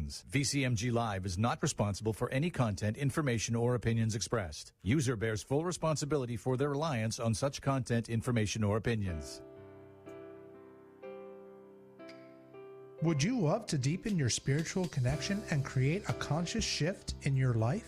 opinions. VCMG Live is not responsible for any content, information, or opinions expressed. User bears full responsibility for their reliance on such content, information, or opinions. Would you love to deepen your spiritual connection and create a conscious shift in your life?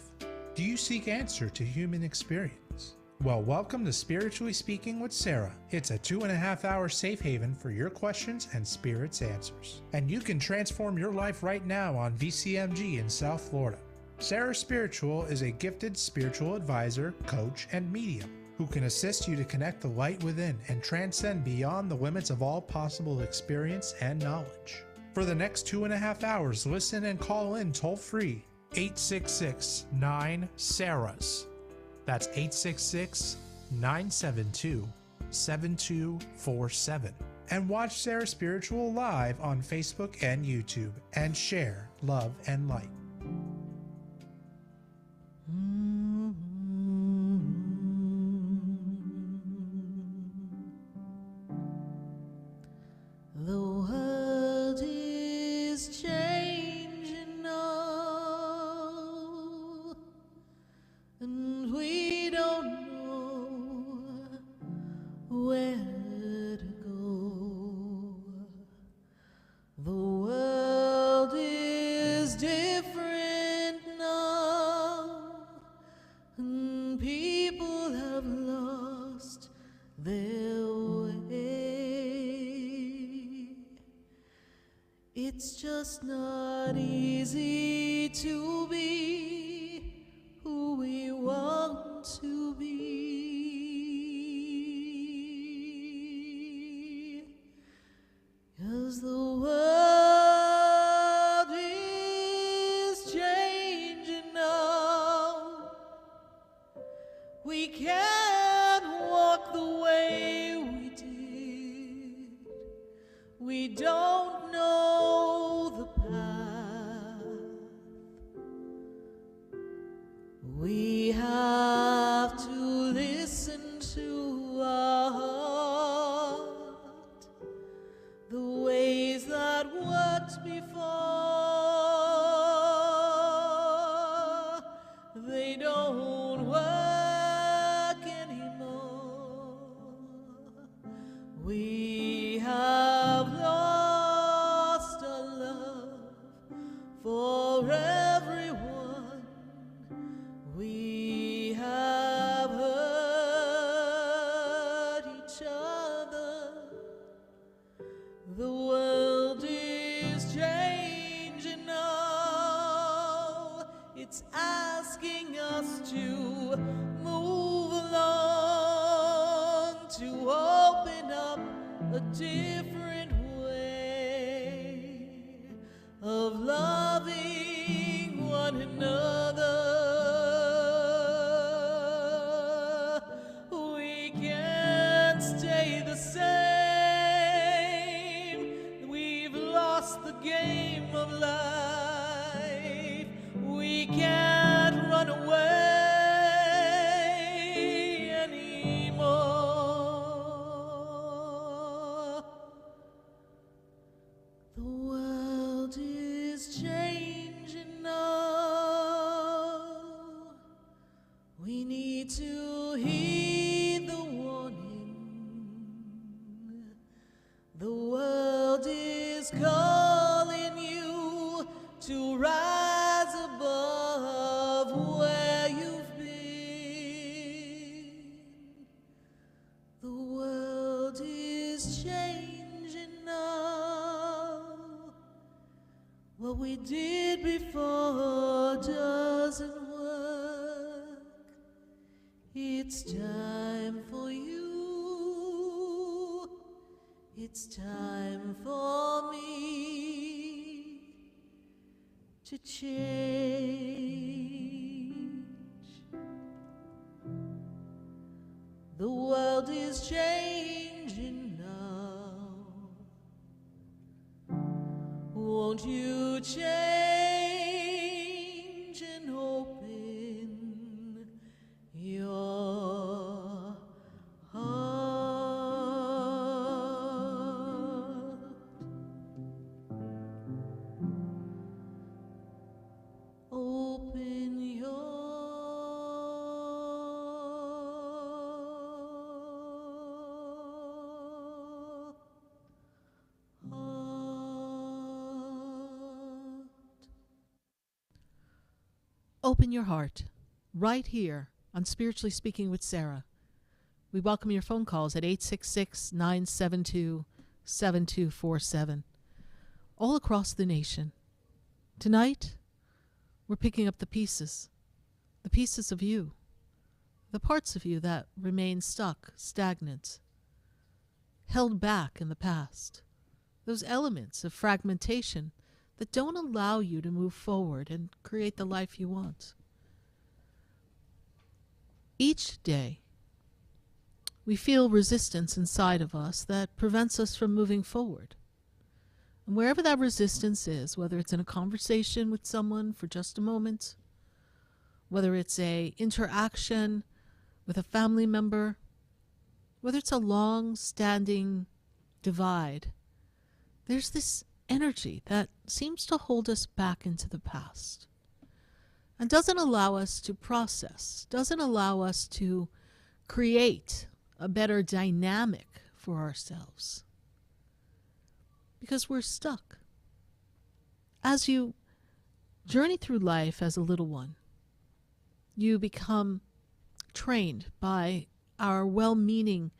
Do you seek answer to human experience? Well, welcome to Spiritually Speaking with Sarah. It's a 2.5-hour safe haven for your questions and Spirit's answers. And you can transform your life right now on VCMG in South Florida. Sarah Spiritual is a gifted spiritual advisor, coach, and medium who can assist you to connect the light within and transcend beyond the limits of all possible experience and knowledge. For the next 2.5 hours, listen and call in toll-free 866-9-SARAHS. That's 866-972-7247. And watch Sarah Spiritual live on Facebook and YouTube and share love and light. The world is changing now, and we don't know where to go. The world is different now, and people have lost their way. It's just not easy to be who we want to be, 'cause the world is changing now. We can't walk the way we did. We don't know the path. We have to listen to our heart. The ways that worked before, they don't work anymore. We have lost our love for everyone. We have hurt each other. The world is changing now. It's asking us to move along, to open up a different way of loving one another. We can't stay the same. We've lost the game of life. We can't run away anymore. The world is changing now. We need to heed the warning. The world is calling you to rise above where you've been. The world is changing now. What we did before doesn't work. It's time for you. It's time for me to change. The world is changing now. Won't you change and open your heart? open your heart right here on Spiritually Speaking with Sarah. We welcome your phone calls at 866-972-7247 all across the nation. Tonight, we're picking up the pieces of you, the parts of you that remain stuck, stagnant, held back in the past, those elements of fragmentation that don't allow you to move forward and create the life you want. Each day, we feel resistance inside of us that prevents us from moving forward. And wherever that resistance is, whether it's in a conversation with someone for just a moment, whether it's a interaction with a family member, whether it's a long-standing divide, there's this energy that seems to hold us back into the past and doesn't allow us to process, doesn't allow us to create a better dynamic for ourselves because we're stuck. As you journey through life as a little one, you become trained by our well-meaning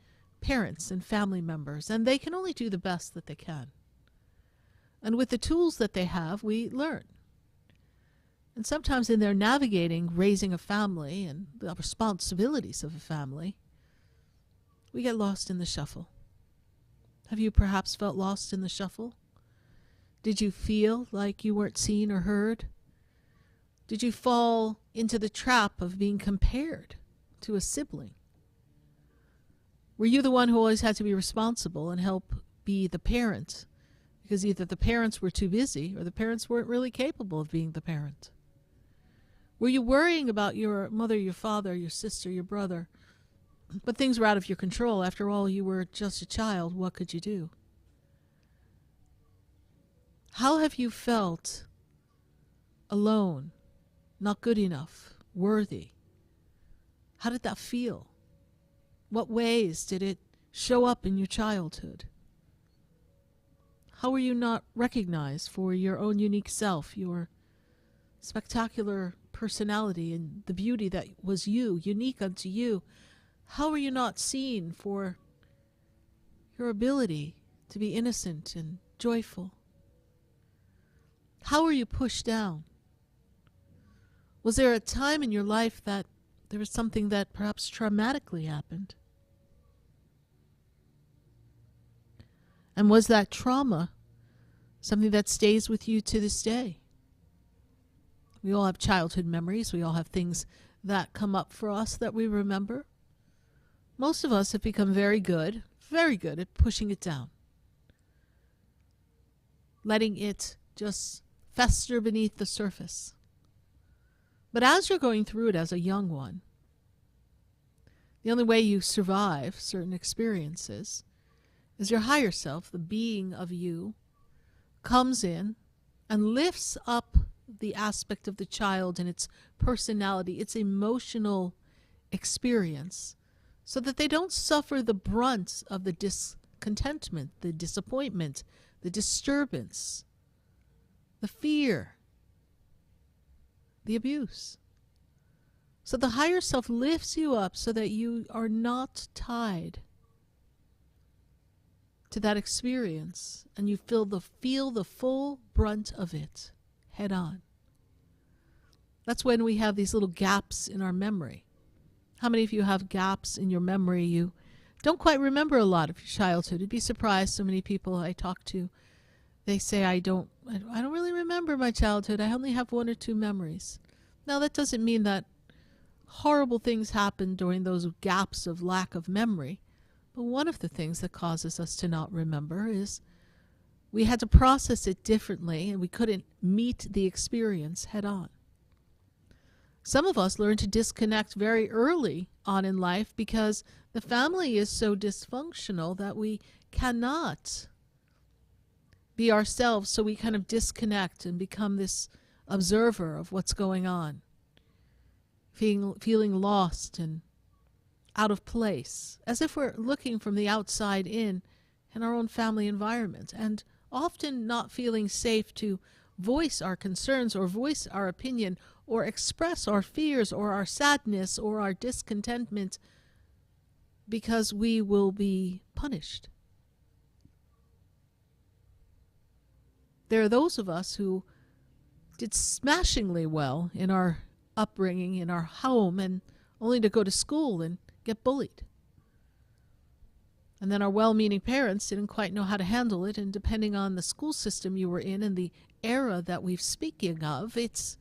parents and family members, and they can only do the best that they can. And with the tools that they have, we learn. And sometimes in their navigating, raising a family and the responsibilities of a family, we get lost in the shuffle. Have you perhaps felt lost in the shuffle? Did you feel like you weren't seen or heard? Did you fall into the trap of being compared to a sibling? Were you the one who always had to be responsible and help be the parent because either the parents were too busy or the parents weren't really capable of being the parent? Were you worrying about your mother, your father, your sister, your brother, but things were out of your control? After all, you were just a child. What could you do? How have you felt alone, not good enough, worthy? How did that feel? What ways did it show up in your childhood? How were you not recognized for your own unique self, your spectacular personality and the beauty that was you, unique unto you? How were you not seen for your ability to be innocent and joyful? How were you pushed down? Was there a time in your life that there was something that perhaps traumatically happened? And was that trauma something that stays with you to this day? We all have childhood memories. We all have things that come up for us that we remember. Most of us have become very good at pushing it down, letting it just fester beneath the surface. But as you're going through it as a young one, the only way you survive certain experiences is your higher self, the being of you, comes in and lifts up the aspect of the child and its personality, its emotional experience, so that they don't suffer the brunt of the discontentment, the disappointment, the disturbance, the fear, the abuse. So the higher self lifts you up so that you are not tied to that experience and you feel the full brunt of it head on. That's when we have these little gaps in our memory. How many of you have gaps in your memory? You don't quite remember a lot of your childhood. You'd be surprised. So many people I talk to, they say, I don't really remember my childhood. I only have one or two memories. Now, that doesn't mean that horrible things happened during those gaps of lack of memory. But one of the things that causes us to not remember is we had to process it differently and we couldn't meet the experience head on. Some of us learn to disconnect very early on in life because the family is so dysfunctional that we cannot be ourselves, so we kind of disconnect and become this observer of what's going on, feeling lost and out of place, as if we're looking from the outside in our own family environment, and often not feeling safe to voice our concerns or voice our opinion or express our fears or our sadness or our discontentment, because we will be punished. There are those of us who did smashingly well in our upbringing, in our home, and only to go to school and get bullied. And then our well-meaning parents didn't quite know how to handle it, and depending on the school system you were in and the era that we're speaking of, it's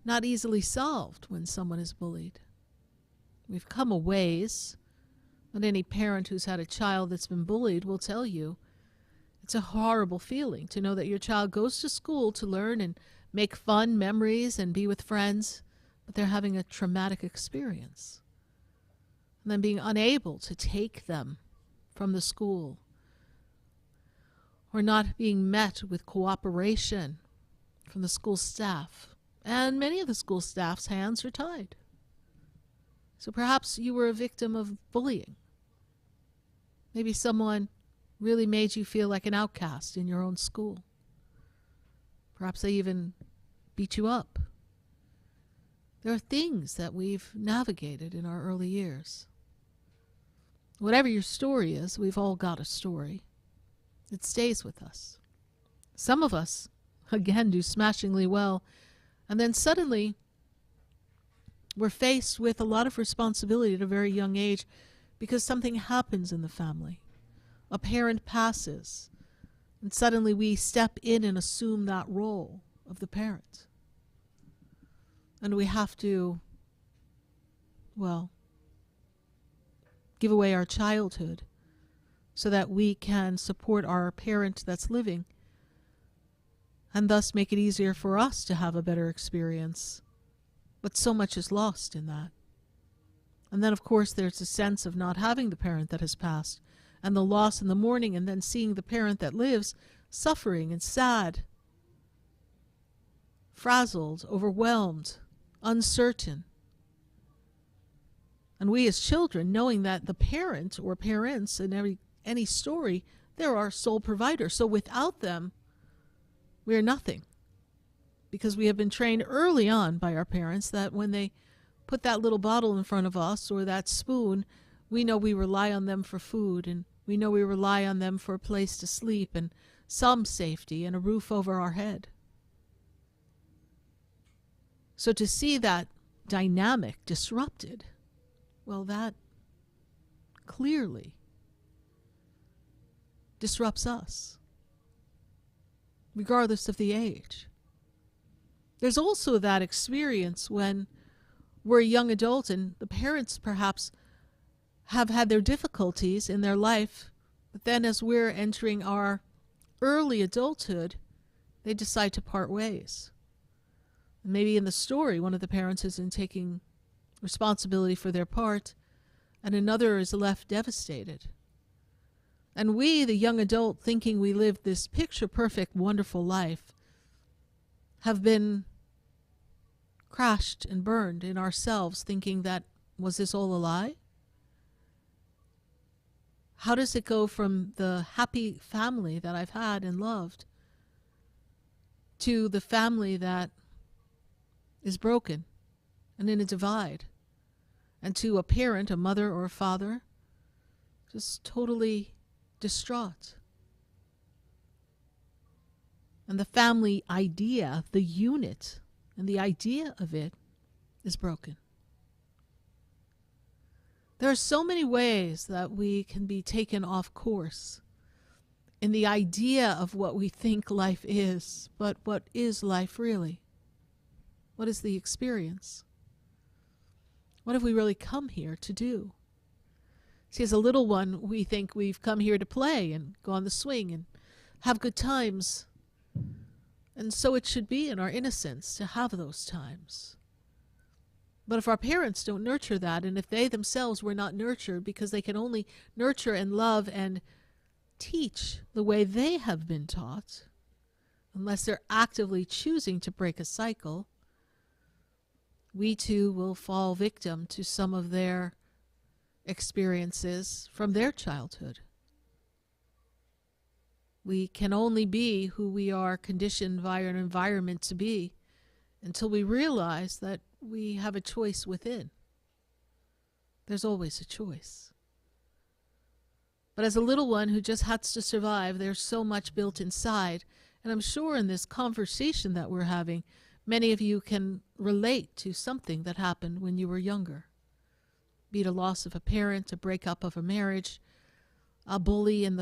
not easily solved when someone is bullied. We've come a ways, but any parent who's had a child that's been bullied will tell you it's a horrible feeling to know that your child goes to school to learn and make fun memories and be with friends, but they're having a traumatic experience. And then being unable to take them from the school, or not being met with cooperation from the school staff. And many of the school staff's hands are tied. So perhaps you were a victim of bullying. Maybe someone really made you feel like an outcast in your own school. Perhaps they even beat you up. There are things that we've navigated in our early years. Whatever your story is, we've all got a story. It stays with us. Some of us, again, do smashingly well, and then suddenly we're faced with a lot of responsibility at a very young age because something happens in the family. A parent passes, and suddenly we step in and assume that role of the parent. And we have to, give away our childhood so that we can support our parent that's living, and thus make it easier for us to have a better experience. But so much is lost in that. And then, of course, there's a sense of not having the parent that has passed, and the loss in the mourning, and then seeing the parent that lives suffering and sad, frazzled, overwhelmed, uncertain. And we as children, knowing that the parent or parents in any story, they're our sole provider. So without them, we're nothing. Because we have been trained early on by our parents that when they put that little bottle in front of us or that spoon, we know we rely on them for food, and we know we rely on them for a place to sleep and some safety and a roof over our head. So to see that dynamic disrupted, well, that clearly disrupts us, regardless of the age. There's also that experience when we're a young adult and the parents perhaps have had their difficulties in their life, but then as we're entering our early adulthood, they decide to part ways. Maybe in the story, one of the parents isn't taking responsibility for their part, and another is left devastated. And we, the young adult, thinking we lived this picture-perfect, wonderful life, have been crashed and burned in ourselves, thinking that, was this all a lie? How does it go from the happy family that I've had and loved to the family that is broken and in a divide, and to a parent, a mother or a father, just totally distraught? And the family idea, the unit, and the idea of it is broken. There are so many ways that we can be taken off course in the idea of what we think life is, but what is life really? What is the experience? What have we really come here to do? See, as a little one, we think we've come here to play and go on the swing and have good times. And so it should be in our innocence to have those times. But if our parents don't nurture that, and if they themselves were not nurtured because they can only nurture and love and teach the way they have been taught, unless they're actively choosing to break a cycle, we too will fall victim to some of their experiences from their childhood. We can only be who we are conditioned by an environment to be until we realize that we have a choice within. There's always a choice. But as a little one who just has to survive, there's so much built inside. And I'm sure in this conversation that we're having, many of you can relate to something that happened when you were younger. Be it a loss of a parent, a breakup of a marriage, a bully in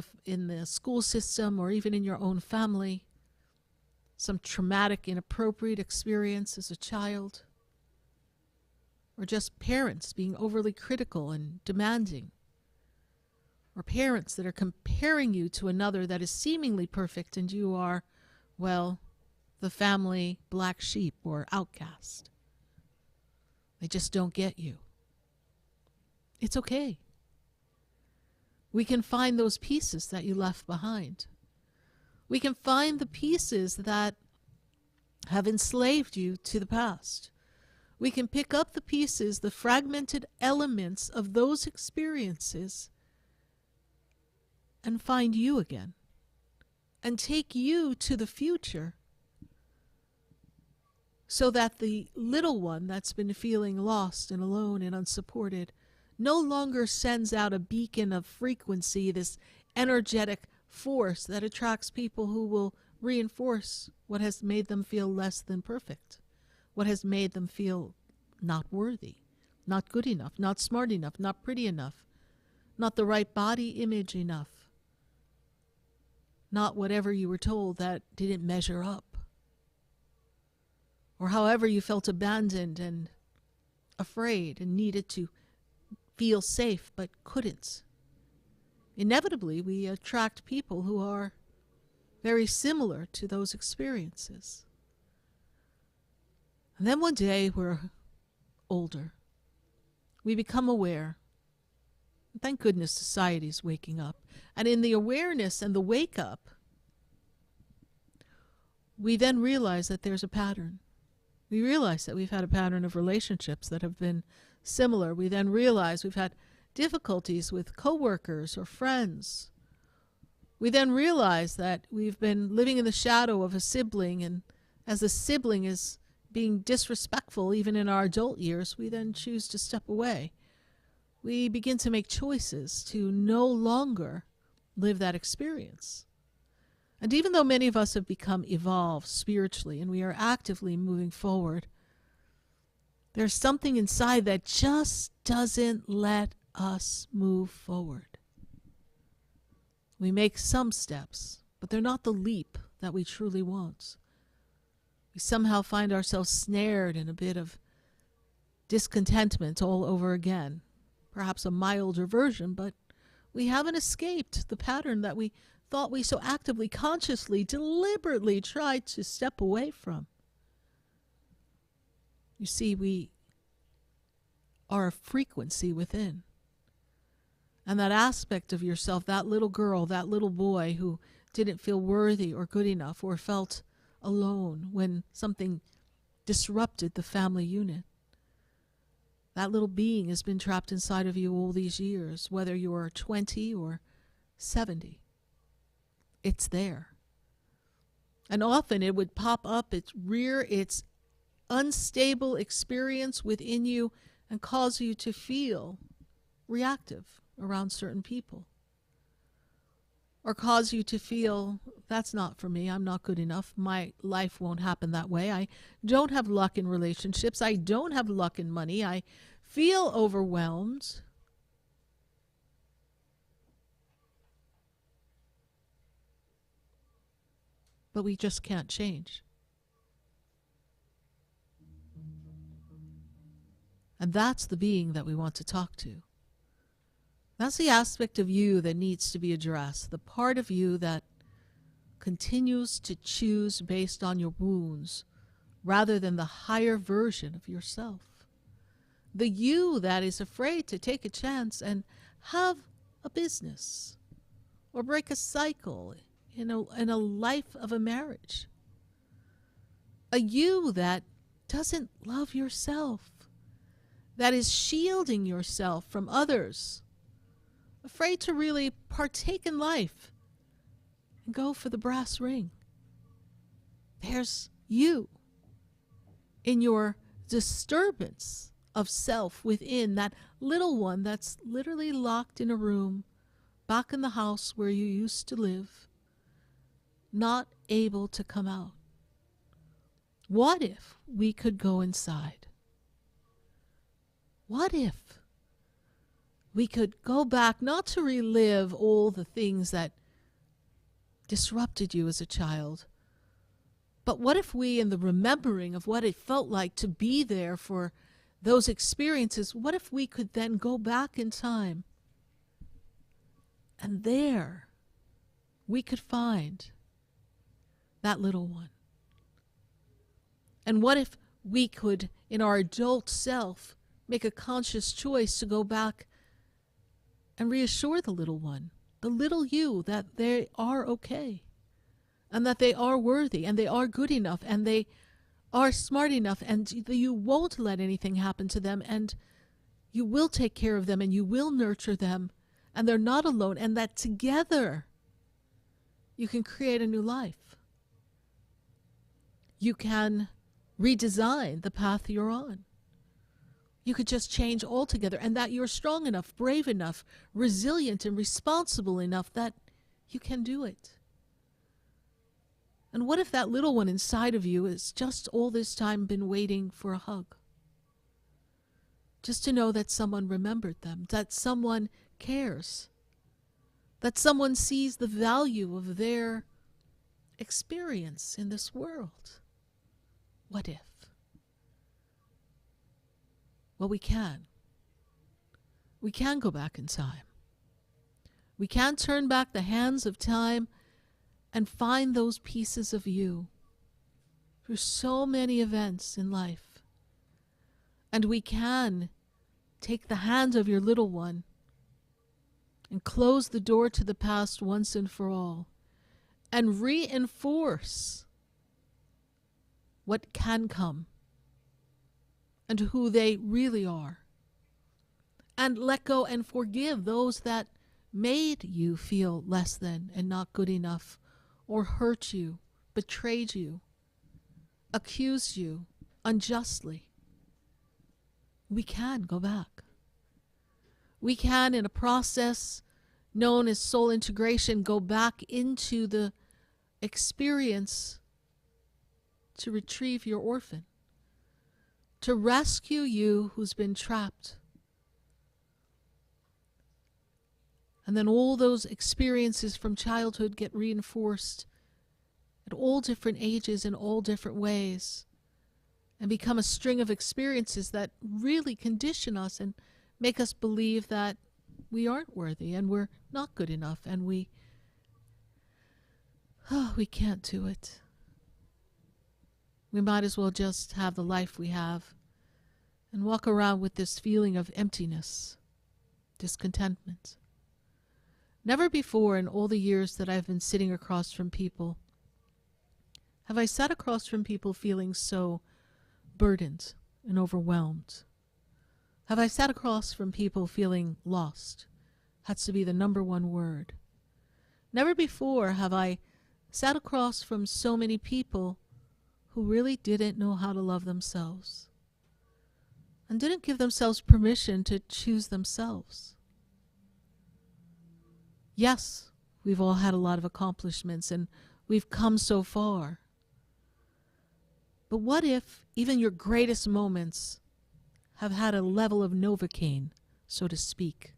the school system, or even in your own family, some traumatic, inappropriate experience as a child, or just parents being overly critical and demanding, or parents that are comparing you to another that is seemingly perfect and you are, well, the family black sheep or outcast. They just don't get you. It's okay. We can find those pieces that you left behind. We can find the pieces that have enslaved you to the past. We can pick up the pieces, the fragmented elements of those experiences, and find you again, and take you to the future, so that the little one that's been feeling lost and alone and unsupported no longer sends out a beacon of frequency, this energetic force that attracts people who will reinforce what has made them feel less than perfect, what has made them feel not worthy, not good enough, not smart enough, not pretty enough, not the right body image enough, not whatever you were told that didn't measure up, or however you felt abandoned and afraid and needed to feel safe but couldn't. Inevitably, we attract people who are very similar to those experiences. And then one day we're older. We become aware. Thank goodness society's waking up. And in the awareness and the wake up, we then realize that there's a pattern. We realize that we've had a pattern of relationships that have been similar. We then realize we've had difficulties with coworkers or friends. We then realize that we've been living in the shadow of a sibling, and as the sibling is being disrespectful even in our adult years, we then choose to step away. We begin to make choices to no longer live that experience. And even though many of us have become evolved spiritually and we are actively moving forward, there's something inside that just doesn't let us move forward. We make some steps, but they're not the leap that we truly want. We somehow find ourselves snared in a bit of discontentment all over again. Perhaps a milder version, but we haven't escaped the pattern that we thought we so actively, consciously, deliberately tried to step away from. You see, we are a frequency within. And that aspect of yourself, that little girl, that little boy who didn't feel worthy or good enough or felt alone when something disrupted the family unit, that little being has been trapped inside of you all these years, whether you are 20 or 70. It's there. And often it would pop up, rear its unstable experience within you and cause you to feel reactive around certain people. Or cause you to feel, that's not for me, I'm not good enough, my life won't happen that way, I don't have luck in relationships, I don't have luck in money, I feel overwhelmed. But we just can't change. And that's the being that we want to talk to. That's the aspect of you that needs to be addressed, the part of you that continues to choose based on your wounds rather than the higher version of yourself. The you that is afraid to take a chance and have a business or break a cycle in a life of a marriage. A you that doesn't love yourself, that is shielding yourself from others, afraid to really partake in life and go for the brass ring. There's you in your disturbance of self within, that little one that's literally locked in a room back in the house where you used to live, not able to come out. What if we could go inside? What if we could go back, not to relive all the things that disrupted you as a child, but what if we, in the remembering of what it felt like to be there for those experiences, what if we could then go back in time and there we could find that little one? And what if we could, in our adult self, make a conscious choice to go back and reassure the little one, the little you, that they are okay, and that they are worthy, and they are good enough, and they are smart enough, and you won't let anything happen to them, and you will take care of them, and you will nurture them, and they're not alone, and that together you can create a new life. You can redesign the path you're on. You could just change altogether, and that you're strong enough, brave enough, resilient, and responsible enough that you can do it. And what if that little one inside of you has just all this time been waiting for a hug? Just to know that someone remembered them, that someone cares, that someone sees the value of their experience in this world. What if? Well, we can. We can go back in time. We can turn back the hands of time and find those pieces of you through so many events in life. And we can take the hand of your little one and close the door to the past once and for all, and reinforce what can come and who they really are, and let go and forgive those that made you feel less than and not good enough, or hurt you, betrayed you, accused you unjustly. We can go back. We can, in a process known as soul integration, go back into the experience to retrieve your orphan, to rescue you who's been trapped. And then all those experiences from childhood get reinforced at all different ages in all different ways, and become a string of experiences that really condition us and make us believe that we aren't worthy and we're not good enough and we can't do it. We might as well just have the life we have and walk around with this feeling of emptiness, discontentment. Never before in all the years that I've been sitting across from people have I sat across from people feeling so burdened and overwhelmed. Have I sat across from people feeling lost? Has to be the number one word. Never before have I sat across from so many people who really didn't know how to love themselves and didn't give themselves permission to choose themselves. Yes, we've all had a lot of accomplishments and we've come so far. But what if even your greatest moments have had a level of Novocaine, so to speak,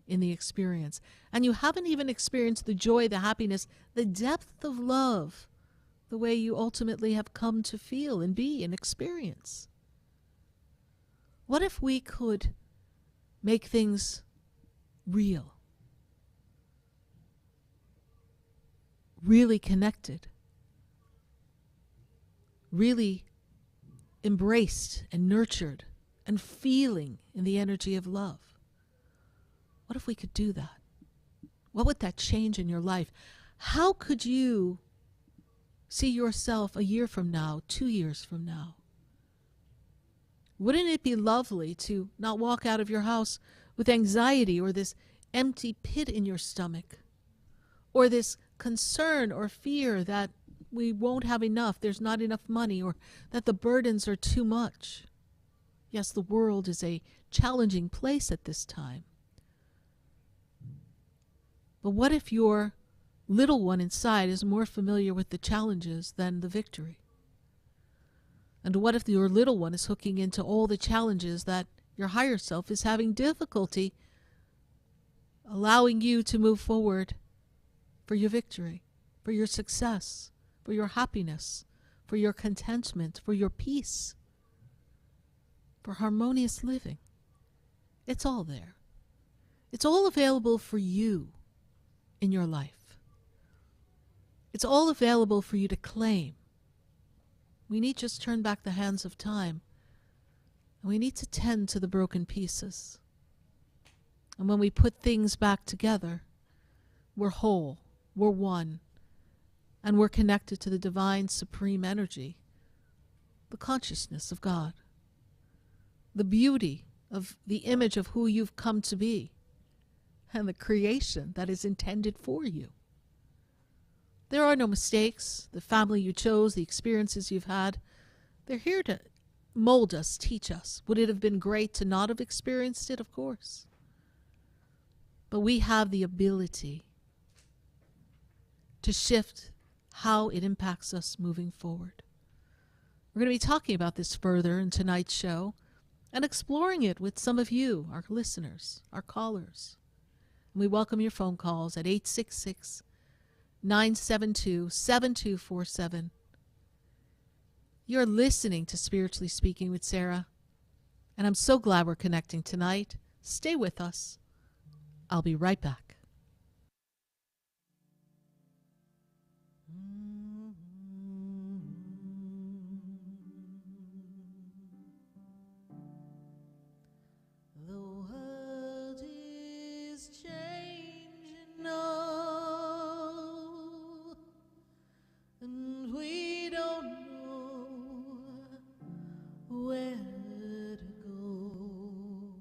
in the experience, and you haven't even experienced the joy, the happiness, the depth of love, the way you ultimately have come to feel and be and experience? What if we could make things real? Really connected, really embraced and nurtured and feeling in the energy of love. What if we could do that? What would that change in your life? How could you see yourself a year from now, 2 years from now? Wouldn't it be lovely to not walk out of your house with anxiety or this empty pit in your stomach, or this concern or fear that we won't have enough, there's not enough money, or that the burdens are too much. Yes, the world is a challenging place at this time. But what if your little one inside is more familiar with the challenges than the victory? And what if your little one is hooking into all the challenges that your higher self is having difficulty allowing you to move forward for your victory, for your success, for your happiness, for your contentment, for your peace, for harmonious living? It's all there. It's all available for you in your life. It's all available for you to claim. We need just turn back the hands of time, and we need to tend to the broken pieces. And when we put things back together, we're whole, we're one, and we're connected to the divine supreme energy, the consciousness of God, the beauty of the image of who you've come to be, and the creation that is intended for you. There are no mistakes. The family you chose, the experiences you've had, they're here to mold us, teach us. Would it have been great to not have experienced it? Of course. But we have the ability to shift how it impacts us moving forward. We're going to be talking about this further in tonight's show and exploring it with some of you, our listeners, our callers. And we welcome your phone calls at 866-972-7247. You're listening to Spiritually Speaking with Sarah, and I'm so glad we're connecting tonight. Stay with us. I'll be right back. The world is changing now, and we don't know where to go.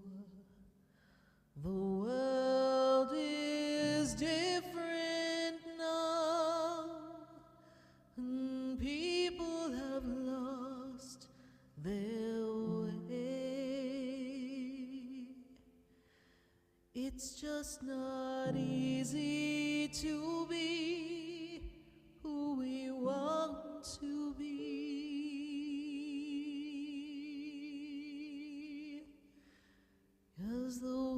The world is different now, and people have lost their way. It's just not easy to be who we want to be, 'cause the world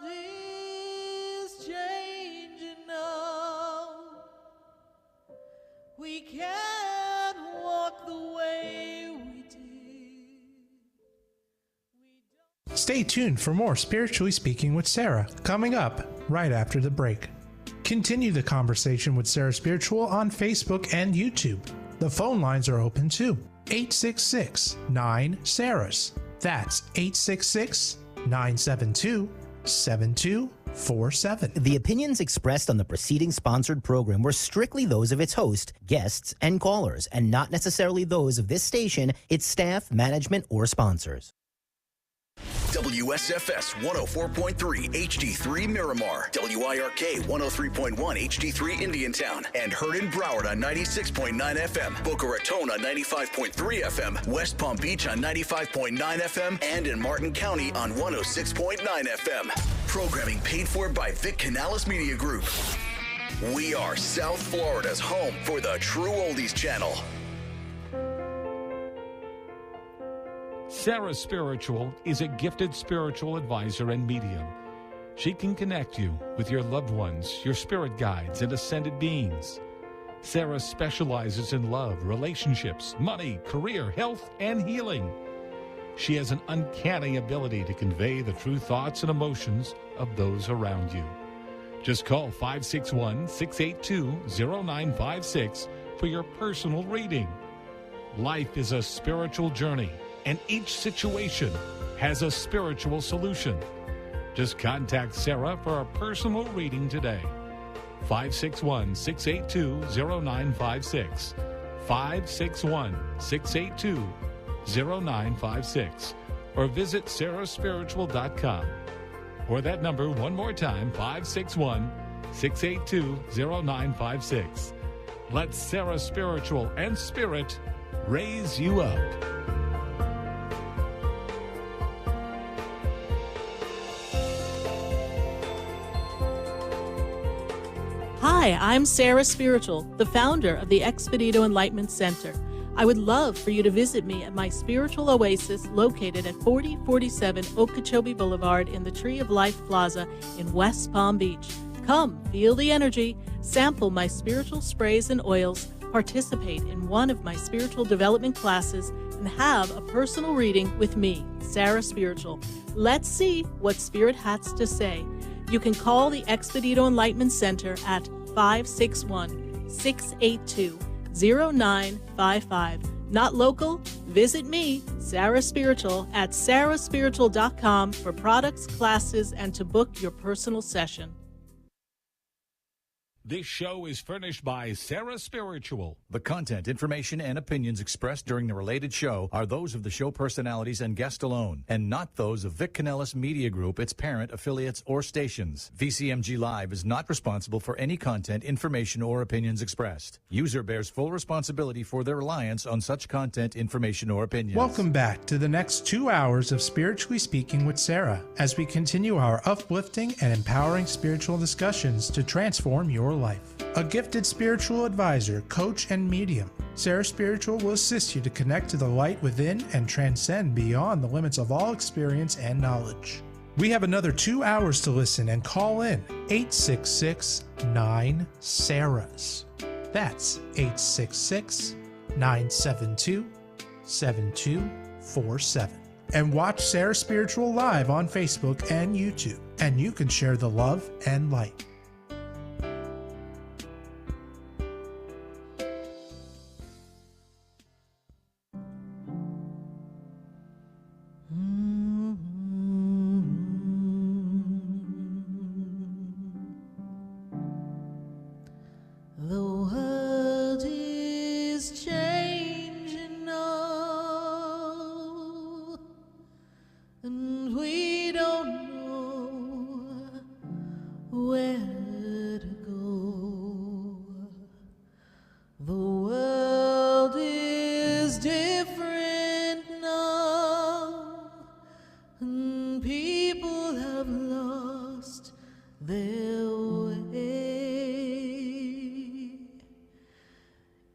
is changing now. We can't walk the way we did. Stay tuned for more Spiritually Speaking with Sarah, coming up right after the break. Continue the conversation with Sarah Spiritual on Facebook and YouTube. The phone lines are open too. 866-9-SARAHS. That's 866-972-7247. The opinions expressed on the preceding sponsored program were strictly those of its host, guests, and callers, and not necessarily those of this station, its staff, management, or sponsors. WSFS 104.3 HD3 Miramar, WIRK 103.1 HD3 Indiantown, and heard in Broward on 96.9 FM, Boca Raton on 95.3 FM, West Palm Beach on 95.9 FM, and in Martin County on 106.9 FM. Programming paid for by Vic Canales Media Group. We are South Florida's home for the True Oldies Channel. Sarah Spiritual is a gifted spiritual advisor and medium. She can connect you with your loved ones, your spirit guides, and ascended beings. Sarah specializes in love, relationships, money, career, health, and healing. She has an uncanny ability to convey the true thoughts and emotions of those around you. Just call 561-682-0956 for your personal reading. Life is a spiritual journey, and each situation has a spiritual solution. Just contact Sarah for a personal reading today. 561-682-0956. 561-682-0956. Or visit sarahspiritual.com. Or that number one more time, 561 682-0956. Let Sarah Spiritual and Spirit raise you up. Hi, I'm Sarah Spiritual, the founder of the Expedito Enlightenment Center. I would love for you to visit me at my spiritual oasis located at 4047 Okeechobee Boulevard in the Tree of Life Plaza in West Palm Beach. Come, feel the energy, sample my spiritual sprays and oils, participate in one of my spiritual development classes, and have a personal reading with me, Sarah Spiritual. Let's see what Spirit has to say. You can call the Expedito Enlightenment Center at 561-682-0955. Not local? Visit me, Sarah Spiritual, at sarahspiritual.com for products, classes, and to book your personal session. This show is furnished by Sarah Spiritual. The content, information, and opinions expressed during the related show are those of the show personalities and guest alone, and not those of Vic Canellis Media Group, its parent, affiliates, or stations. VCMG Live is not responsible for any content, information, or opinions expressed. User bears full responsibility for their reliance on such content, information, or opinions. Welcome back to the next 2 hours of Spiritually Speaking with Sarah, as we continue our uplifting and empowering spiritual discussions to transform your life. A gifted spiritual advisor, coach, and medium, Sarah Spiritual will assist you to connect to the light within and transcend beyond the limits of all experience and knowledge. We have another 2 hours to listen and call in 866-9-SARAHs. That's 866-972-7247. And watch Sarah Spiritual live on Facebook and YouTube, and you can share the love and light.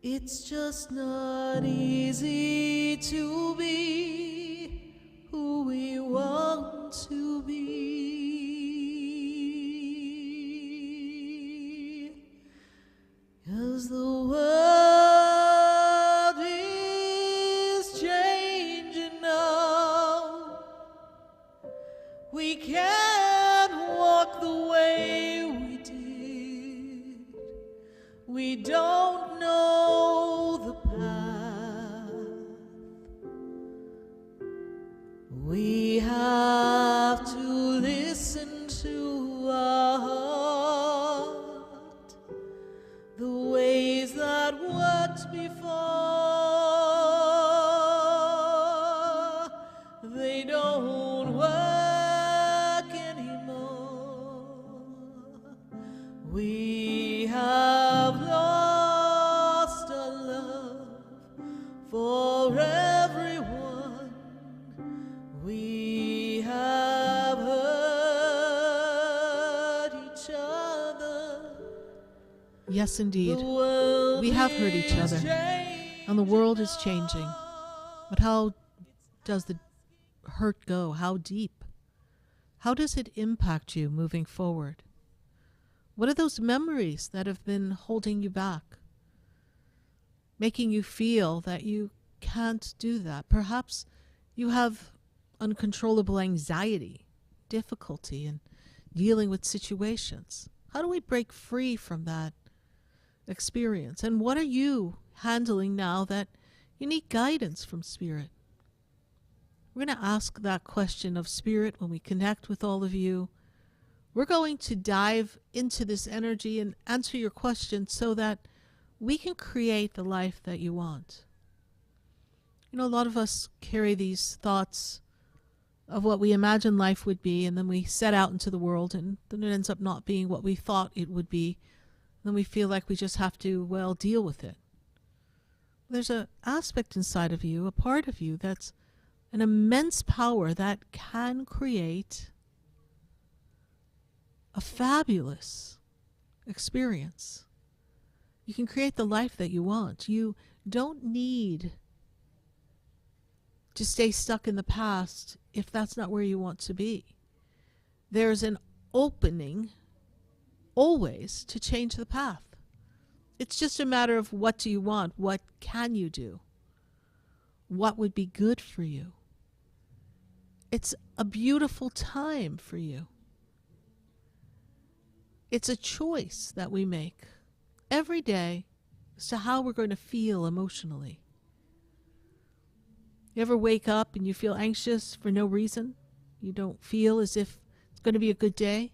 It's just not easy to be who we want to be, 'cause the world is changing now. We can't walk the way we did. We don't know the path. We have to listen to our heart. The ways that worked before, they don't work anymore. We have lost our love for everyone. We have hurt each other. Yes, indeed. The world We have hurt each is other, and the world is changing. But how does the hurt go? How deep? How does it impact you moving forward? What are those memories that have been holding you back, making you feel that you can't do that? Perhaps you have uncontrollable anxiety, difficulty in dealing with situations. How do we break free from that experience? And what are you handling now that you need guidance from Spirit? We're going to ask that question of Spirit when we connect with all of you. We're going to dive into this energy and answer your questions so that we can create the life that you want. You know, a lot of us carry these thoughts of what we imagine life would be, and then we set out into the world, and then it ends up not being what we thought it would be. Then we feel like we just have to, well, deal with it. There's an aspect inside of you, a part of you, that's an immense power that can create a fabulous experience. You can create the life that you want. You don't need to stay stuck in the past if that's not where you want to be. There's an opening always to change the path. It's just a matter of what do you want? What can you do? What would be good for you? It's a beautiful time for you. It's a choice that we make every day as to how we're going to feel emotionally. You ever wake up and you feel anxious for no reason? You don't feel as if it's going to be a good day?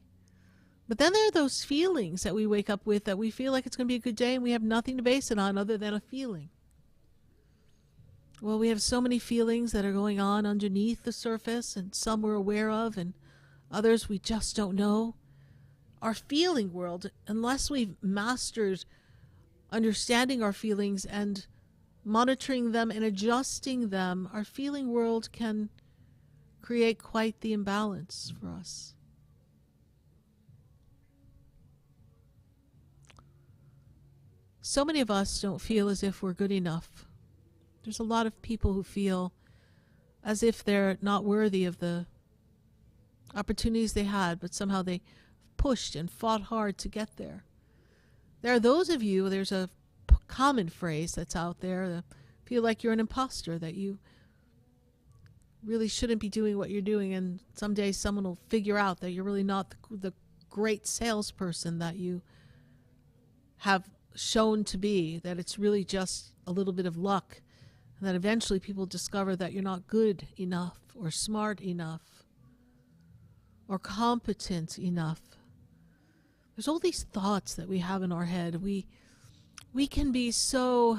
But then there are those feelings that we wake up with that we feel like it's going to be a good day and we have nothing to base it on other than a feeling. Well, we have so many feelings that are going on underneath the surface, and some we're aware of and others we just don't know. Our feeling world, unless we've mastered understanding our feelings and monitoring them and adjusting them, our feeling world can create quite the imbalance for us. So many of us don't feel as if we're good enough. There's a lot of people who feel as if they're not worthy of the opportunities they had, but somehow they pushed and fought hard to get there. There are those of you, there's a common phrase that's out there, that feel like you're an imposter, that you really shouldn't be doing what you're doing, and someday someone will figure out that you're really not the great salesperson that you have shown to be, that it's really just a little bit of luck, and that eventually people discover that you're not good enough or smart enough or competent enough. There's all these thoughts that we have in our head. We can be so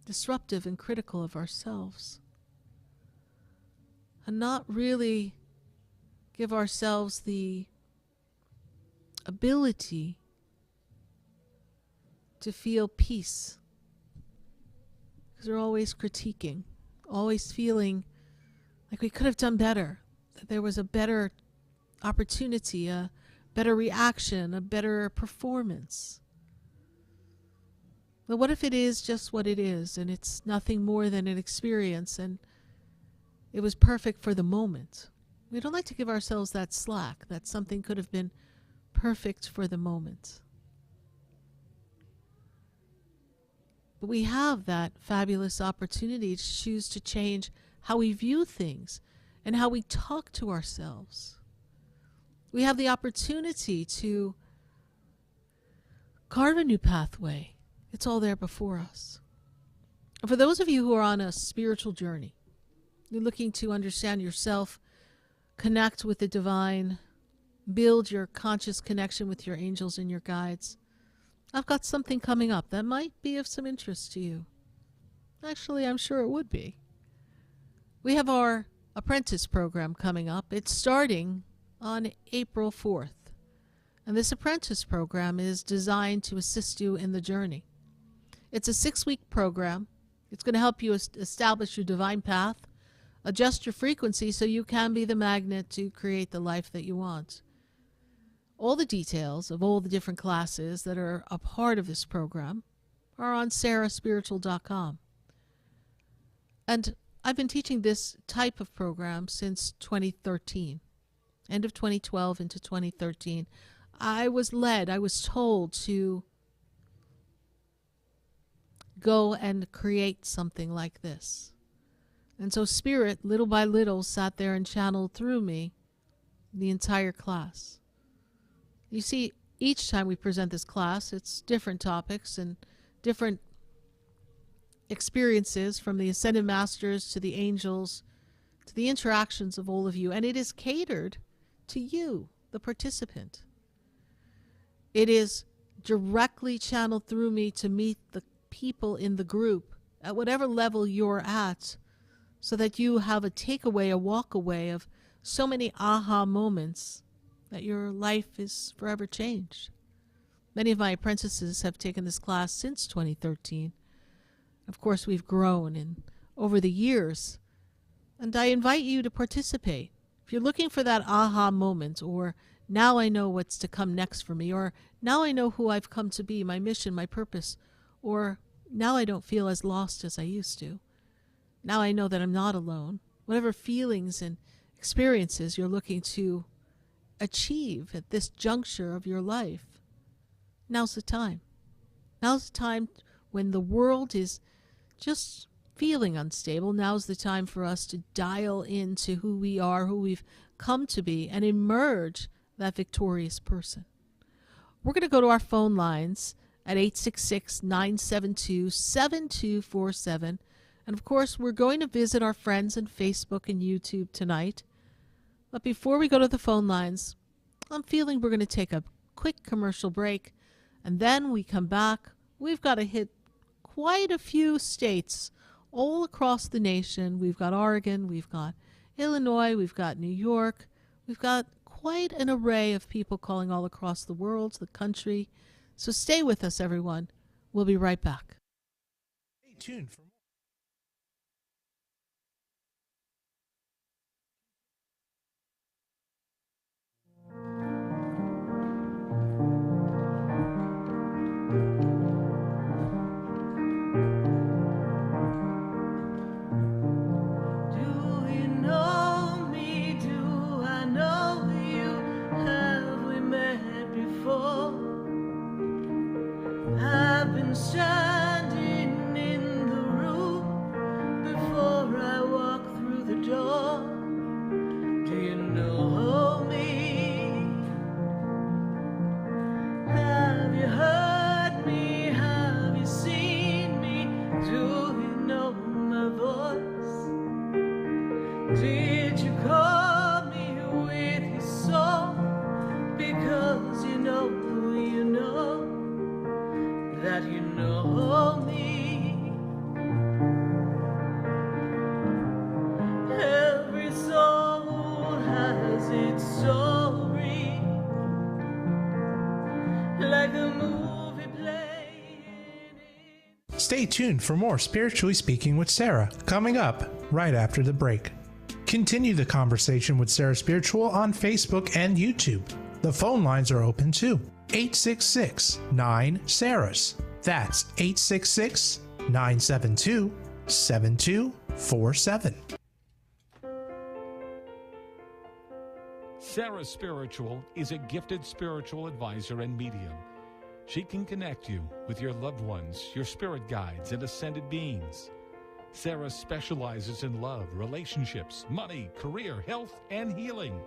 disruptive and critical of ourselves and not really give ourselves the ability to feel peace, because we're always critiquing, always feeling like we could have done better, that there was a better opportunity, a better reaction, a better performance. But what if it is just what it is, and it's nothing more than an experience, and it was perfect for the moment? We don't like to give ourselves that slack, that something could have been perfect for the moment. But we have that fabulous opportunity to choose to change how we view things and how we talk to ourselves. We have the opportunity to carve a new pathway. It's all there before us. For those of you who are on a spiritual journey, you're looking to understand yourself, connect with the divine, build your conscious connection with your angels and your guides, I've got something coming up that might be of some interest to you. Actually, I'm sure it would be. We have our apprentice program coming up. It's starting on April 4th. And this apprentice program is designed to assist you in the journey. It's a 6-week program. It's going to help you establish your divine path, adjust your frequency so you can be the magnet to create the life that you want. All the details of all the different classes that are a part of this program are on sarahspiritual.com. And I've been teaching this type of program since 2013, end of 2012 into 2013. I was told to go and create something like this. And so Spirit, little by little, sat there and channeled through me the entire class. You see, each time we present this class, it's different topics and different experiences, from the Ascended Masters to the angels to the interactions of all of you. And it is catered to you, the participant. It is directly channeled through me to meet the people in the group at whatever level you're at, so that you have a takeaway, a walk away of so many aha moments that your life is forever changed. Many of my apprentices have taken this class since 2013. Of course, we've grown over the years, and I invite you to participate. If you're looking for that aha moment, or now I know what's to come next for me, or now I know who I've come to be, my mission, my purpose, or now I don't feel as lost as I used to. Now I know that I'm not alone. Whatever feelings and experiences you're looking to achieve at this juncture of your life, now's the time. Now's the time when the world is just feeling unstable. Now's the time for us to dial into who we are, who we've come to be, and emerge that victorious person. We're going to go to our phone lines at 866-972-7247. And of course, we're going to visit our friends on Facebook and YouTube tonight. But before we go to the phone lines, I'm feeling we're going to take a quick commercial break. And then we come back. We've got to hit quite a few states all across the nation. We've got Oregon, we've got Illinois, we've got New York. We've got quite an array of people calling all across the world, the country. So stay with us, everyone. We'll be right back. Stay tuned for more. Standing in the room before I walk through the door. Do you know me? Have you heard me? Have you seen me? Do you know my voice? Did you call me with your song? Because you know that you know me. Every soul has its story, like a movie playing. Stay tuned for more Spiritually Speaking with Sarah, coming up right after the break. Continue the conversation with Sarah Spiritual on Facebook and YouTube. The phone lines are open too. 866-9-SARAHS. That's 866-972-7247. Sarah Spiritual is a gifted spiritual advisor and medium. She can connect you with your loved ones, your spirit guides, and ascended beings. Sarah specializes in love, relationships, money, career, health, and healing.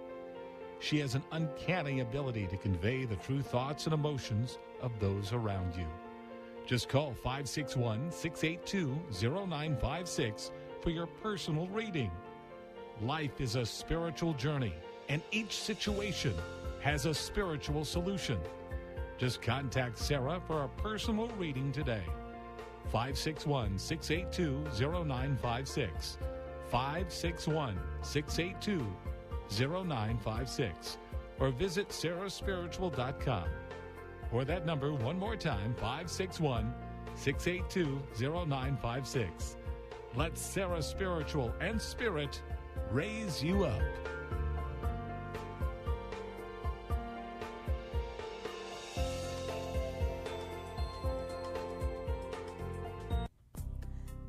She has an uncanny ability to convey the true thoughts and emotions of those around you. Just call 561-682-0956 for your personal reading. Life is a spiritual journey, and each situation has a spiritual solution. Just contact Sarah for a personal reading today. 561-682-0956. 561-682-0956, or visit sarahspiritual.com. Or that number one more time, 561-682-0956. Let Sarah Spiritual and Spirit raise you up.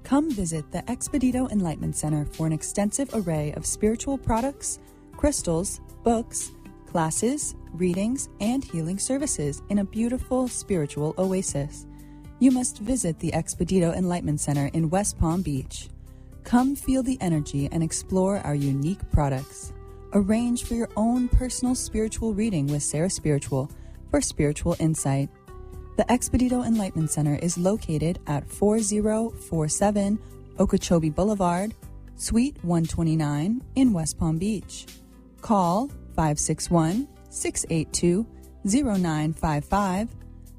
Come visit the Expedito Enlightenment Center for an extensive array of spiritual products, crystals, books, classes, readings, and healing services in a beautiful spiritual oasis. You must visit the Expedito Enlightenment Center in West Palm Beach. Come feel the energy and explore our unique products. Arrange for your own personal spiritual reading with Sarah Spiritual for spiritual insight. The Expedito Enlightenment Center is located at 4047 Okeechobee Boulevard, Suite 129 in West Palm Beach. Call 561-682-0955.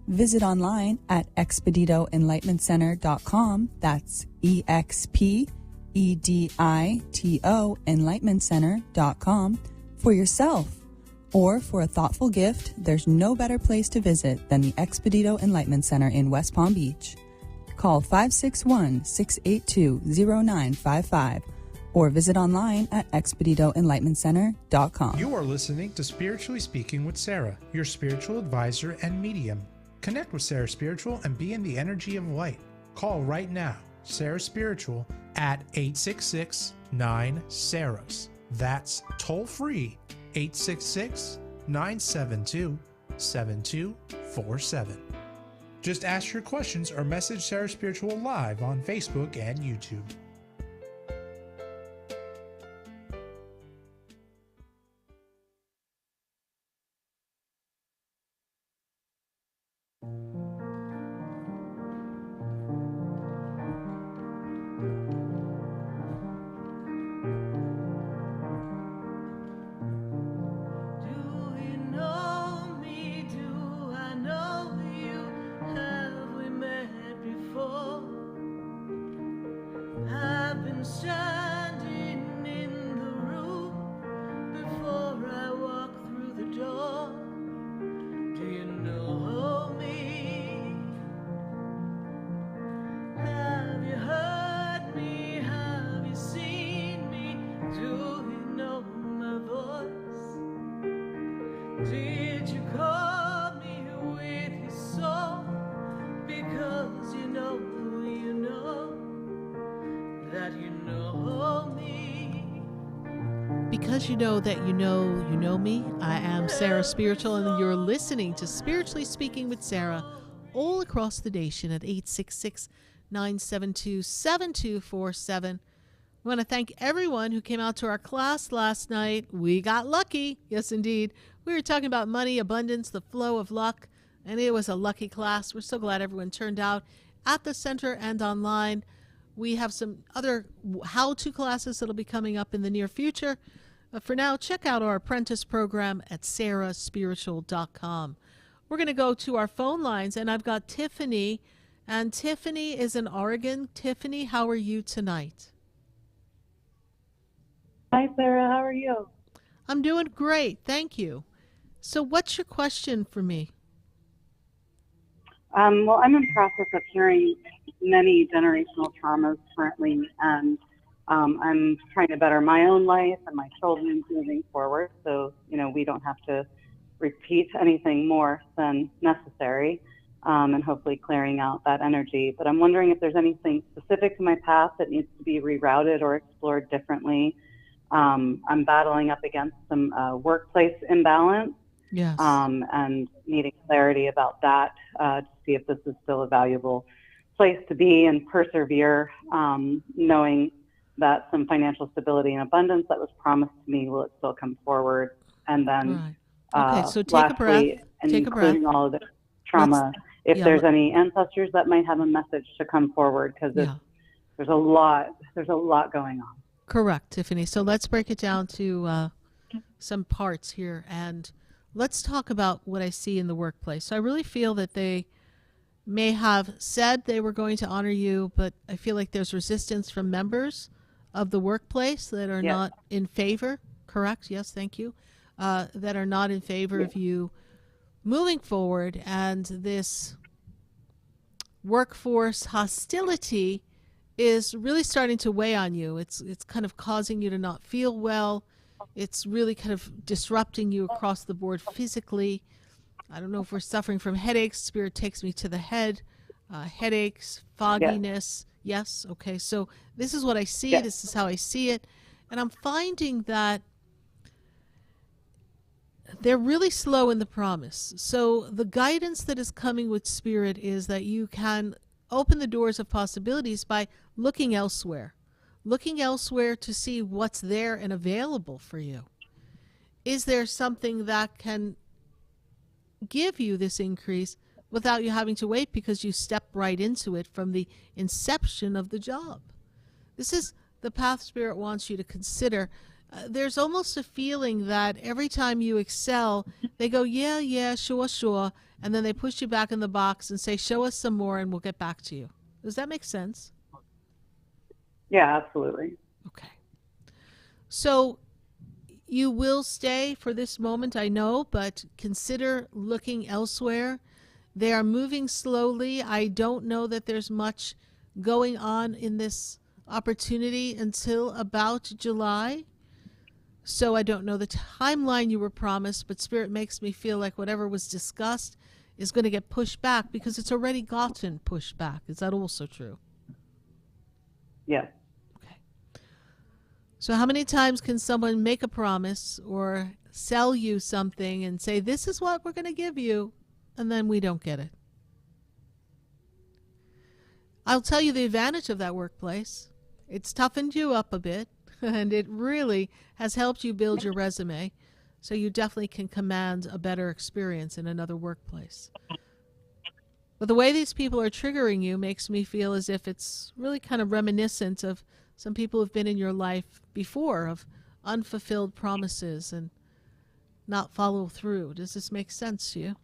Visit online at expeditoenlightenmentcenter.com. That's EXPEDITOenlightenmentcenter.com. EDITO enlightenmentcenter.com for yourself. Or for a thoughtful gift, there's no better place to visit than the Expedito Enlightenment Center in West Palm Beach. Call 561-682-0955 or visit online at expeditoenlightenmentcenter.com. You are listening to Spiritually Speaking with Sarah, your spiritual advisor and medium. Connect with Sarah Spiritual and be in the energy of light. Call right now, Sarah Spiritual, at 866-9-SARAHS. That's toll free, 866-972-7247. Just ask your questions or message Sarah Spiritual live on Facebook and YouTube. Did you call me with your soul? Because you know that you know me. Because you know that you know me. I am Sarah Spiritual, and you're listening to Spiritually Speaking with Sarah all across the nation at 866-972-7247. I want to thank everyone who came out to our class last night. We got lucky. Yes, indeed. We were talking about money, abundance, the flow of luck, and it was a lucky class. We're so glad everyone turned out at the center and online. We have some other how-to classes that'll be coming up in the near future. But for now, check out our apprentice program at sarahspiritual.com. We're going to go to our phone lines, and I've got Tiffany, and Tiffany is in Oregon. Tiffany, how are you tonight? Hi, Sarah. How are you? I'm doing great. Thank you. So what's your question for me? Well, I'm in process of hearing many generational traumas currently, and I'm trying to better my own life and my children's moving forward. So, we don't have to repeat anything more than necessary, and hopefully clearing out that energy. But I'm wondering if there's anything specific to my past that needs to be rerouted or explored differently. I'm battling up against some workplace imbalance. Yes. And needing clarity about that to see if this is still a valuable place to be and persevere, knowing that some financial stability and abundance that was promised to me, will it still come forward? And then, right. Okay, so take lastly, a breath. and Take a breath. including all of the trauma, if there's any ancestors that might have a message to come forward, because there's a lot going on. Correct, Tiffany. So let's break it down to some parts here, and let's talk about what I see in the workplace. So I really feel that they may have said they were going to honor you, but I feel like there's resistance from members of the workplace that are not in favor. Correct? Yes, thank you. That are not in favor of you moving forward, and this workforce hostility is really starting to weigh on you. It's kind of causing you to not feel well. It's really kind of disrupting you across the board physically. I don't know if we're suffering from headaches. Spirit takes me to the head. Headaches, fogginess. Yes. Okay. So this is what I see. This is how I see it. And I'm finding that they're really slow in the promise. So the guidance that is coming with Spirit is that you can open the doors of possibilities by looking elsewhere to see what's there and available for you. Is there something that can give you this increase without you having to wait, because you step right into it from the inception of the job? This is the path Spirit wants you to consider. There's almost a feeling that every time you excel, they go, yeah, sure, and then they push you back in the box and say, show us some more and we'll get back to you. Does that make sense? Yeah, absolutely. Okay. So you will stay for this moment, I know, but consider looking elsewhere. They are moving slowly. I don't know that there's much going on in this opportunity until about July. So I don't know the timeline you were promised, but Spirit makes me feel like whatever was discussed is going to get pushed back because it's already gotten pushed back. Is that also true? Yes. Okay. So how many times can someone make a promise or sell you something and say, this is what we're going to give you, and then we don't get it? I'll tell you the advantage of that workplace. It's toughened you up a bit, and it really has helped you build your resume, so you definitely can command a better experience in another workplace. But the way these people are triggering you makes me feel as if it's really kind of reminiscent of some people who've been in your life before, of unfulfilled promises and not follow through. Does this make sense to you?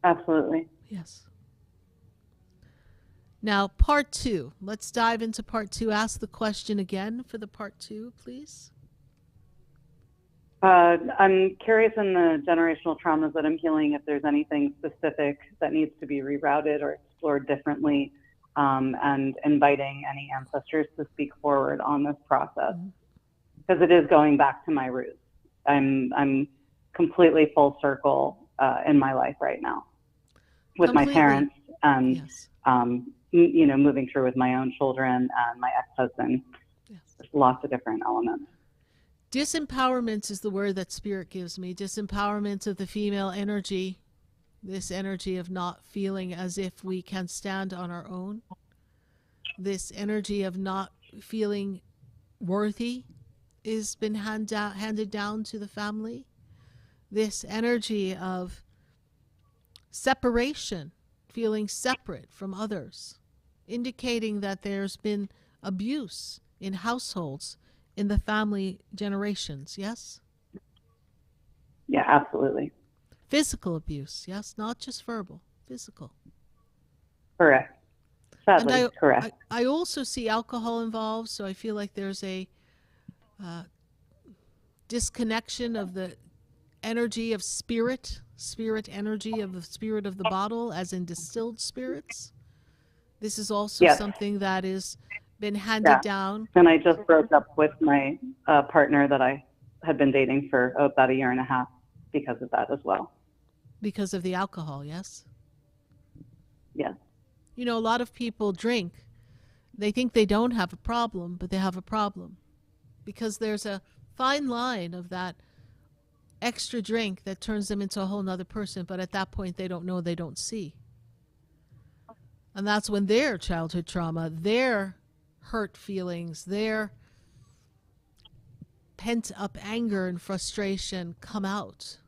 Absolutely. Yes. Now, part 2. Let's dive into part 2. Ask the question again for the part 2, please. I'm curious in the generational traumas that I'm healing if there's anything specific that needs to be rerouted or explored differently, and inviting any ancestors to speak forward on this process, because it is going back to my roots. I'm completely full circle in my life right now with my parents and Yes. moving through with my own children and my ex-husband. Yes. There's lots of different elements. Disempowerment is the word that Spirit gives me. Disempowerment of the female energy, this energy of not feeling as if we can stand on our own, this energy of not feeling worthy has been handed down to the family, this energy of separation, feeling separate from others, indicating that there's been abuse in households in the family generations, yes? Yeah, absolutely. Physical abuse, yes? Not just verbal, physical. Correct. Sadly, And correct. I also see alcohol involved, so I feel like there's a disconnection of the energy of spirit energy of the spirit of the bottle, as in distilled spirits. This is also Yes. something that is been handed down. And I just broke up with my partner that I had been dating for about a year and a half because of that as well. Because of the alcohol, yes? Yes. You know, a lot of people drink. They think they don't have a problem, but they have a problem. Because there's a fine line of that extra drink that turns them into a whole nother person, but at that point they don't know, they don't see. And that's when their childhood trauma, their hurt feelings, their pent-up anger and frustration come out.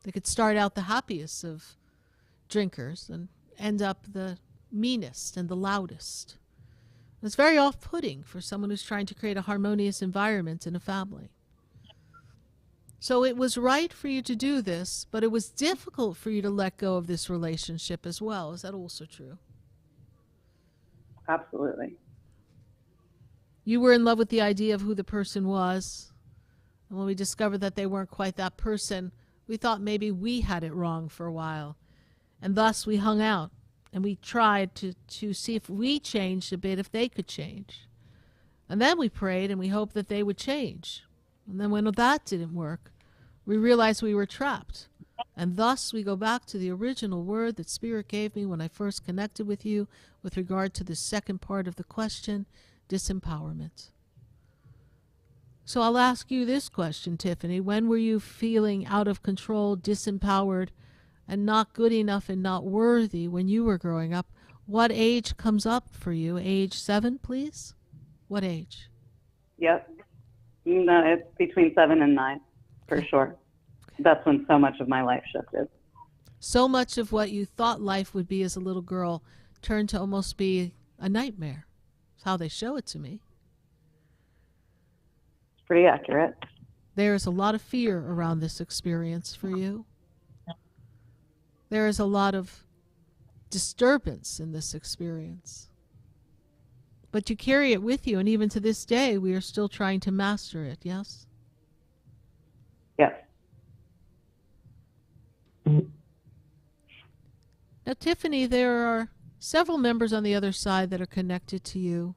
They could start out the happiest of drinkers and end up the meanest and the loudest. It's very off-putting for someone who's trying to create a harmonious environment in a family. So it was right for you to do this, but it was difficult for you to let go of this relationship as well. Is that also true? Absolutely. You were in love with the idea of who the person was. And when we discovered that they weren't quite that person, we thought maybe we had it wrong for a while. And thus we hung out and we tried to see if we changed a bit, if they could change. And then we prayed and we hoped that they would change. And then when that didn't work, we realized we were trapped. And thus we go back to the original word that Spirit gave me when I first connected with you with regard to the second part of the question, disempowerment. So I'll ask you this question, Tiffany. When were you feeling out of control, disempowered, and not good enough and not worthy when you were growing up? What age comes up for you? Age 7, please? What age? Yep. No, it's between 7 and 9, for sure. Okay. That's when so much of my life shifted. So much of what you thought life would be as a little girl turned to almost be a nightmare. That's how they show it to me. It's pretty accurate. There is a lot of fear around this experience for you. There is a lot of disturbance in this experience. But you carry it with you, and even to this day, we are still trying to master it, yes? Yes. Now, Tiffany, there are several members on the other side that are connected to you.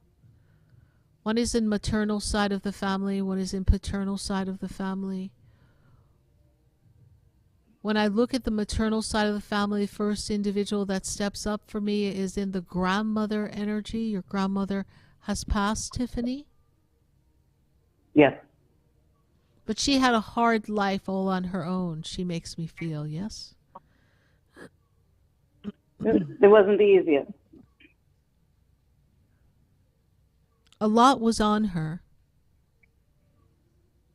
One is in maternal side of the family, one is in paternal side of the family. When I look at the maternal side of the family, the first individual that steps up for me is in the grandmother energy. Your grandmother has passed, Tiffany? Yes. But she had a hard life all on her own, she makes me feel, yes? It wasn't the easiest. A lot was on her.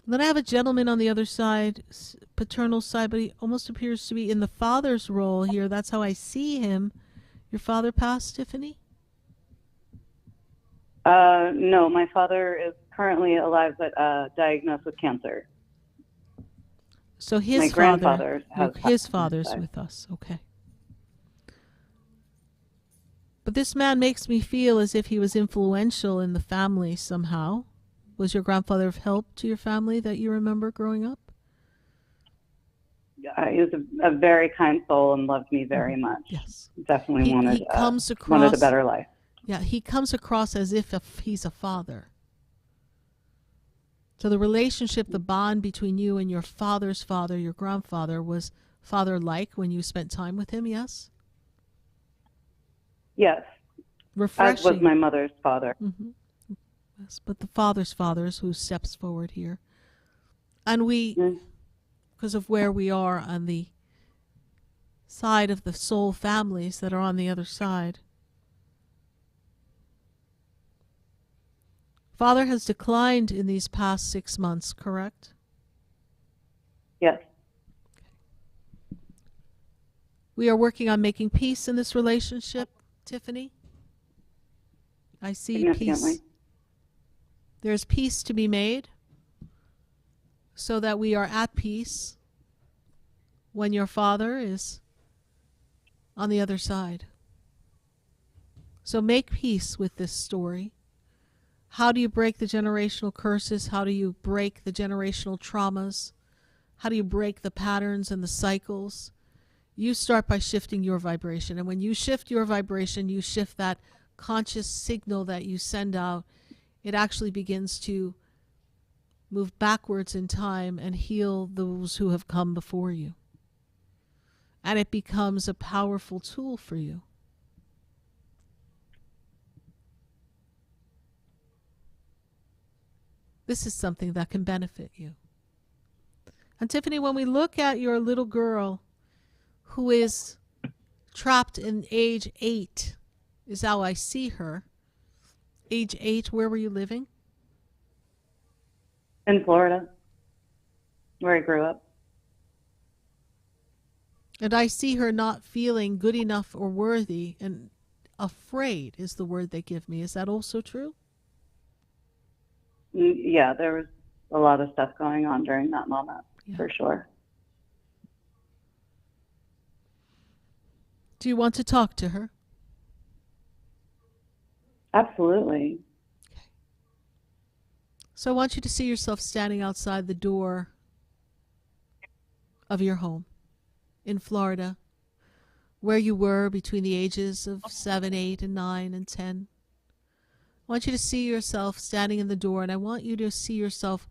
Then I have a gentleman on the other side, paternal side, but he almost appears to be in the father's role here. That's how I see him. Your father passed, Tiffany? No, my father is currently alive but diagnosed with cancer. So his my grandfather his father's with us. Okay. But this man makes me feel as if he was influential in the family somehow. Was your grandfather of help to your family that you remember growing up? He was a very kind soul and loved me very much. Yes. Definitely wanted a better life. Yeah, he comes across as if he's a father. So the relationship, the bond between you and your father's father, your grandfather, was father-like when you spent time with him, yes? Yes. Refreshing. As was my mother's father. Mm-hmm. Yes, but the father's father is who steps forward here. And we, because of where we are on the side of the soul families that are on the other side, Father has declined in these past 6 months, correct? Yes. We are working on making peace in this relationship, Tiffany. I see peace. There's peace to be made so that we are at peace when your father is on the other side. So make peace with this story. How do you break the generational curses? How do you break the generational traumas? How do you break the patterns and the cycles? You start by shifting your vibration. And when you shift your vibration, you shift that conscious signal that you send out. It actually begins to move backwards in time and heal those who have come before you. And it becomes a powerful tool for you. This is something that can benefit you. And Tiffany, when we look at your little girl who is trapped in age 8, is how I see her. Age 8, where were you living? In Florida, where I grew up. And I see her not feeling good enough or worthy, and afraid is the word they give me. Is that also true? Yeah, there was a lot of stuff going on during that moment, for sure. Do you want to talk to her? Absolutely. Okay. So I want you to see yourself standing outside the door of your home in Florida, where you were between the ages of 7, 8, and 9, and 10. I want you to see yourself standing in the door, and I want you to see yourself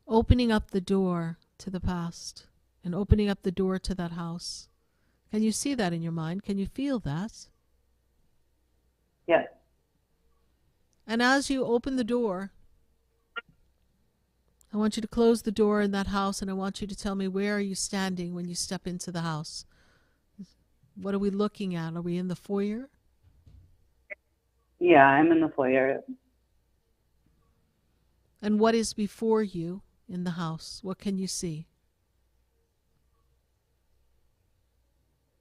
opening up the door to the past and opening up the door to that house. Can you see that in your mind? Can you feel that? Yes. And as you open the door, I want you to close the door in that house, and I want you to tell me, where are you standing when you step into the house? What are we looking at? Are we in the foyer? Yeah, I'm in the foyer. And what is before you in the house? What can you see?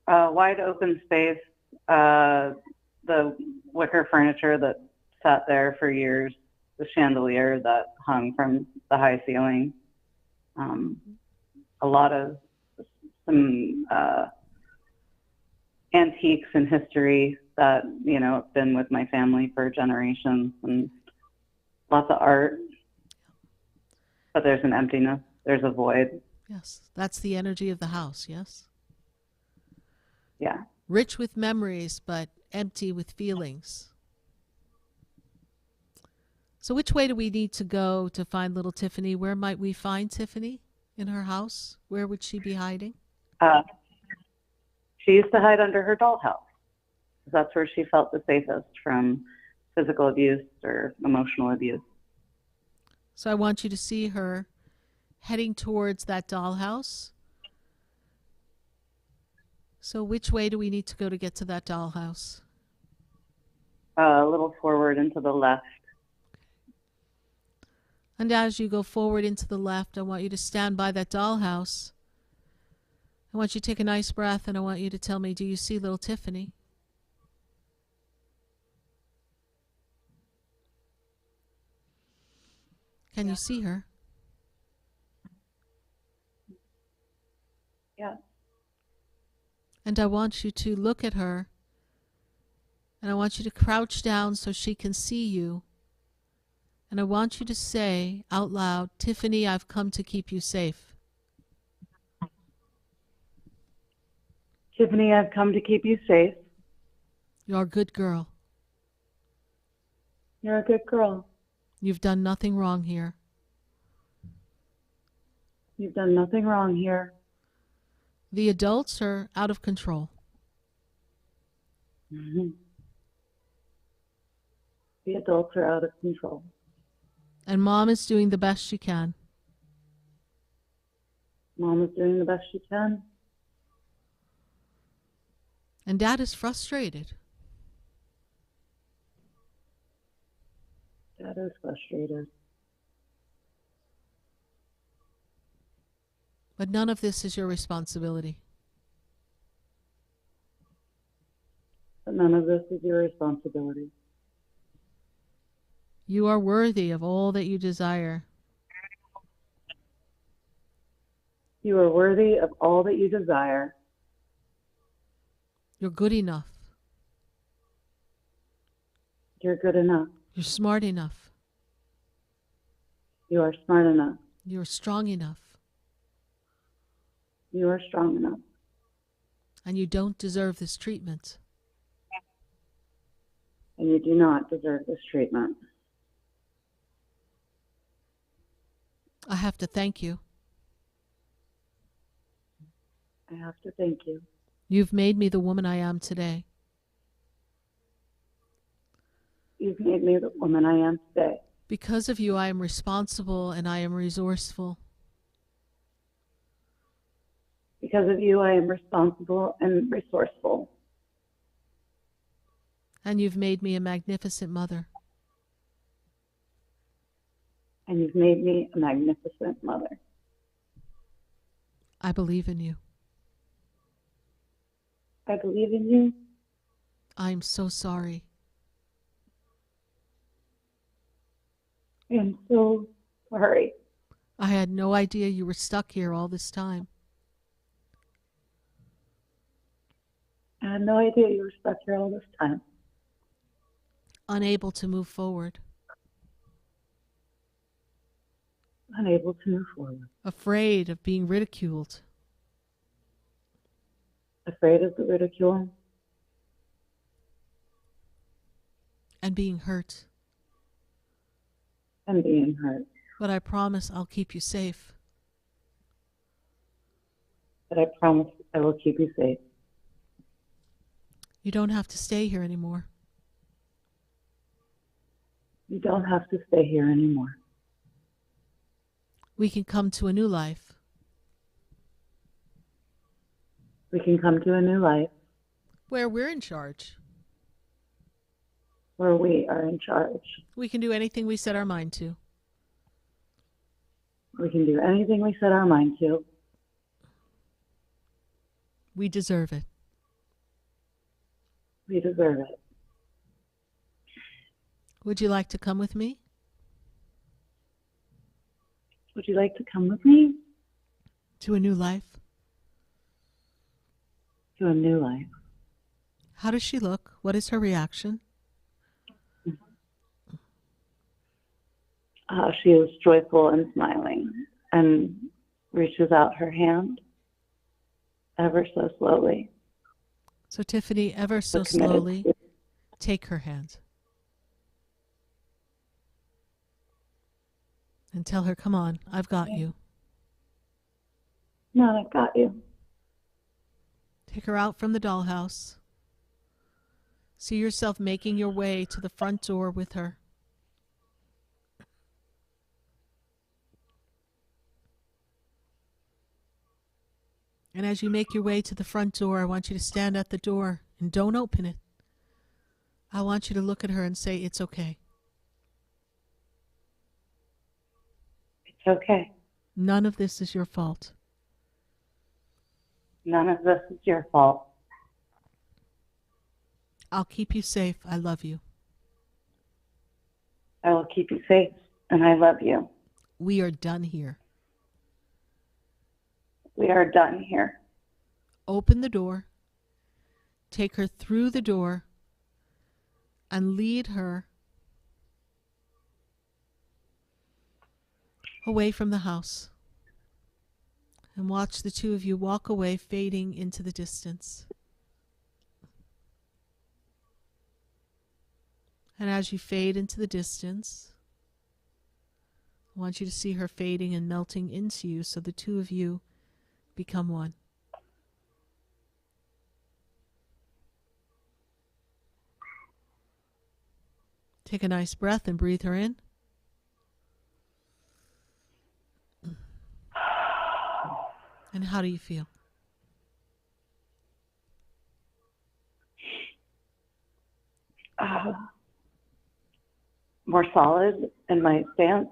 Wide open space, the wicker furniture that sat there for years, the chandelier that hung from the high ceiling, a lot of some antiques and history that, you know, have been with my family for generations, and lots of art. But there's an emptiness. There's a void. Yes, that's the energy of the house, yes? Yeah. Rich with memories, but empty with feelings. So which way do we need to go to find little Tiffany? Where might we find Tiffany in her house? Where would she be hiding? She used to hide under her dollhouse. That's where she felt the safest from physical abuse or emotional abuse. So I want you to see her heading towards that dollhouse. So which way do we need to go to get to that dollhouse? A little forward and to the left. And as you go forward into the left, I want you to stand by that dollhouse. I want you to take a nice breath, and I want you to tell me, do you see little Tiffany? Can you see her? Yeah. And I want you to look at her, and I want you to crouch down so she can see you. And I want you to say out loud, Tiffany, I've come to keep you safe. Tiffany, I've come to keep you safe. You're a good girl. You're a good girl. You've done nothing wrong here. You've done nothing wrong here. The adults are out of control. Mm-hmm. The adults are out of control. And Mom is doing the best she can. Mom is doing the best she can. And Dad is frustrated. Dad is frustrated. But none of this is your responsibility. But none of this is your responsibility. You are worthy of all that you desire. You are worthy of all that you desire. You're good enough. You're good enough. You're smart enough. You are smart enough. You're strong enough. You are strong enough. And you don't deserve this treatment. And you do not deserve this treatment. I have to thank you. I have to thank you. You've made me the woman I am today. You've made me the woman I am today. Because of you, I am responsible and I am resourceful. Because of you, I am responsible and resourceful. And you've made me a magnificent mother. And you've made me a magnificent mother. I believe in you. I believe in you. I'm so sorry. I am so sorry. I had no idea you were stuck here all this time. I had no idea you were stuck here all this time. Unable to move forward. Unable to move forward. Afraid of being ridiculed. Afraid of the ridicule. And being hurt. And being hurt. But I promise I'll keep you safe. But I promise I will keep you safe. You don't have to stay here anymore. You don't have to stay here anymore. We can come to a new life. We can come to a new life. Where we're in charge. Where we are in charge. We can do anything we set our mind to. We can do anything we set our mind to. We deserve it. We deserve it. Would you like to come with me? Would you like to come with me? To a new life? To a new life. How does she look? What is her reaction? She is joyful and smiling and reaches out her hand ever so slowly. So Tiffany, ever so slowly, take her hand and tell her, come on, I've got you. No, I've got you. Take her out from the dollhouse. See yourself making your way to the front door with her. And as you make your way to the front door, I want you to stand at the door and don't open it. I want you to look at her and say, it's okay. It's okay. None of this is your fault. None of this is your fault. I'll keep you safe. I love you. I will keep you safe, and I love you. We are done here. We are done here. Open the door. Take her through the door and lead her away from the house. And watch the two of you walk away, fading into the distance. And as you fade into the distance, I want you to see her fading and melting into you so the two of you become one. Take a nice breath and breathe her in. And how do you feel? More solid in my stance,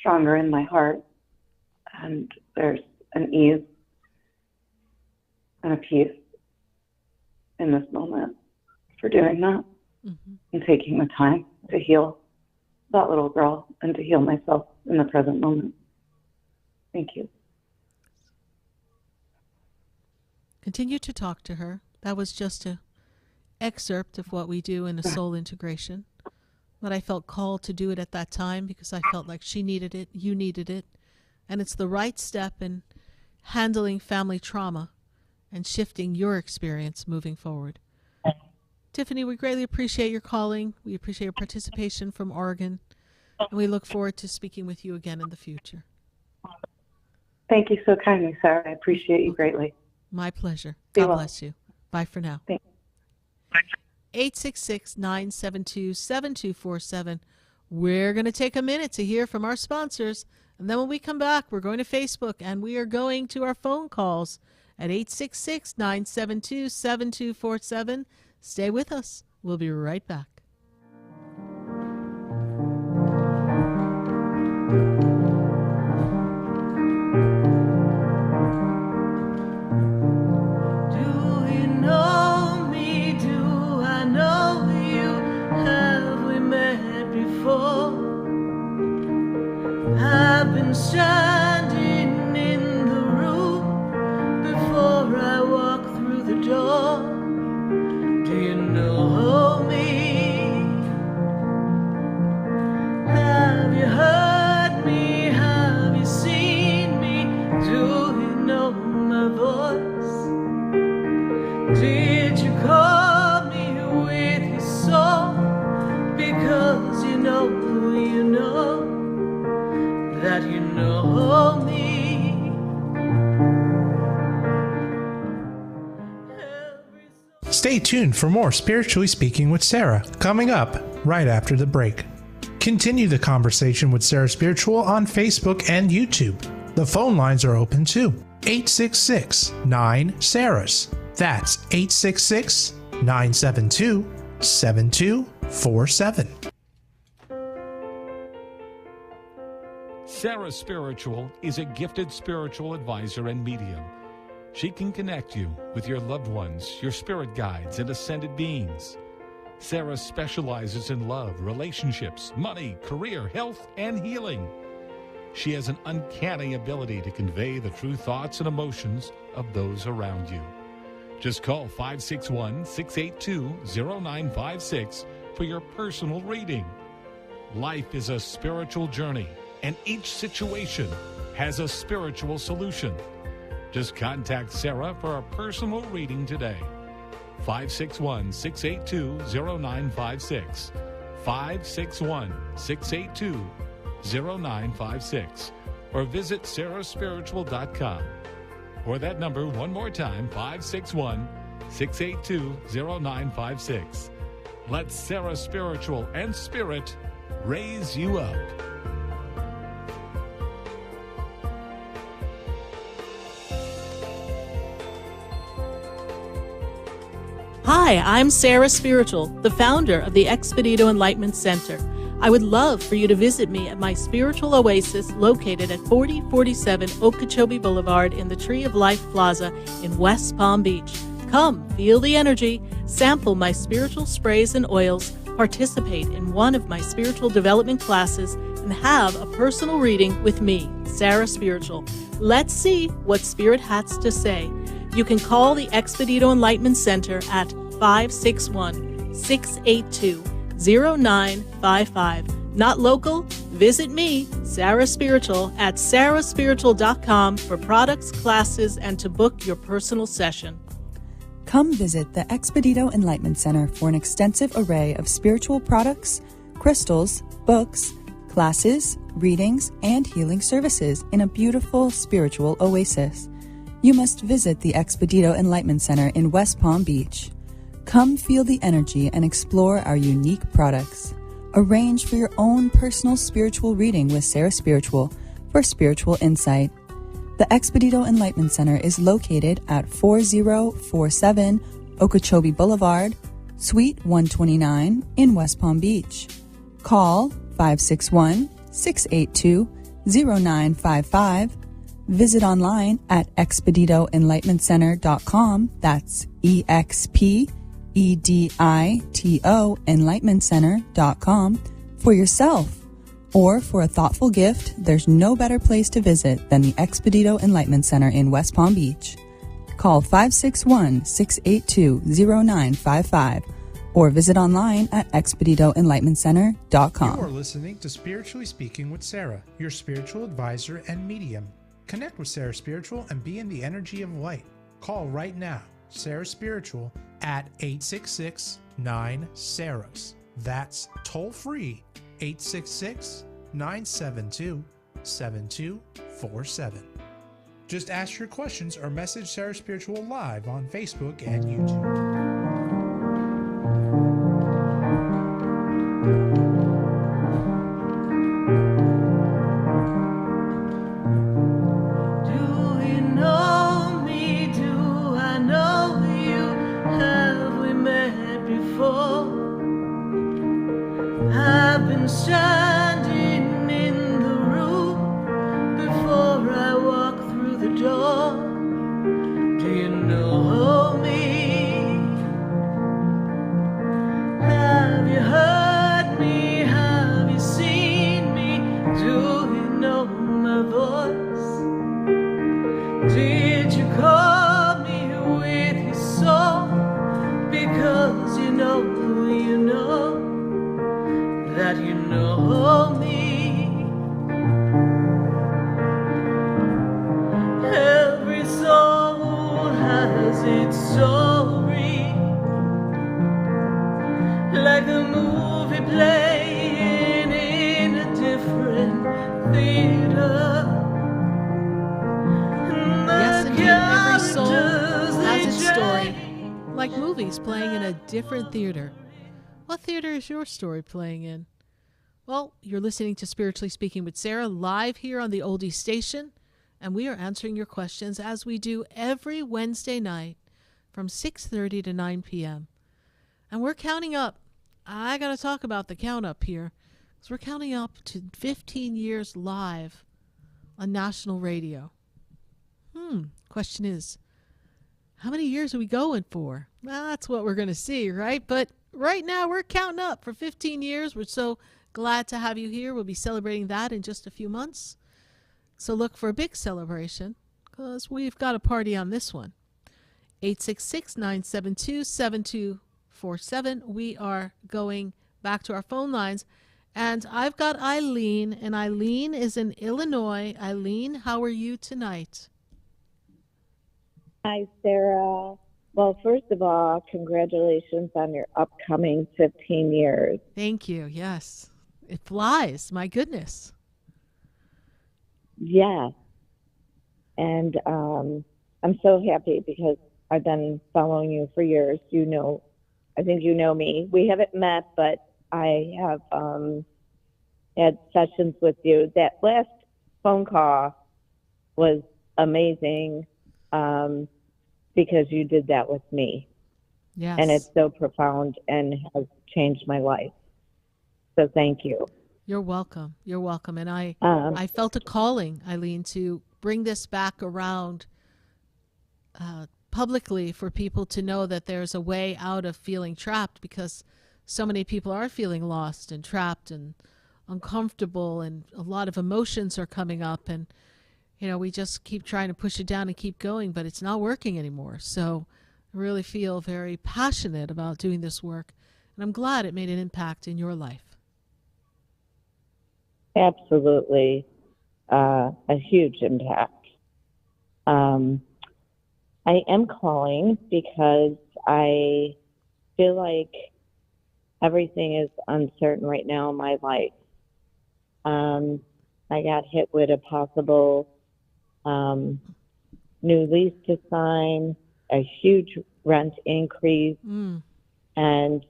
stronger in my heart, and there's an ease and a peace in this moment for doing that and taking the time to heal that little girl and to heal myself in the present moment. Thank you. Continue to talk to her. That was just an excerpt of what we do in a soul integration. But I felt called to do it at that time because I felt like she needed it, you needed it. And it's the right step in handling family trauma and shifting your experience moving forward. Tiffany, we greatly appreciate your calling. We appreciate your participation from Oregon. And we look forward to speaking with you again in the future. Thank you so kindly, Sarah. I appreciate you greatly. My pleasure. Be God well. bless you. Bye for now. Thanks. 866-972-7247. We're going to take a minute to hear from our sponsors. And then when we come back, we're going to Facebook and we are going to our phone calls at 866-972-7247. Stay with us. We'll be right back. I've been standing in the room before I walk through the door. Do you know me? Have you heard me? Have you seen me? Do you know my voice? Did you call me with your soul? Because you know that you know me. Stay tuned for more Spiritually Speaking with Sarah, coming up right after the break. Continue the conversation with Sarah Spiritual on Facebook and YouTube. The phone lines are open too. 866-9-SARAHS. That's 866-972-7247. Sarah Spiritual is a gifted spiritual advisor and medium. She can connect you with your loved ones, your spirit guides, and ascended beings. Sarah specializes in love, relationships, money, career, health, and healing. She has an uncanny ability to convey the true thoughts and emotions of those around you. Just call 561-682-0956 for your personal reading. Life is a spiritual journey, and each situation has a spiritual solution. Just contact Sarah for a personal reading today. 561-682-0956. 561-682-0956. Or visit sarahspiritual.com. Or that number one more time, 561-682-0956. Let Sarah Spiritual and Spirit raise you up. Hi, I'm Sarah Spiritual, the founder of the Expedito Enlightenment Center. I would love for you to visit me at my spiritual oasis located at 4047 Okeechobee Boulevard in the Tree of Life Plaza in West Palm Beach. Come, feel the energy, sample my spiritual sprays and oils, participate in one of my spiritual development classes, and have a personal reading with me, Sarah Spiritual. Let's see what Spirit has to say. You can call the Expedito Enlightenment Center at 561-682-0955. Not local? Visit me, Sarah Spiritual, at sarahspiritual.com for products, classes, and to book your personal session. Come visit the Expedito Enlightenment Center for an extensive array of spiritual products, crystals, books, classes, readings, and healing services in a beautiful spiritual oasis. You must visit the Expedito Enlightenment Center in West Palm Beach. Come feel the energy and explore our unique products. Arrange for your own personal spiritual reading with Sarah Spiritual for spiritual insight. The Expedito Enlightenment Center is located at 4047 Okeechobee Boulevard, Suite 129 in West Palm Beach. Call 561-682-0955. Visit online at expeditoenlightenmentcenter.com. That's EXPEDITO enlightenmentcenter.com for yourself. Or for a thoughtful gift, there's no better place to visit than the Expedito Enlightenment Center in West Palm Beach. Call 561-682-0955 or visit online at expeditoenlightenmentcenter.com. You are listening to Spiritually Speaking with Sarah, your spiritual advisor and medium. Connect with Sarah Spiritual and be in the energy of light. Call right now, Sarah Spiritual, at 866-9-SARAHS. That's toll free, 866-972-7247. Just ask your questions or message Sarah Spiritual live on Facebook and YouTube. Standing in the room before I walk through the door. Do you know me? Have you heard me? Have you seen me? Do you know my voice? Did you call me with your soul? Because you know that you know me. Every soul has its story, like a movie playing in a different theater. Yes, indeed, every soul has its story, like movies playing in a different theater. What theater is your story playing in? Well, you're listening to Spiritually Speaking with Sarah live here on the Oldie Station, and we are answering your questions as we do every Wednesday night from 6:30 to 9 p.m. And we're counting up. I got to talk about the count up here, because we're counting up to 15 years live on national radio. Question is, how many years are we going for? Well, that's what we're going to see, right? But right now, we're counting up for 15 years. We're so glad to have you here. We'll be celebrating that in just a few months. So look for a big celebration, because we've got a party on this one. 866-972-7247. We are going back to our phone lines. And I've got Eileen, and Eileen is in Illinois. Eileen, how are you tonight? Hi, Sarah. Well, first of all, congratulations on your upcoming 15 years. Thank you. Yes. It flies. My goodness. Yes. And I'm so happy because I've been following you for years. You know, I think you know me. We haven't met, but I have had sessions with you. That last phone call was amazing because you did that with me. Yes. And it's so profound and has changed my life. So thank you. You're welcome. You're welcome. And I felt a calling, Eileen, to bring this back around publicly for people to know that there's a way out of feeling trapped, because so many people are feeling lost and trapped and uncomfortable, and a lot of emotions are coming up, and we just keep trying to push it down and keep going, but it's not working anymore. So I really feel very passionate about doing this work, and I'm glad it made an impact in your life. Absolutely. A huge impact. I am calling because I feel like everything is uncertain right now in my life. I got hit with a possible new lease to sign, a huge rent increase, and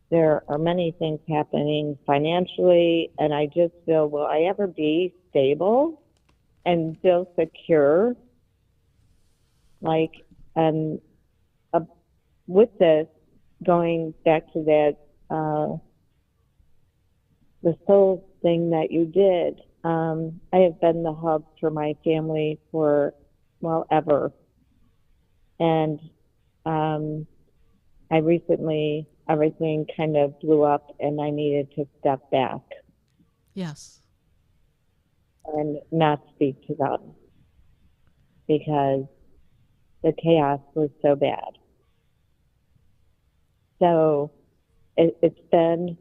there are many things happening financially, and I just feel, will I ever be stable and feel secure? With this, going back to that, the soul thing that you did, I have been the hub for my family for, ever. And I recently, everything kind of blew up and I needed to step back. Yes. And not speak to them because the chaos was so bad. So it's been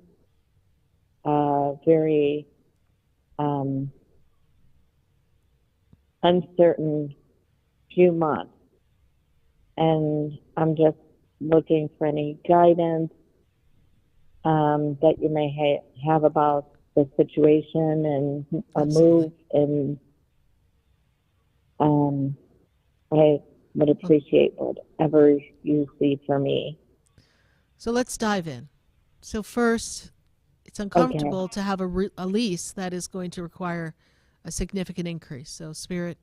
a very uncertain few months. And I'm just looking for any guidance that you may have about the situation and a move. And I would appreciate whatever you see for me. So let's dive in. So first, it's uncomfortable to have a lease that is going to require a significant increase. So Spirit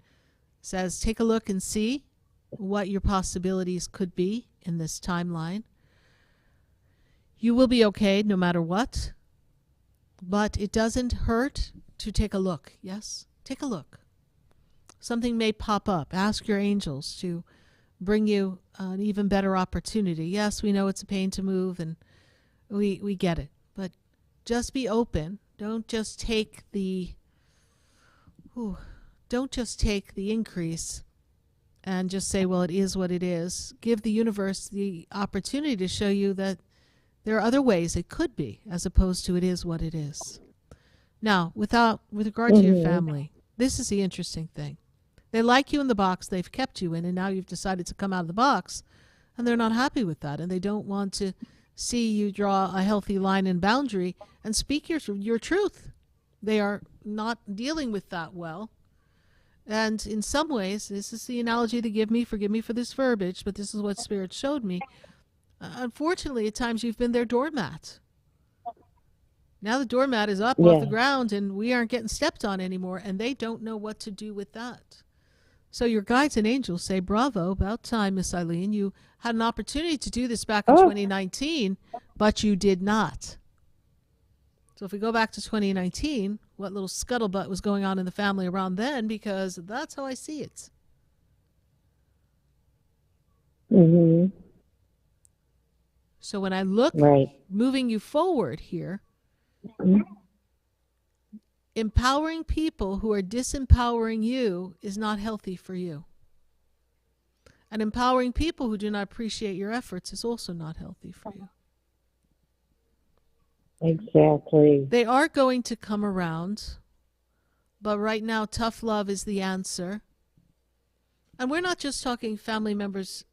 says, take a look and see what your possibilities could be in this timeline. You will be okay no matter what, but it doesn't hurt to take a look. Yes? Take a look. Something may pop up. Ask your angels to bring you an even better opportunity. Yes, we know it's a pain to move, and we get it. But just be open. Don't just take the increase and just say, well, it is what it is. Give the universe the opportunity to show you that there are other ways it could be, as opposed to it is what it is. Now, with regard to your family, this is the interesting thing. They like you in the box they've kept you in, and now you've decided to come out of the box, and they're not happy with that, and they don't want to see you draw a healthy line and boundary and speak your truth. They are not dealing with that well. And in some ways, this is the analogy they give me, forgive me for this verbiage, but this is what Spirit showed me. Unfortunately, at times you've been their doormat. Now the doormat is up off the ground and we aren't getting stepped on anymore, and they don't know what to do with that. So your guides and angels say, bravo, about time, Miss Eileen. You had an opportunity to do this back in 2019, but you did not. So if we go back to 2019, what little scuttlebutt was going on in the family around then, because that's how I see it. Mm-hmm. So when I look moving you forward here, empowering people who are disempowering you is not healthy for you. And empowering people who do not appreciate your efforts is also not healthy for you. Exactly. They are going to come around, but right now, tough love is the answer. And we're not just talking family members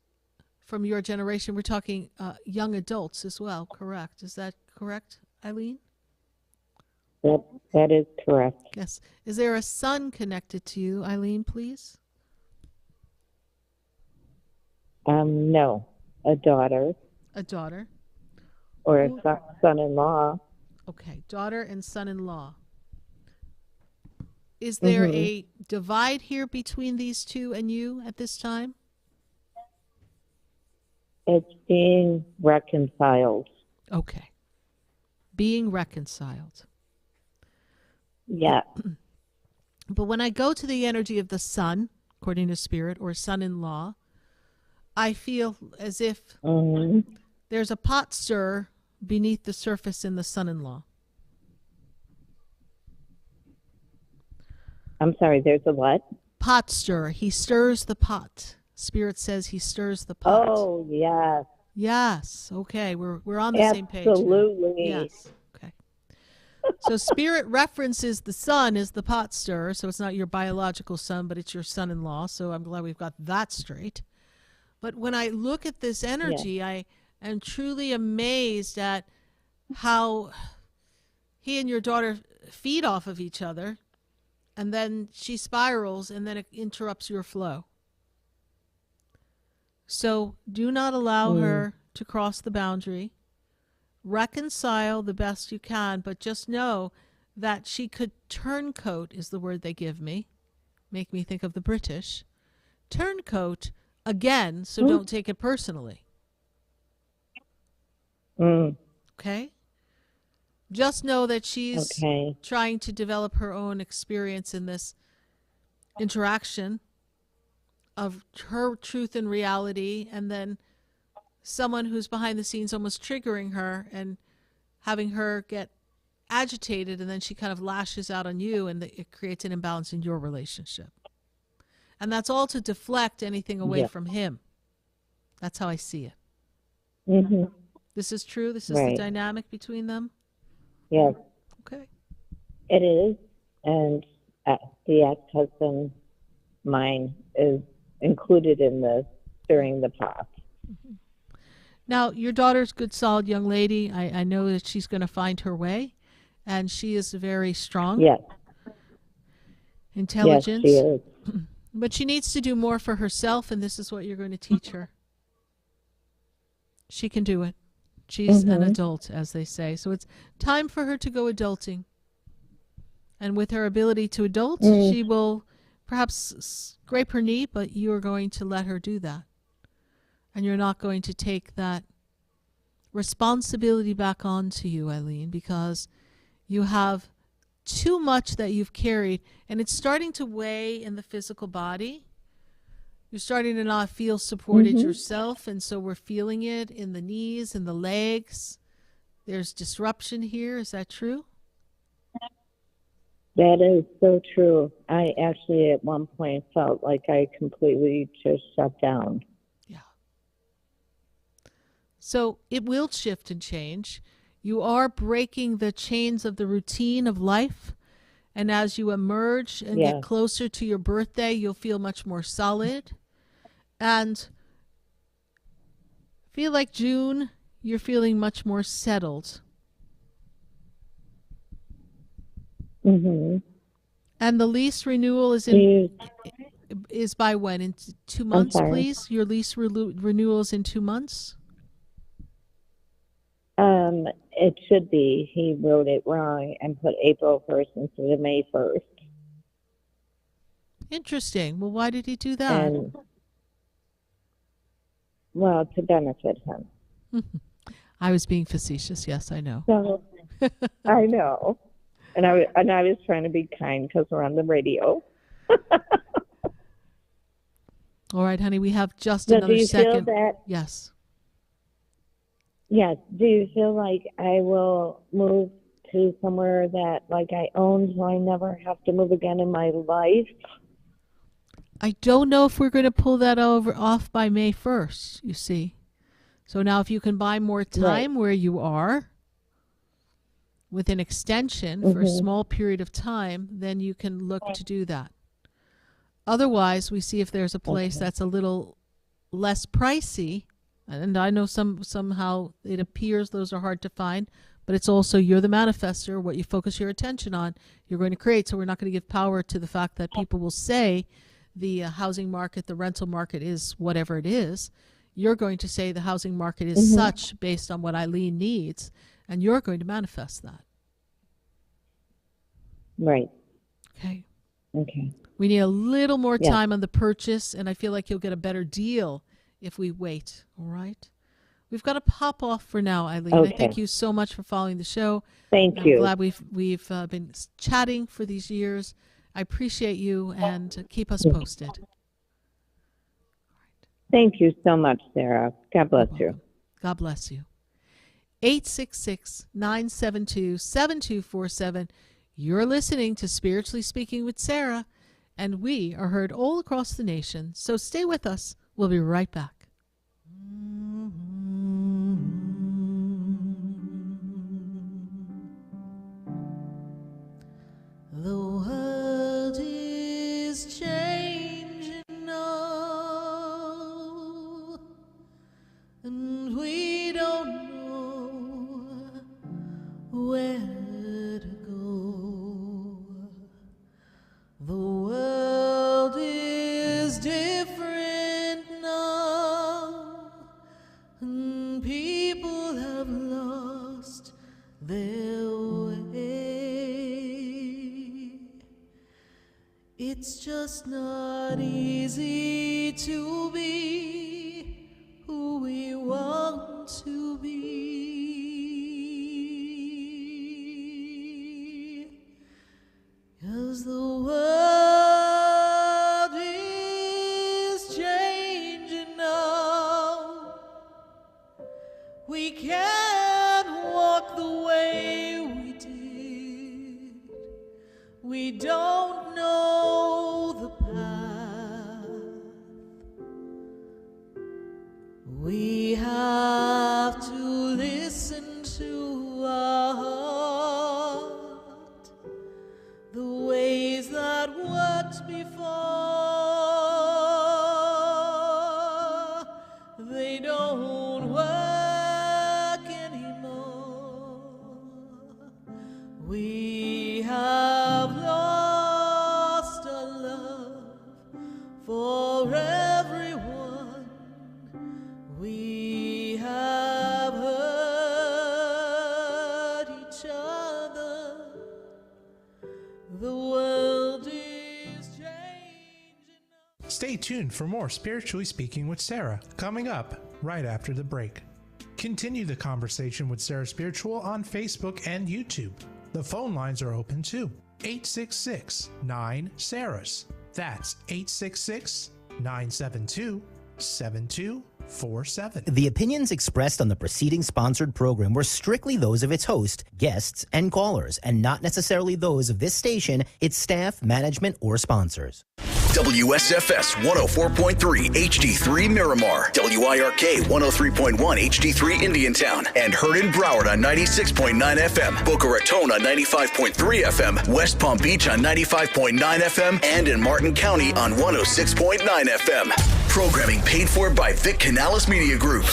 from your generation. We're talking young adults as well, correct? Is that correct, Eileen? That is correct. Yes. Is there a son connected to you, Eileen, please? No. A daughter. A daughter. Or a son-in-law. Okay, daughter and son-in-law. Is there a divide here between these two and you at this time? It's being reconciled. Okay. Being reconciled. Yeah. But when I go to the energy of the son, according to spirit, or son-in-law, I feel as if there's a pot stir beneath the surface in the son-in-law. I'm sorry, there's a what? Pot stir. He stirs the pot. Spirit says he stirs the pot. Oh, yes. Yes. Okay, we're on the same page now. Absolutely. Yes. Okay. So spirit references the son as the pot stirrer, so it's not your biological son, but it's your son-in-law. So I'm glad we've got that straight. But when I look at this energy, I am truly amazed at how he and your daughter feed off of each other, and then she spirals, and then it interrupts your flow. So do not allow her to cross the boundary. Reconcile the best you can, but just know that she could turncoat, is the word they give me. Make me think of the British. Turncoat again, so don't take it personally. Okay? Just know that she's trying to develop her own experience in this interaction of her truth and reality, and then someone who's behind the scenes almost triggering her and having her get agitated, and then she kind of lashes out on you, and it creates an imbalance in your relationship. And that's all to deflect anything away from him. That's how I see it. This is true? This is the dynamic between them? Yes. Okay. It is. And the ex-husband, mine, is included in this during the pot. Now, your daughter's a good, solid young lady. I know that she's going to find her way, and she is very strong. Yes. Intelligence. Yes, she is. But she needs to do more for herself, and this is what you're going to teach her. She can do it. She's an adult, as they say. So it's time for her to go adulting. And with her ability to adult, she will perhaps scrape her knee, but you are going to let her do that. And you're not going to take that responsibility back onto you, Eileen, because you have too much that you've carried, and it's starting to weigh in the physical body. You're starting to not feel supported yourself, and so we're feeling it in the knees and the legs. There's disruption here. Is that true? That is so true. I actually at one point felt like I completely just shut down. Yeah. So it will shift and change. You are breaking the chains of the routine of life. And as you emerge and get closer to your birthday, you'll feel much more solid. And feel like June, you're feeling much more settled. And the lease renewal is by when? In 2 months, please? Your lease renewal is in 2 months? It should be. He wrote it wrong and put April 1st instead of May 1st. Interesting. Well, why did he do that? Well, to benefit him. I was being facetious. Yes, I know. So, I know. And I was trying to be kind because we're on the radio. All right, honey, we have just So another do you second. Feel that, yes. Yes. Do you feel like I will move to somewhere that like I own so I never have to move again in my life? I don't know if we're going to pull that off by May 1st, you see. So now if you can buy more time where you are with an extension for a small period of time, then you can look to do that. Otherwise, we see if there's a place that's a little less pricey. And I know somehow it appears those are hard to find, but it's also you're the manifester. What you focus your attention on, you're going to create. So we're not going to give power to the fact that people will say the housing market, the rental market is whatever it is. You're going to say the housing market is such based on what Eileen needs, and you're going to manifest that. Right. Okay. Okay. We need a little more time on the purchase, and I feel like you'll get a better deal if we wait. All right? We've got to pop off for now, Eileen. Okay. I thank you so much for following the show. Thank you. I'm glad we've been chatting for these years. I appreciate you, and keep us posted. Thank you so much, Sarah. God bless you. God bless you. 866-972-7247. You're listening to Spiritually Speaking with Sarah, and we are heard all across the nation. So stay with us. We'll be right back. The world is changing now, and we don't know where to go. The world is different now, and people have lost their way. It's just not easy to be who we want to be, 'cause the world is changing now. We can't walk the way we did. We don't know the path. We have to listen to our heart. The ways that worked before, they don't work anymore. We have lost our love for everyone. We have hurt each other. The world is changing. Stay tuned for more Spiritually Speaking with Sarah, coming up right after the break. Continue the conversation with Sarah Spiritual on Facebook and YouTube. The phone lines are open too. 866-9-SARAHS. That's 866-972-7247. The opinions expressed on the preceding sponsored program were strictly those of its host, guests, and callers, and not necessarily those of this station, its staff, management, or sponsors. WSFS 104.3 HD3 Miramar, WIRK 103.1 HD3 Indiantown, and heard in Broward on 96.9 FM, Boca Raton on 95.3 FM, West Palm Beach on 95.9 FM, and in Martin County on 106.9 FM. Programming paid for by Vic Canales Media Group.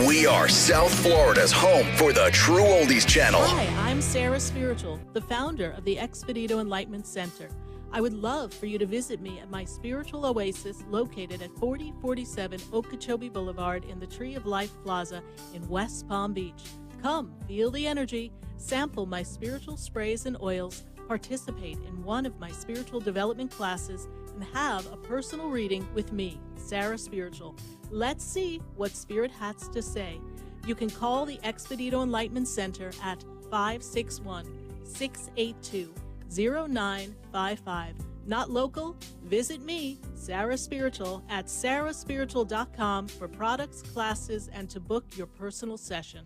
We are South Florida's home for the True Oldies Channel. Hi, I'm Sarah Spiritual, the founder of the Expedito Enlightenment Center. I would love for you to visit me at my spiritual oasis located at 4047 Okeechobee Boulevard in the Tree of Life Plaza in West Palm Beach. Come, feel the energy, sample my spiritual sprays and oils, participate in one of my spiritual development classes, and have a personal reading with me, Sarah Spiritual. Let's see what Spirit has to say. You can call the Expedito Enlightenment Center at 561-682-0955. Not local? Visit me, Sarah Spiritual, at sarahspiritual.com for products, classes, and to book your personal session.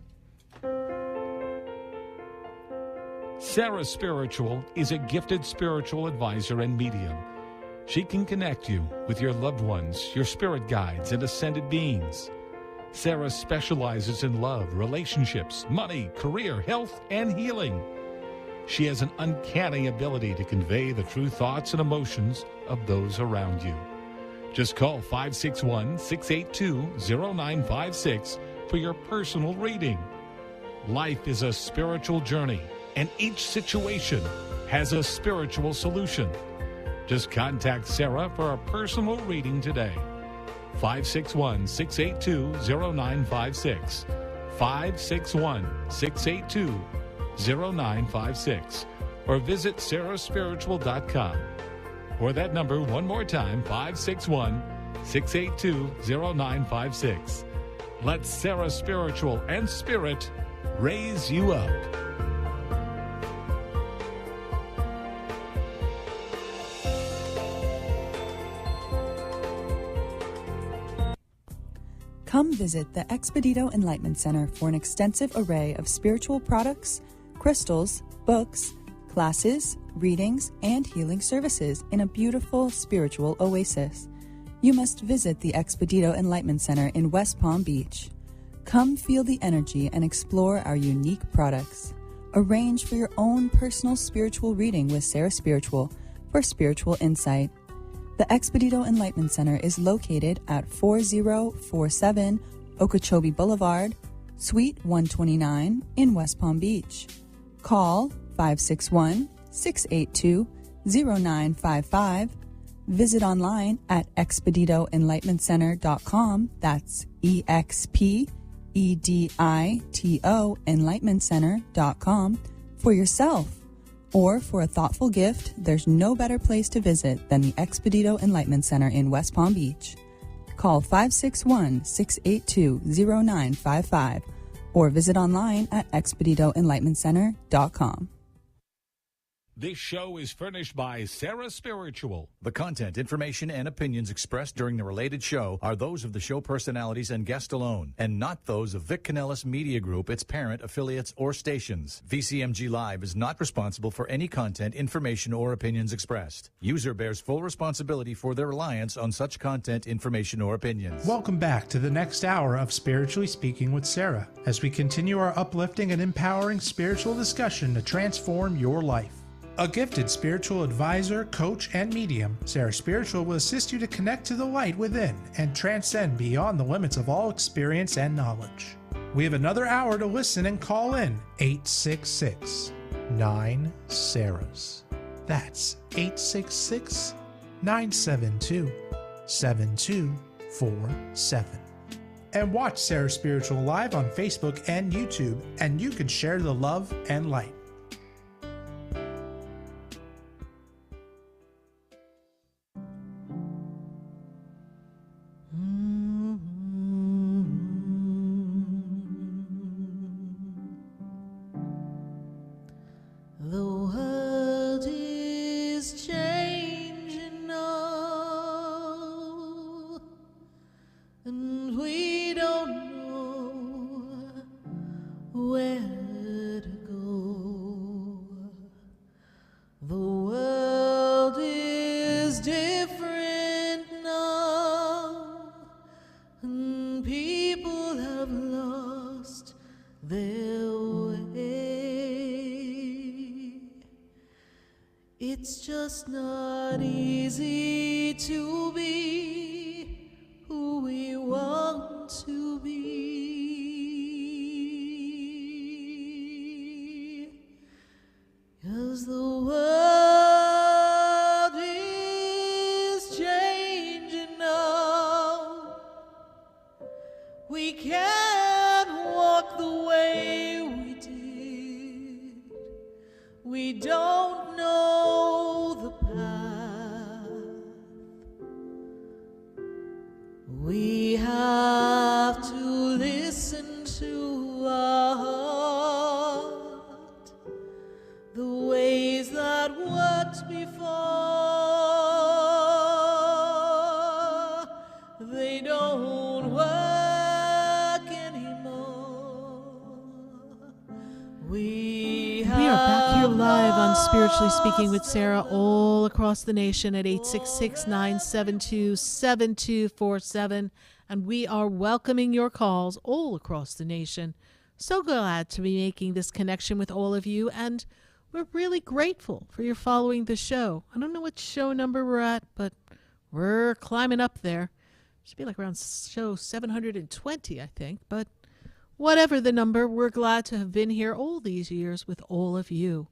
Sarah Spiritual is a gifted spiritual advisor and medium. She can connect you with your loved ones, your spirit guides, and ascended beings. Sarah specializes in love, relationships, money, career, health, and healing. She has an uncanny ability to convey the true thoughts and emotions of those around you. Just call 561-682-0956 for your personal reading. Life is a spiritual journey, and each situation has a spiritual solution. Just contact Sarah for a personal reading today. 561-682-0956. 561-682-0956. Or visit sarahspiritual.com. Or that number one more time, 561-682-0956. Let Sarah Spiritual and Spirit raise you up. Come visit the Expedito Enlightenment Center for an extensive array of spiritual products, crystals, books, classes, readings, and healing services in a beautiful spiritual oasis. You must visit the Expedito Enlightenment Center in West Palm Beach. Come feel the energy and explore our unique products. Arrange for your own personal spiritual reading with Sarah Spiritual for spiritual insight. The Expedito Enlightenment Center is located at 4047 Okeechobee Boulevard, Suite 129 in West Palm Beach. Call 561-682-0955. Visit online at expeditoenlightenmentcenter.com. That's EXPEDITO enlightenmentcenter.com for yourself. Or for a thoughtful gift, there's no better place to visit than the Expedito Enlightenment Center in West Palm Beach. Call 561-682-0955 or visit online at expeditoenlightenmentcenter.com. This show is furnished by Sarah Spiritual. The content, information, and opinions expressed during the related show are those of the show personalities and guest alone, and not those of Vic Canellis Media Group, its parent, affiliates, or stations. VCMG Live is not responsible for any content, information, or opinions expressed. User bears full responsibility for their reliance on such content, information, or opinions. Welcome back to the next hour of Spiritually Speaking with Sarah, as we continue our uplifting and empowering spiritual discussion to transform your life. A gifted spiritual advisor, coach, and medium, Sarah Spiritual will assist you to connect to the light within and transcend beyond the limits of all experience and knowledge. We have another hour to listen and call in 866-9-SARAHs. That's 866-972-7247. And watch Sarah Spiritual live on Facebook and YouTube, and you can share the love and light. It's just not easy to be who we want to be, 'cause the world is changing now. We can't walk the way we did. We don't know the path. We have to listen to our heart. The ways that worked before, they don't work anymore. We are back here live on Spiritually Speaking with Sarah all across the nation at 866-972-7247. And we are welcoming your calls all across the nation. So glad to be making this connection with all of you. And we're really grateful for your following the show. I don't know what show number we're at, but we're climbing up there. Should be like around show 720, I think. But whatever the number, we're glad to have been here all these years with all of you.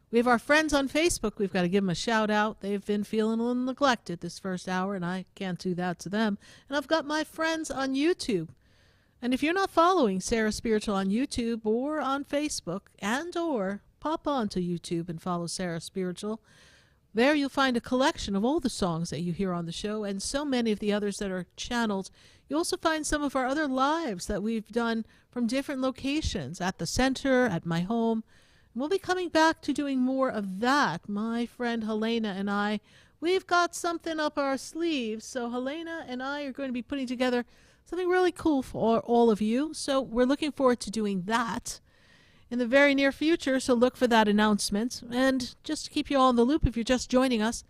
We have our friends on Facebook. We've got to give them a shout out. They've been feeling a little neglected this first hour, and I can't do that to them. And I've got my friends on YouTube. And if you're not following Sarah Spiritual on YouTube or on Facebook, and or pop on to YouTube and follow Sarah Spiritual, there you'll find a collection of all the songs that you hear on the show and so many of the others that are channeled. You also find some of our other lives that we've done from different locations, at the center, at my home. We'll be coming back to doing more of that. My friend Helena and I, we've got something up our sleeves. So Helena and I are going to be putting together something really cool for all of you. So we're looking forward to doing that in the very near future. So look for that announcement. And just to keep you all in the loop, if you're just joining us,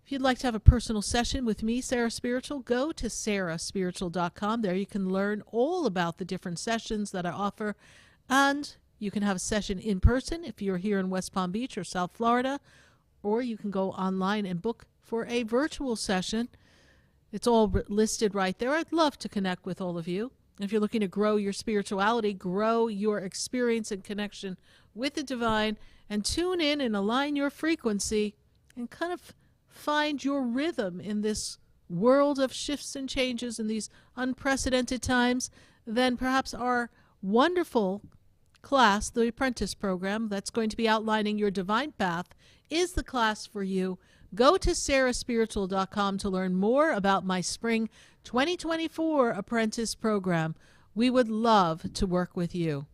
if you'd like to have a personal session with me, Sarah Spiritual, go to sarahspiritual.com. There you can learn all about the different sessions that I offer. And you can have a session in person if you're here in West Palm Beach or South Florida, or you can go online and book for a virtual session. It's all listed right there. I'd love to connect with all of you. If you're looking to grow your spirituality, grow your experience and connection with the divine, and tune in and align your frequency and kind of find your rhythm in this world of shifts and changes in these unprecedented times, then perhaps our wonderful class, the Apprentice Program, that's going to be outlining your divine path, is the class for you. Go to sarahspiritual.com to learn more about my spring 2024 Apprentice Program. We would love to work with you.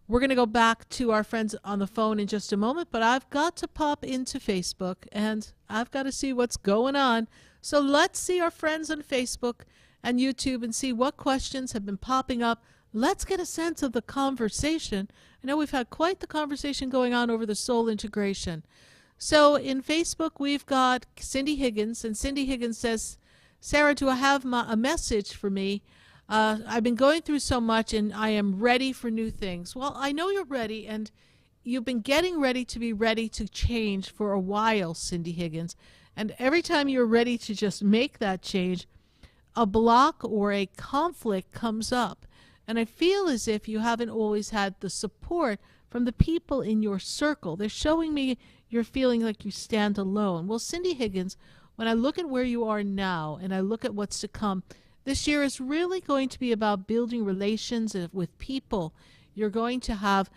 We're going to go back to our friends on the phone in just a moment, but I've got to pop into Facebook, and I've got to see what's going on. So let's see our friends on Facebook and YouTube and see what questions have been popping up. Let's get a sense of the conversation. I know we've had quite the conversation going on over the soul integration. So in Facebook, we've got Cindy Higgins, and Cindy Higgins says, Sarah, do I have a message for me? I've been going through so much, and I am ready for new things. Well, I know you're ready, and you've been getting ready to be ready to change for a while, Cindy Higgins. And every time you're ready to just make that change, a block or a conflict comes up. And I feel as if you haven't always had the support from the people in your circle. They're showing me you're feeling like you stand alone. Well, Cindy Higgins, when I look at where you are now and I look at what's to come, this year is really going to be about building relations with people. You're going to have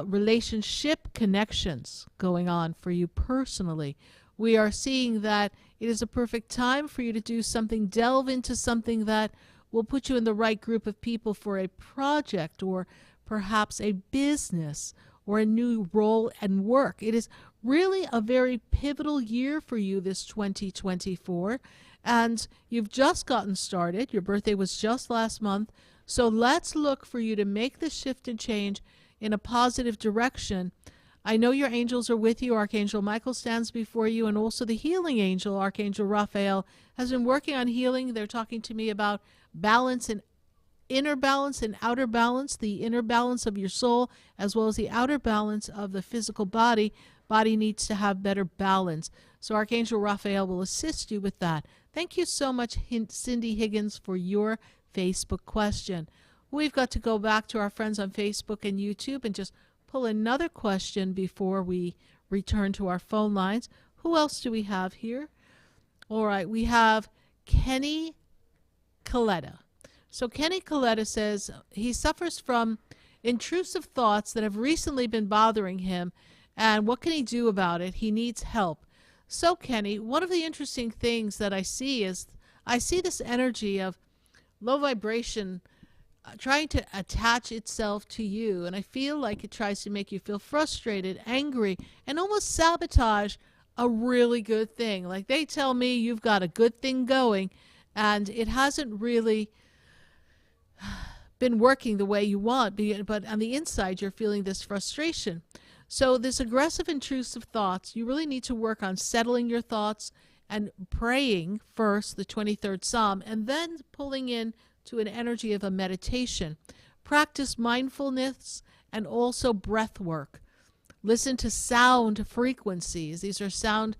relationship connections going on for you personally. We are seeing that it is a perfect time for you to do something, delve into something that will put you in the right group of people for a project or perhaps a business or a new role and work. It is really a very pivotal year for you, this 2024, and you've just gotten started. Your birthday was just last month, so let's look for you to make the shift and change in a positive direction. I know your angels are with you. Archangel Michael stands before you, and also the healing angel, Archangel Raphael, has been working on healing. They're talking to me about balance and inner balance and outer balance, the inner balance of your soul as well as the outer balance of the physical body. Body needs to have better balance. So Archangel Raphael will assist you with that. Thank you so much, Cindy Higgins, for your Facebook question. We've got to go back to our friends on Facebook and YouTube and just pull another question before we return to our phone lines. Who else do we have here? All right, we have Kenny Coletta. So Kenny Coletta says he suffers from intrusive thoughts that have recently been bothering him, and what can he do about it? He needs help. So Kenny, one of the interesting things that I see is I see this energy of low vibration trying to attach itself to you, and I feel like it tries to make you feel frustrated, angry, and almost sabotage a really good thing. Like they tell me you've got a good thing going, and it hasn't really been working the way you want, but on the inside you're feeling this frustration. So this aggressive, intrusive thoughts, you really need to work on settling your thoughts and praying first, the 23rd Psalm, and then pulling in to an energy of a meditation. Practice mindfulness and also breath work. Listen to sound frequencies. These are sound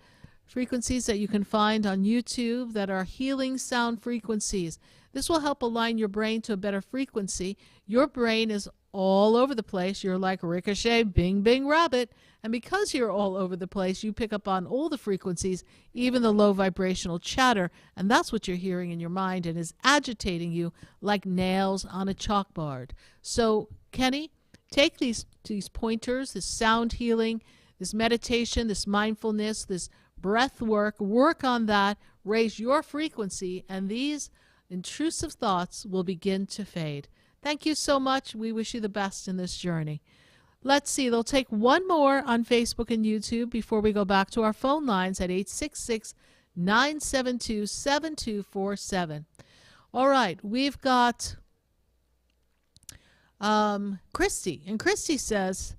frequencies that you can find on YouTube that are healing sound frequencies. This will help align your brain to a better frequency. Your brain is all over the place. You're like Ricochet, Bing, Bing, Rabbit. And because you're all over the place, you pick up on all the frequencies, even the low vibrational chatter. And that's what you're hearing in your mind and is agitating you like nails on a chalkboard. So, Kenny, take these pointers, this sound healing, this meditation, this mindfulness, this breath work on that, raise your frequency, and these intrusive thoughts will begin to fade. Thank you so much. We wish you the best in this journey. Let's see. They'll take one more on Facebook and YouTube before we go back to our phone lines at 866-972-7247. All right. We've got Christy. And Christy says,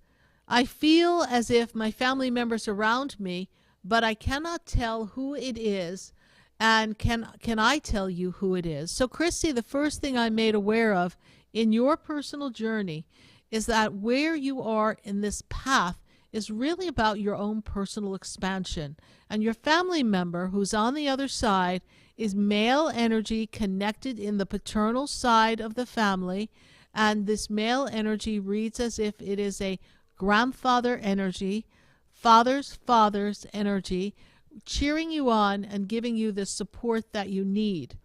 I feel as if my family members around me, but I cannot tell who it is. And can I tell you who it is? So, Christy, the first thing I'm made aware of in your personal journey is that where you are in this path is really about your own personal expansion. And your family member who's on the other side is male energy connected in the paternal side of the family. And this male energy reads as if it is a grandfather energy, father's energy, cheering you on and giving you the support that you need.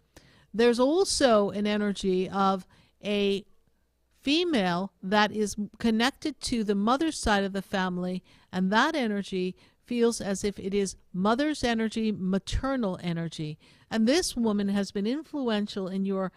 There's also an energy of a female that is connected to the mother's side of the family, and that energy feels as if it is mother's energy, maternal energy. And this woman has been influential in your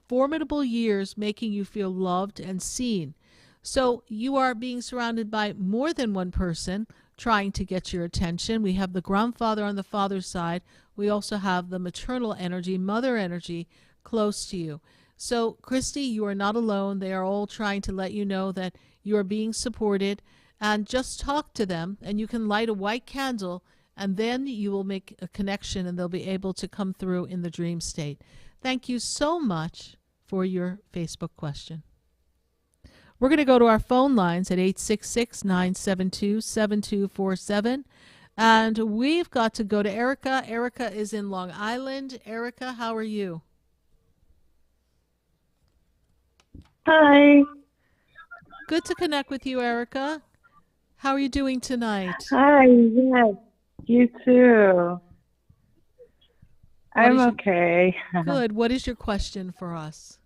formidable years, making you feel loved and seen. So you are being surrounded by more than one person trying to get your attention. We have the grandfather on the father's side. We also have the maternal energy, mother energy, close to you. So, Christy, you are not alone. They are all trying to let you know that you are being supported. And just talk to them, and you can light a white candle, and then you will make a connection, and they'll be able to come through in the dream state. Thank you so much for your Facebook question. We're going to go to our phone lines at 866-972-7247. And we've got to go to Erica. Erica is in Long Island. Erica, how are you? Hi. Good to connect with you, Erica. How are you doing tonight? Hi, yes. You too. I'm okay. Good. What is your question for us?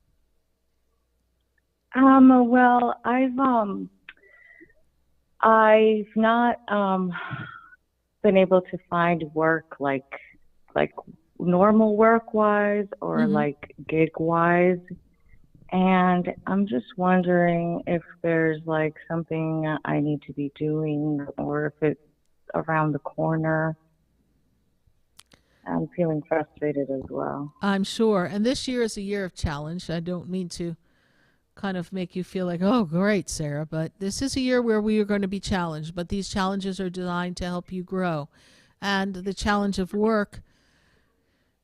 Well, I've not been able to find work like normal work wise or like gig wise, and I'm just wondering if there's like something I need to be doing or if it's around the corner. I'm feeling frustrated as well. I'm sure. And this year is a year of challenge. I don't mean to kind of make you feel like, oh, great, Sarah, but this is a year where we are going to be challenged, but these challenges are designed to help you grow. And the challenge of work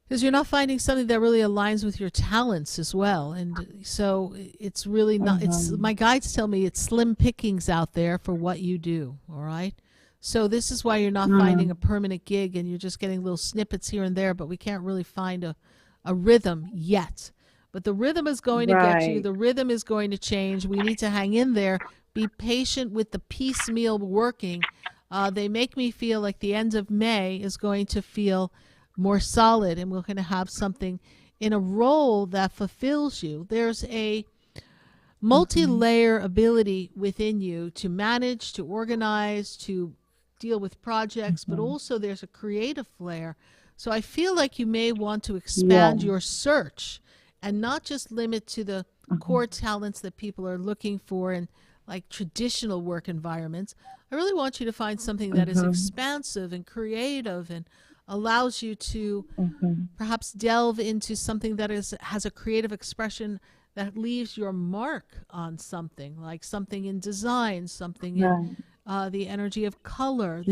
is you're not finding something that really aligns with your talents as well. And so it's really not, it's, my guides tell me it's slim pickings out there for what you do, all right? So this is why you're not finding a permanent gig and you're just getting little snippets here and there, but we can't really find a rhythm yet. But the rhythm is going to get you. The rhythm is going to change. We need to hang in there. Be patient with the piecemeal working. They make me feel like the end of May is going to feel more solid, and we're going to have something in a role that fulfills you. There's a multi-layer ability within you to manage, to organize, to deal with projects, but also there's a creative flair. So I feel like you may want to expand your search and not just limit to the core talents that people are looking for in like traditional work environments. I really want you to find something that is expansive and creative and allows you to perhaps delve into something that has a creative expression that leaves your mark on something, like something in design, something in the energy of color.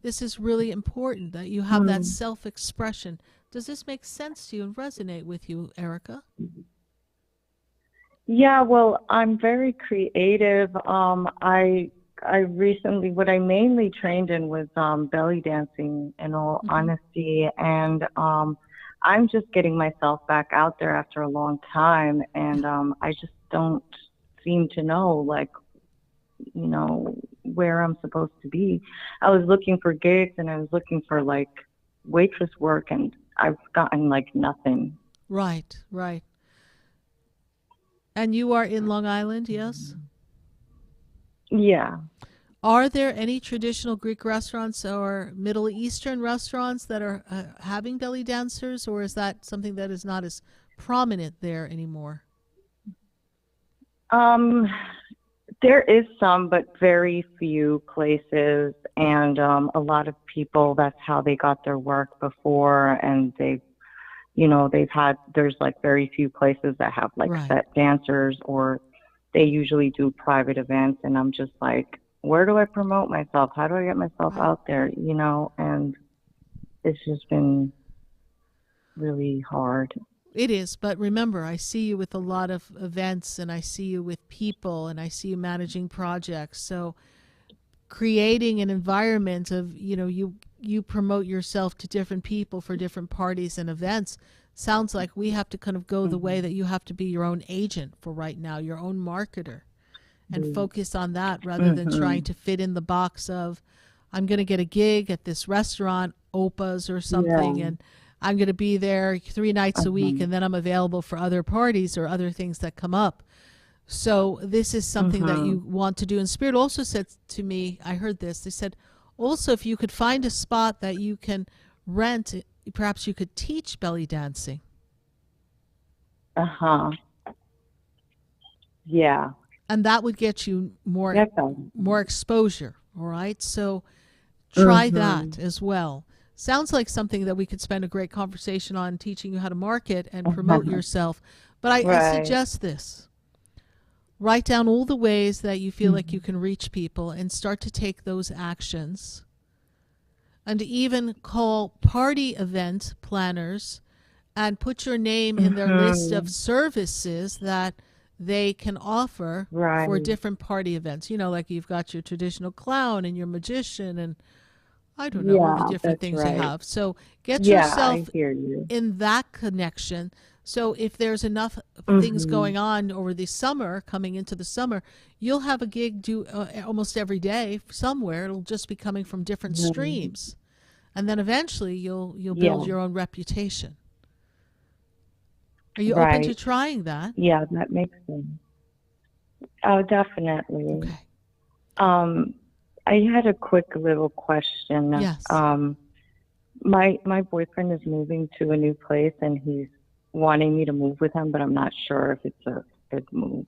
This is really important that you have that self-expression. Does this make sense to you and resonate with you, Erica? Yeah, well, I'm very creative. I recently, what I mainly trained in was belly dancing, in all honesty, and I'm just getting myself back out there after a long time, and I just don't seem to know, like, you know, where I'm supposed to be. I was looking for gigs, and I was looking for like waitress work, and I've gotten like nothing. Right, right. And you are in Long Island, yes? Yeah. Are there any traditional Greek restaurants or Middle Eastern restaurants that are having belly dancers, or is that something that is not as prominent there anymore? There is some, but very few places, and a lot of people, that's how they got their work before, and they've had, there's like very few places that have like set dancers, or they usually do private events, and I'm just like, where do I promote myself? How do I get myself out there? You know, and it's just been really hard. It is, but remember, I see you with a lot of events, and I see you with people, and I see you managing projects. So creating an environment of, you promote yourself to different people for different parties and events. Sounds like we have to kind of go the way that you have to be your own agent for right now, your own marketer, and focus on that rather than trying to fit in the box of, I'm going to get a gig at this restaurant, Opa's or something, and I'm going to be there 3 nights a week, and then I'm available for other parties or other things that come up. So this is something that you want to do. And Spirit also said to me, I heard this, they said, also, if you could find a spot that you can rent, perhaps you could teach belly dancing. Yeah. And that would get you more exposure, all right? So try that as well. Sounds like something that we could spend a great conversation on, teaching you how to market and promote yourself. But I suggest this. Write down all the ways that you feel like you can reach people and start to take those actions. And even call party event planners and put your name in their list of services that they can offer for different party events. You know, like you've got your traditional clown and your magician and I don't know, all the different things you have. So get yourself in that connection. So if there's enough things going on over the summer, coming into the summer, you'll have a gig due almost every day somewhere. It'll just be coming from different streams. And then eventually you'll build your own reputation. Are you open to trying that? Yeah, that makes sense. Oh, definitely. Okay. I had a quick little question. Yes. My boyfriend is moving to a new place, and he's wanting me to move with him, but I'm not sure if it's a good move.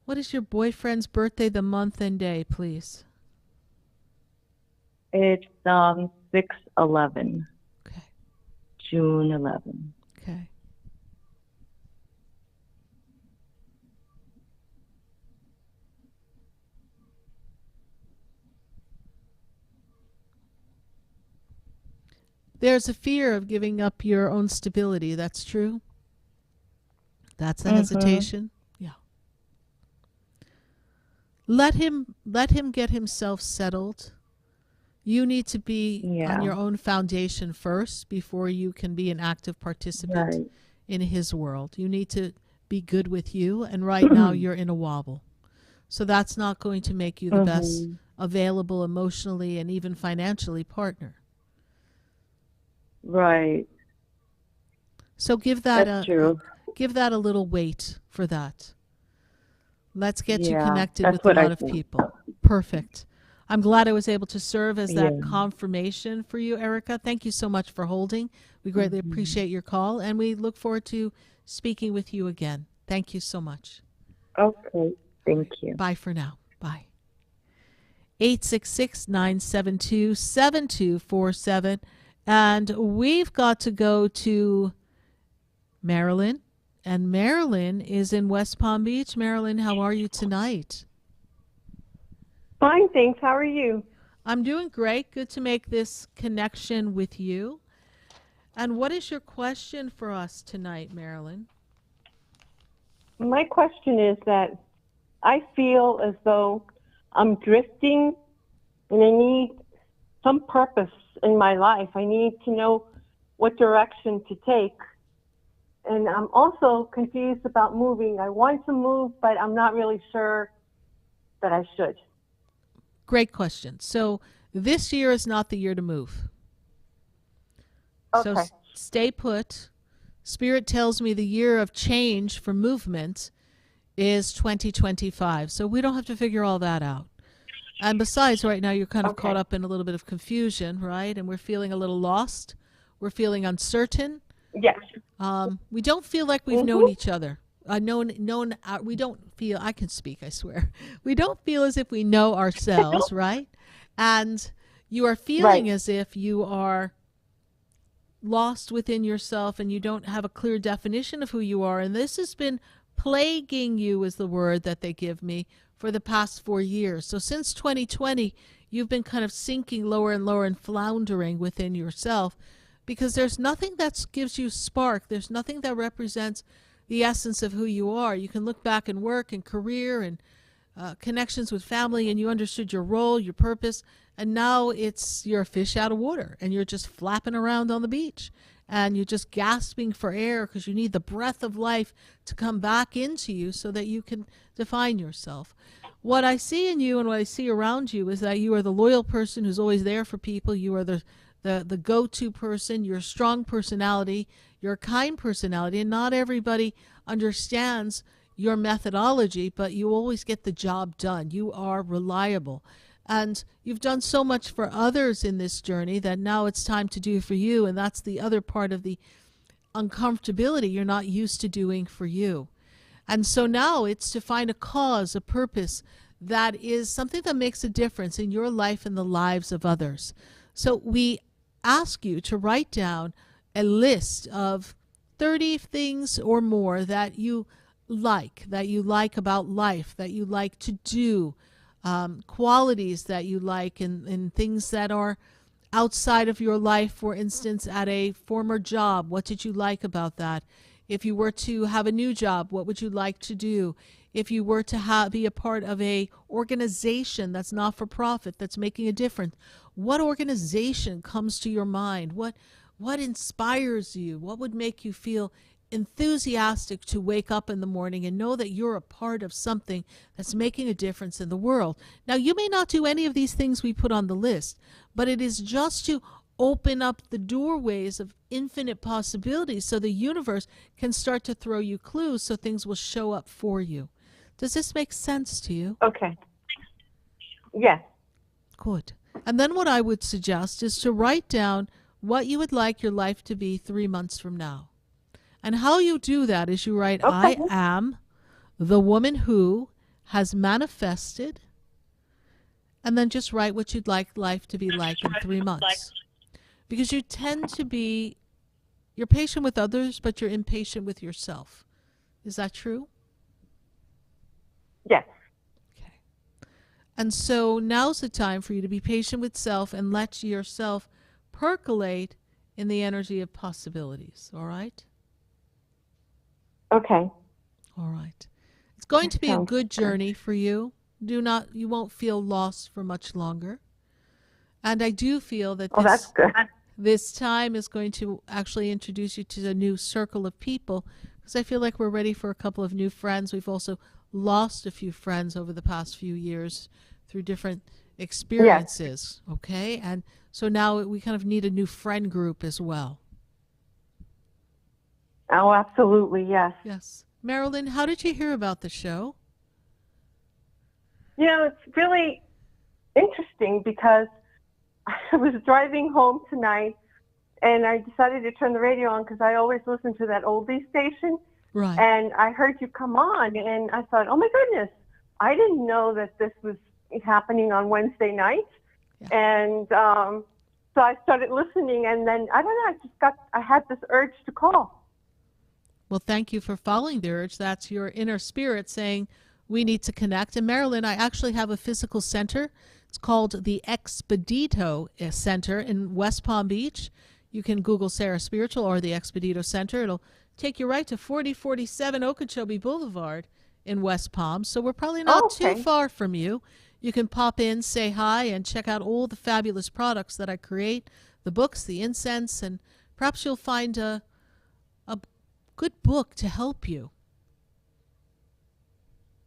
What is your boyfriend's birthday, the month and day, please? It's 6/11. Okay. June 11. Okay. There's a fear of giving up your own stability. That's true. That's a hesitation. Yeah. Let him get himself settled. You need to be on your own foundation first before you can be an active participant in his world. You need to be good with you, and right now you're in a wobble. So that's not going to make you the best available emotionally and even financially partner. Right. So give that a little weight for that. Let's get you connected with a lot of people. Perfect. I'm glad I was able to serve as that confirmation for you, Erica. Thank you so much for holding. We greatly appreciate your call, and we look forward to speaking with you again. Thank you so much. Okay. Thank you. Bye for now. Bye. 866-972-7247. And we've got to go to Marilyn. And Marilyn is in West Palm Beach. Marilyn, how are you tonight? Fine, thanks. How are you? I'm doing great. Good to make this connection with you. And what is your question for us tonight, Marilyn? My question is that I feel as though I'm drifting and I need some purpose in my life. I need to know what direction to take. And I'm also confused about moving. I want to move, but I'm not really sure that I should. Great question. So this year is not the year to move. Okay. So stay put. Spirit tells me the year of change for movement is 2025. So we don't have to figure all that out. And besides, right now you're kind of caught up in a little bit of confusion, right? And we're feeling a little lost. We're feeling uncertain. Yes. We don't feel like we've known each other. We don't feel, I can speak, I swear. We don't feel as if we know ourselves, right? And you are feeling as if you are lost within yourself and you don't have a clear definition of who you are. And this has been plaguing you, is the word that they give me, for the past 4 years. So since 2020, you've been kind of sinking lower and lower and floundering within yourself because there's nothing that gives you spark. There's nothing that represents the essence of who you are. You can look back in work and career and connections with family, and you understood your role, your purpose, and now you're a fish out of water, and you're just flapping around on the beach, and you're just gasping for air because you need the breath of life to come back into you so that you can define yourself. What I see in you and what I see around you is that you are the loyal person who's always there for people. You are the go-to person. You're a strong personality. You're a kind personality, and not everybody understands your methodology, but you always get the job done. You are reliable. And you've done so much for others in this journey that now it's time to do for you, and that's the other part of the uncomfortability you're not used to doing for you. And so now it's to find a cause, a purpose that is something that makes a difference in your life and the lives of others. So we ask you to write down a list of 30 things or more that you like about life, that you like to do, qualities that you like, and things that are outside of your life. For instance, at a former job, what did you like about that? If you were to have a new job, what would you like to do? If you were to be a part of a organization that's not for profit, that's making a difference, what organization comes to your mind? What inspires you? What would make you feel enthusiastic to wake up in the morning and know that you're a part of something that's making a difference in the world? Now, you may not do any of these things we put on the list, but it is just to open up the doorways of infinite possibilities so the universe can start to throw you clues so things will show up for you. Does this make sense to you? Okay. Yes. Good. And then what I would suggest is to write down what you would like your life to be 3 months from now. And how you do that is you write, I am the woman who has manifested, and then just write what you'd like life to be like in 3 months. Because you tend to be, you're patient with others, but you're impatient with yourself. Is that true? Yes. Okay. And so now's the time for you to be patient with self and let yourself percolate in the energy of possibilities. All right? Okay. All right. It's going to be a good journey for you. You won't feel lost for much longer. And I do feel that that's good. This time is going to actually introduce you to a new circle of people, because I feel like we're ready for a couple of new friends. We've also lost a few friends over the past few years through different experiences. Yes. Okay? And so now we kind of need a new friend group as well. Oh, absolutely, yes. Yes. Marilyn, how did you hear about the show? You know, it's really interesting because I was driving home tonight and I decided to turn the radio on because I always listen to that oldie station. Right. And I heard you come on and I thought, oh my goodness, I didn't know that this was happening on Wednesday nights. Yeah. And so I started listening, and then, I don't know, I had this urge to call. Well, thank you for following the urge. That's your inner spirit saying, we need to connect. In Maryland, I actually have a physical center. It's called the Expedito Center in West Palm Beach. You can Google Sarah Spiritual or the Expedito Center. It'll take you right to 4047 Okeechobee Boulevard in West Palm. So we're probably not too far from you. You can pop in, say hi, and check out all the fabulous products that I create, the books, the incense, and perhaps you'll find a good book to help you.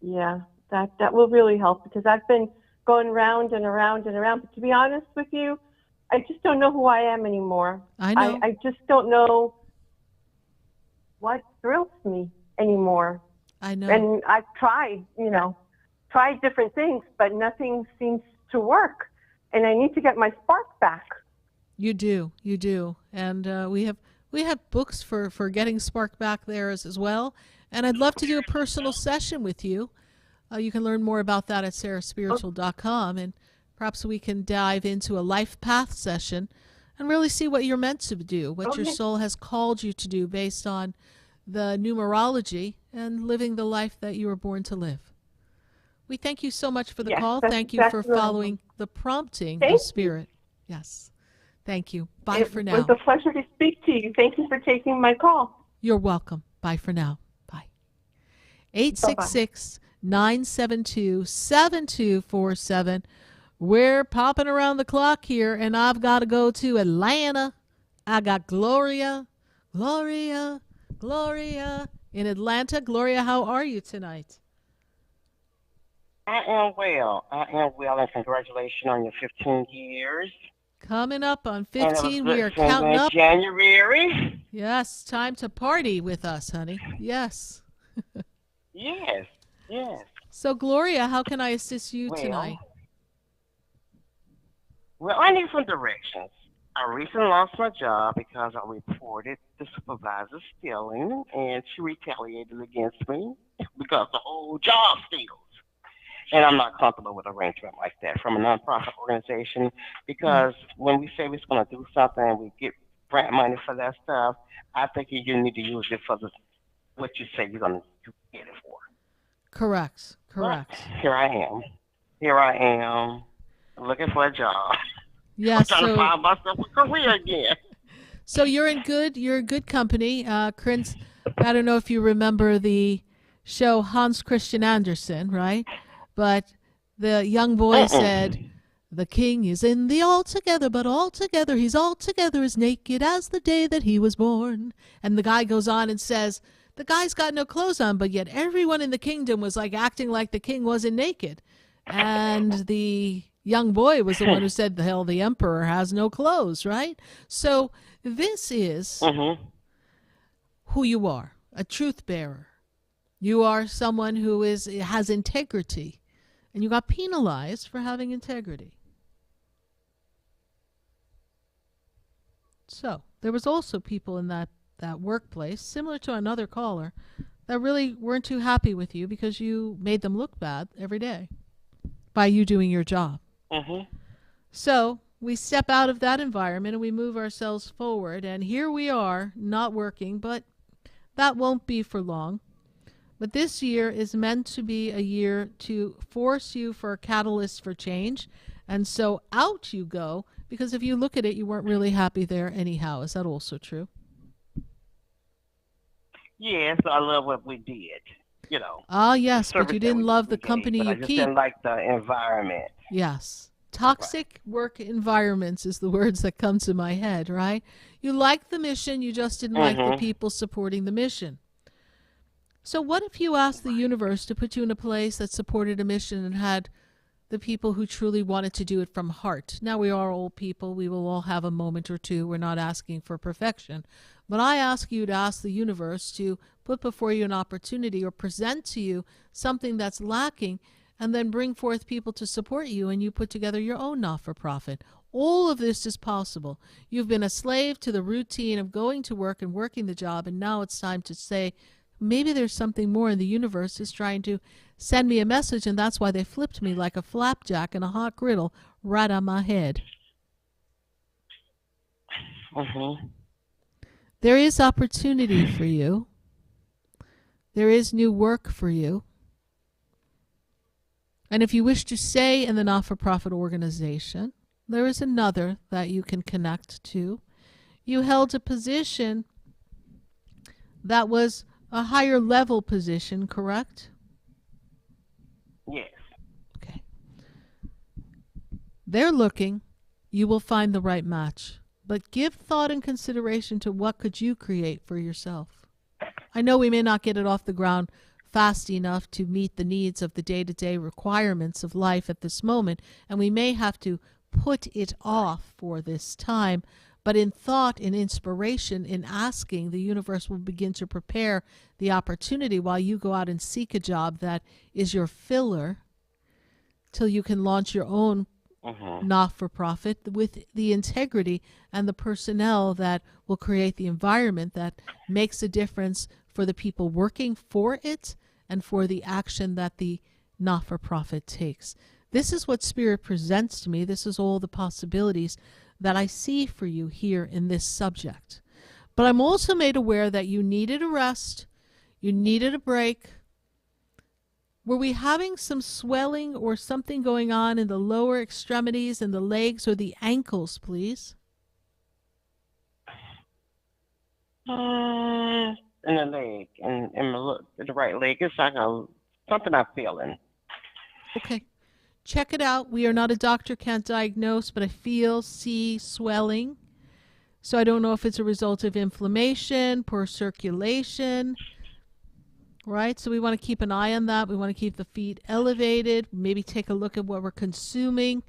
Yeah, that will really help, because I've been going round and around and around. But to be honest with you, I just don't know who I am anymore. I know. I just don't know what thrills me anymore. I know. And I've tried different things, but nothing seems to work. And I need to get my spark back. You do. And we have books for getting spark back there as well. And I'd love to do a personal session with you. You can learn more about that at sarahspiritual.com, and perhaps we can dive into a life path session and really see what you're meant to do, what your soul has called you to do based on the numerology and living the life that you were born to live. We thank you so much for the call. Thank you for following the prompting of Spirit. Yes. Thank you. Bye for now. It was a pleasure to speak to you. Thank you for taking my call. You're welcome. Bye for now. Bye. 866-972-7247. We're popping around the clock here, and I've got to go to Atlanta. I got Gloria in Atlanta. Gloria, how are you tonight? I am well, and congratulations on your 15 years. Coming up on 15, we are counting up. January. Yes, time to party with us, honey. Yes. Yes. So, Gloria, how can I assist you tonight? Well, I need some directions. I recently lost my job because I reported the supervisor stealing, and she retaliated against me because the whole job steals. And I'm not comfortable with an arrangement like that from a nonprofit organization, because when we say we're going to do something and we get grant money for that stuff, I think you need to use it for what you say you're going to get it for. Correct. But here I am looking for a job. Yeah, I'm trying to find myself a career again. So you're in good company. Chris, I don't know if you remember the show Hans Christian Andersen, right? But the young boy said, "The king is in the altogether, but altogether he's altogether as naked as the day that he was born." And the guy goes on and says, the guy's got no clothes on, but yet everyone in the kingdom was like acting like the king wasn't naked. And the young boy was the one who said, the hell, the emperor has no clothes, right? So this is who you are, a truth bearer. You are someone who has integrity. And you got penalized for having integrity. So there was also people in that workplace, similar to another caller, that really weren't too happy with you because you made them look bad every day by you doing your job. So we step out of that environment and we move ourselves forward. And here we are, not working, but that won't be for long. But this year is meant to be a year to force you for a catalyst for change. And so out you go, because if you look at it, you weren't really happy there anyhow. Is that also true? Yes, I love what we did, yes, but you didn't love the company you I just keep. didn't like the environment. Yes. Toxic work environments is the words that come to my head, right? You liked the mission, you just didn't like the people supporting the mission. So what if you asked the universe to put you in a place that supported a mission and had the people who truly wanted to do it from heart? Now, we are old people. We will all have a moment or two. We're not asking for perfection. But I ask you to ask the universe to put before you an opportunity or present to you something that's lacking, and then bring forth people to support you, and you put together your own not-for-profit. All of this is possible. You've been a slave to the routine of going to work and working the job, and now it's time to say, maybe there's something more, and the universe is trying to send me a message, and that's why they flipped me like a flapjack in a hot griddle right on my head. There is opportunity for you. There is new work for you. And if you wish to stay in the not-for-profit organization, there is another that you can connect to. You held a position that was a higher level position, correct? Yes. Okay. They're looking. You will find the right match. But give thought and consideration to what could you create for yourself. I know we may not get it off the ground fast enough to meet the needs of the day-to-day requirements of life at this moment, and we may have to put it off for this time. But in thought, in inspiration, in asking, the universe will begin to prepare the opportunity while you go out and seek a job that is your filler till you can launch your own not-for-profit with the integrity and the personnel that will create the environment that makes a difference for the people working for it and for the action that the not-for-profit takes. This is what Spirit presents to me. This is all the possibilities that I see for you here in this subject. But I'm also made aware that you needed a rest, you needed a break. Were we having some swelling or something going on in the lower extremities and the legs or the ankles, please? In the leg, in the right leg. It's like something I'm feeling. Okay. Check it out. We are not a doctor, can't diagnose, but I see swelling. So I don't know if it's a result of inflammation, poor circulation, right? So we want to keep an eye on that. We want to keep the feet elevated, maybe take a look at what we're consuming.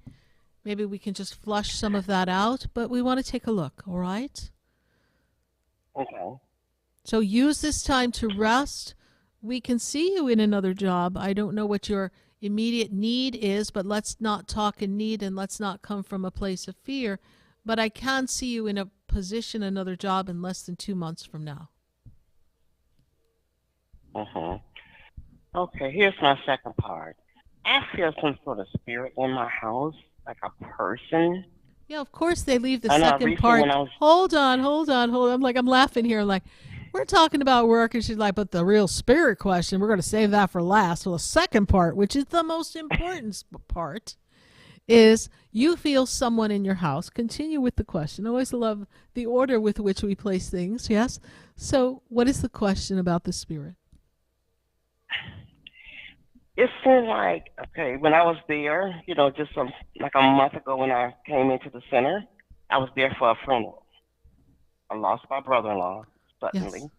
Maybe we can just flush some of that out, but we want to take a look, all right? Okay. So use this time to rest. We can see you in another job. I don't know what your immediate need is, but let's not talk in need and let's not come from a place of fear. But I can see you in a position, another job in less than 2 months from now. Okay, here's my second part. I feel some sort of spirit in my house, like a person. Yeah, of course they leave the second part. Hold on. I'm laughing here. Like, we're talking about work, and she's like, but the real spirit question, we're going to save that for last. Well, the second part, which is the most important part, is you feel someone in your house. Continue with the question. I always love the order with which we place things, yes? So what is the question about the spirit? It seemed like, okay, when I was there, just like a month ago when I came into the center, I was there for a funeral. I lost my brother-in-law suddenly. Yes.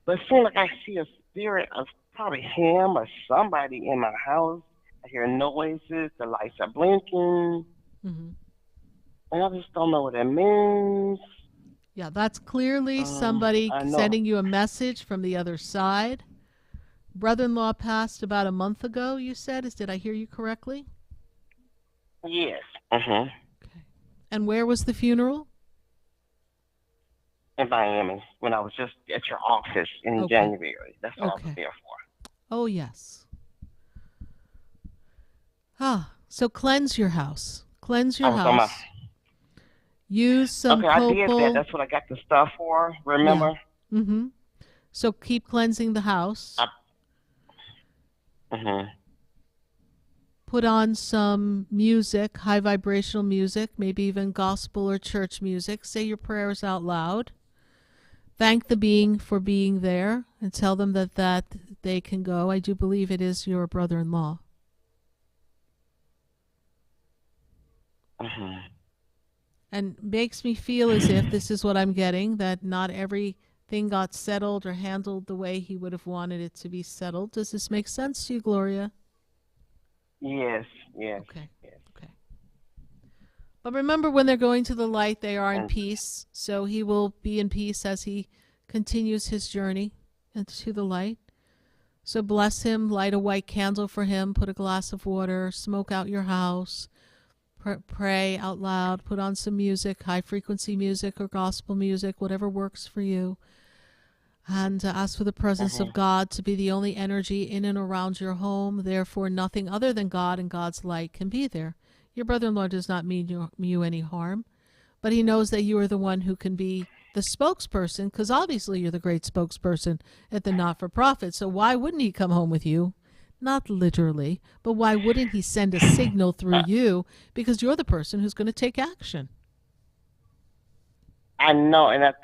But it seemed like I see a spirit of probably him or somebody in my house. I hear noises, the lights are blinking, and I just don't know what it means. Yeah, that's clearly somebody sending you a message from the other side. Brother-in-law passed about a month ago, you said? Did I hear you correctly? Yes. Okay. And where was the funeral? In Miami, when I was just at your office in January. That's what I was there for. Oh, yes. So cleanse your house. Cleanse your house. Use some I did that. That's what I got the stuff for, remember? Yeah. So keep cleansing the house. Put on some music, high vibrational music, maybe even gospel or church music. Say your prayers out loud. Thank the being for being there and tell them that they can go. I do believe it is your brother-in-law. And makes me feel as if this is what I'm getting, that not everything got settled or handled the way he would have wanted it to be settled. Does this make sense to you, Gloria? Yes. Okay. But remember, when they're going to the light, they are in peace. So he will be in peace as he continues his journey into the light. So bless him, light a white candle for him, put a glass of water, smoke out your house, pray out loud, put on some music, high-frequency music or gospel music, whatever works for you. And ask for the presence of God to be the only energy in and around your home. Therefore, nothing other than God and God's light can be there. Your brother-in-law does not mean you any harm, but he knows that you are the one who can be the spokesperson, because obviously you're the great spokesperson at the not-for-profit, so why wouldn't he come home with you Not literally, but why wouldn't he send a signal through you? Because you're the person who's going to take action. I know, and I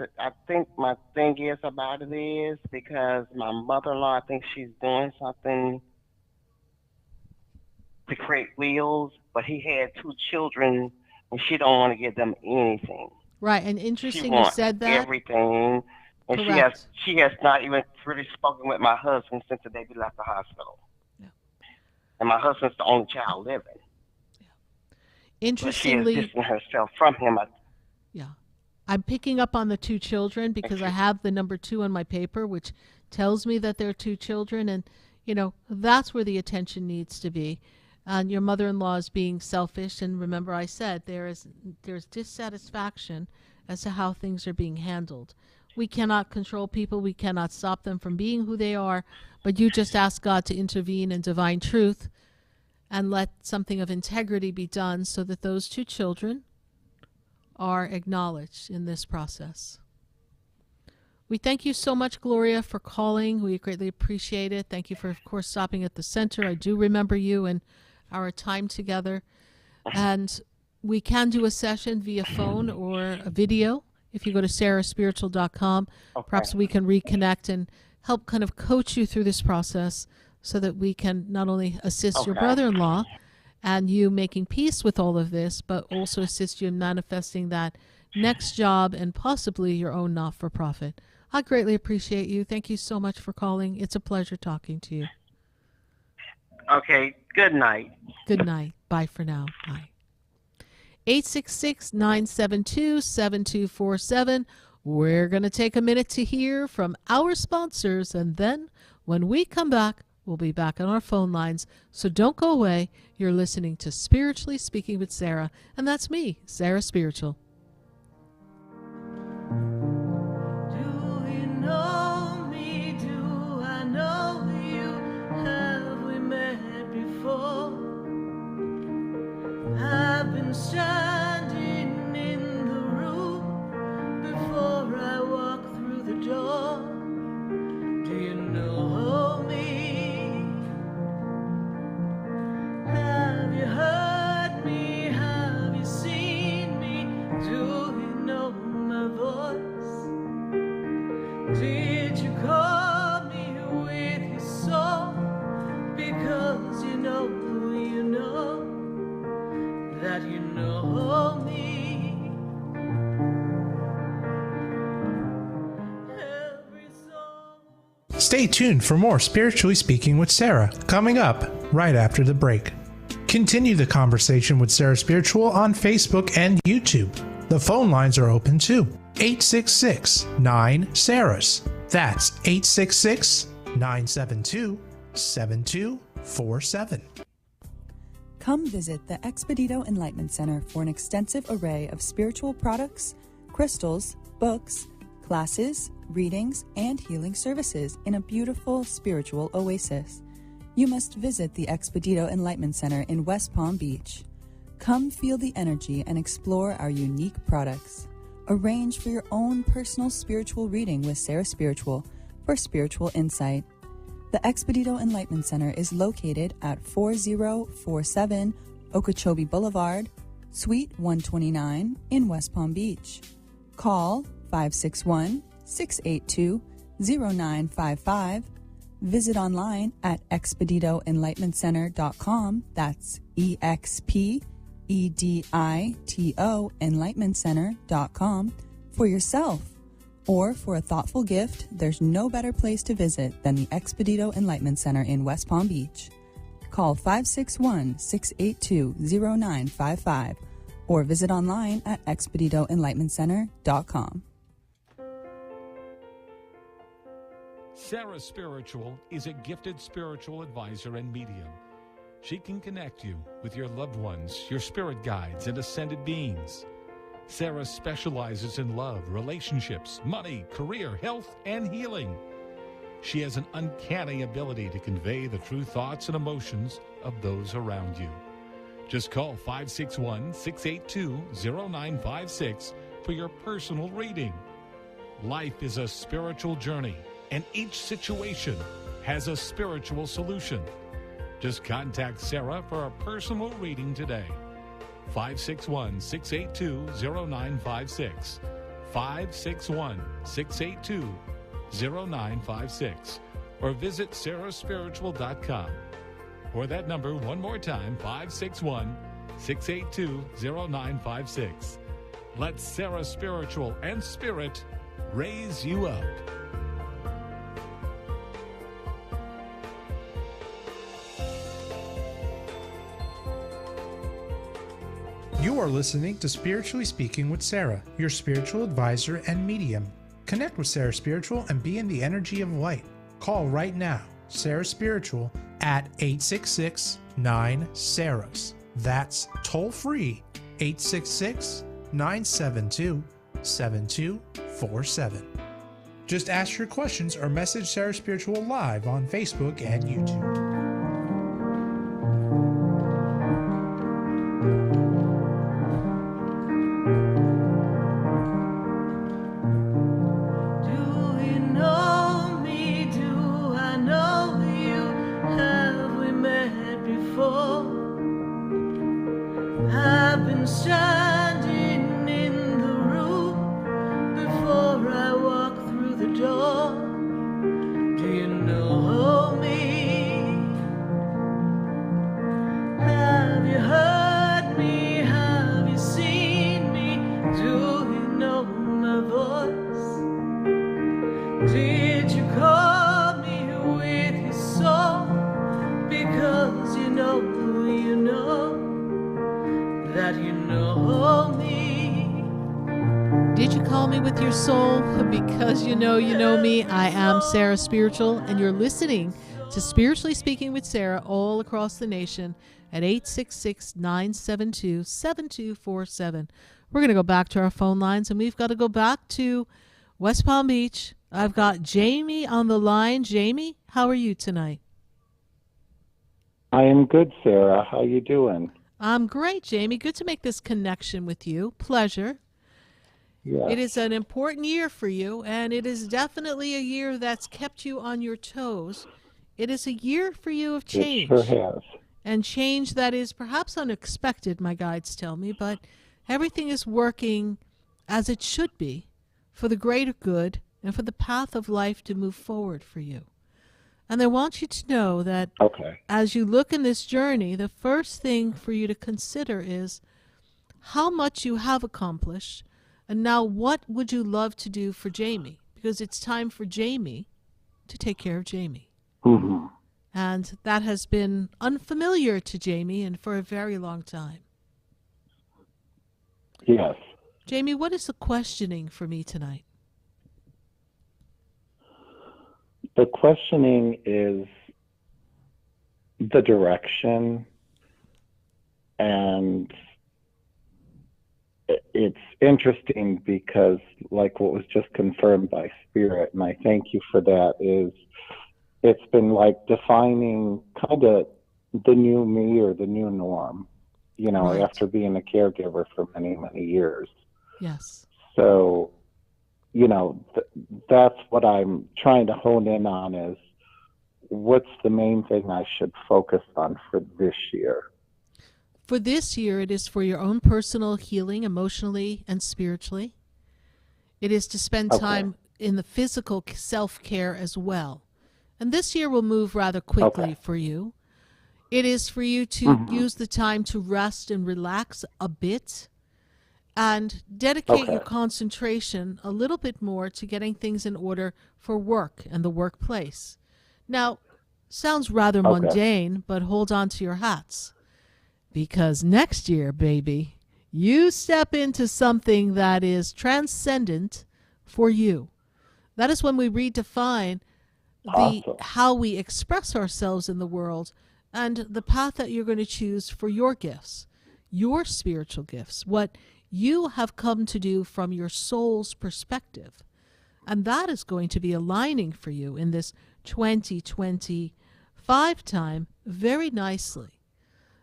think my thing is about it is because my mother-in-law, I think she's doing something to create wheels, but he had 2 children, and she don't want to give them anything. Right, and interesting She you wants said that. everything, and Correct. she has not even really spoken with my husband since the day we left the hospital. Yeah. And my husband's the only child living. Yeah. Interestingly, but she is distancing herself from him. Yeah. I'm picking up on the 2 children because I have the number 2 on my paper, which tells me that there are 2 children. And, that's where the attention needs to be. And your mother-in-law is being selfish. And remember, I said there's dissatisfaction as to how things are being handled. We cannot control people. We cannot stop them from being who they are. But you just ask God to intervene in divine truth and let something of integrity be done so that those 2 children are acknowledged in this process. We thank you so much, Gloria, for calling. We greatly appreciate it. Thank you for, of course, stopping at the center. I do remember you and our time together. And we can do a session via phone or a video. If you go to sarahspiritual.com, perhaps we can reconnect and help kind of coach you through this process so that we can not only assist your brother-in-law and you making peace with all of this, but also assist you in manifesting that next job and possibly your own not-for-profit. I greatly appreciate you. Thank you so much for calling. It's a pleasure talking to you. Okay, good night. Good night. Bye for now. Bye. 866-972-7247. We're going to take a minute to hear from our sponsors, and then when we come back, we'll be back on our phone lines. So don't go away. You're listening to Spiritually Speaking with Sarah, and that's me, Sarah Spiritual. Do you know me? Do I know you? Have we met before? I've been standing in the room before I walk through the door. Do you know me? Have you heard me? Have you seen me? Do you know my voice? Did you call me with your soul? Because you know that you know me. Stay tuned for more Spiritually Speaking with Sarah, coming up right after the break. Continue the conversation with Sarah Spiritual on Facebook and YouTube. The phone lines are open too. 866-9-SARAHS. That's 866-972-7247. Come visit the Expedito Enlightenment Center for an extensive array of spiritual products, crystals, books, classes, readings, and healing services in a beautiful spiritual oasis. You must visit the Expedito Enlightenment Center in West Palm Beach. Come feel the energy and explore our unique products. Arrange for your own personal spiritual reading with Sarah Spiritual for spiritual insight. The Expedito Enlightenment Center is located at 4047 Okeechobee Boulevard, Suite 129 in West Palm Beach. Call 561-682-0955. Visit online at expeditoenlightenmentcenter.com. That's EXPEDITO enlightenmentcenter.com for yourself. Or for a thoughtful gift, there's no better place to visit than the Expedito Enlightenment Center in West Palm Beach. Call 561-682-0955 or visit online at expeditoenlightenmentcenter.com. Sarah Spiritual is a gifted spiritual advisor and medium. She can connect you with your loved ones, your spirit guides, and ascended beings. Sarah specializes in love, relationships, money, career, health, and healing. She has an uncanny ability to convey the true thoughts and emotions of those around you. Just call 561-682-0956 for your personal reading. Life is a spiritual journey, and each situation has a spiritual solution. Just contact Sarah for a personal reading today. 561-682-0956. 561-682-0956. Or visit sarahspiritual.com. Or that number one more time, 561-682-0956. Let Sarah Spiritual and Spirit raise you up. You are listening to Spiritually Speaking with Sarah, your spiritual advisor and medium. Connect with Sarah Spiritual and be in the energy of light. Call right now, Sarah Spiritual, at 866-9-SARAHS. That's toll free, 866-972-7247. Just ask your questions or message Sarah Spiritual live on Facebook and YouTube. Standing in the room before I walk through the door. Do you know me? Have you heard me? Have you seen me? Do you know my voice? Did you call me with your soul? Because you know that you know me. Did you call me with your soul? Because you know me. I am Sarah Spiritual, and you're listening to Spiritually Speaking with Sarah all across the nation at 866-972-7247. We're going to go back to our phone lines, and we've got to go back to West Palm Beach. I've got Jamie on the line. Jamie, how are you tonight? I am good, Sarah. How you doing? I'm great, Jamie. Good to make this connection with you. Pleasure. Yes. It is an important year for you, and it is definitely a year that's kept you on your toes. It is a year for you of change. It sure has. And change that is perhaps unexpected, my guides tell me, but everything is working as it should be for the greater good and for the path of life to move forward for you. And I want you to know that as you look in this journey, the first thing for you to consider is how much you have accomplished, and now what would you love to do for Jamie? Because it's time for Jamie to take care of Jamie. Mm-hmm. And that has been unfamiliar to Jamie and for a very long time. Yes. Jamie, what is the questioning for me tonight? The questioning is the direction, and it's interesting because, like what was just confirmed by Spirit, and I thank you for that, is it's been like defining kind of the new me or the new norm, you know, Right. after being a caregiver for many, many years. Yes. So, you know, that's what I'm trying to hone in on is what's the main thing I should focus on for this year? For this year, it is for your own personal healing, emotionally and spiritually. It is to spend time in the physical self-care as well. And this year will move rather quickly for you. It is for you to use the time to rest and relax a bit and dedicate your concentration a little bit more to getting things in order for work and the workplace. Now, sounds rather mundane, but hold on to your hats. Because next year, baby, you step into something that is transcendent for you. That is when we redefine how we express ourselves in the world and the path that you're going to choose for your gifts, your spiritual gifts, what you have come to do from your soul's perspective. And that is going to be aligning for you in this 2025 time very nicely.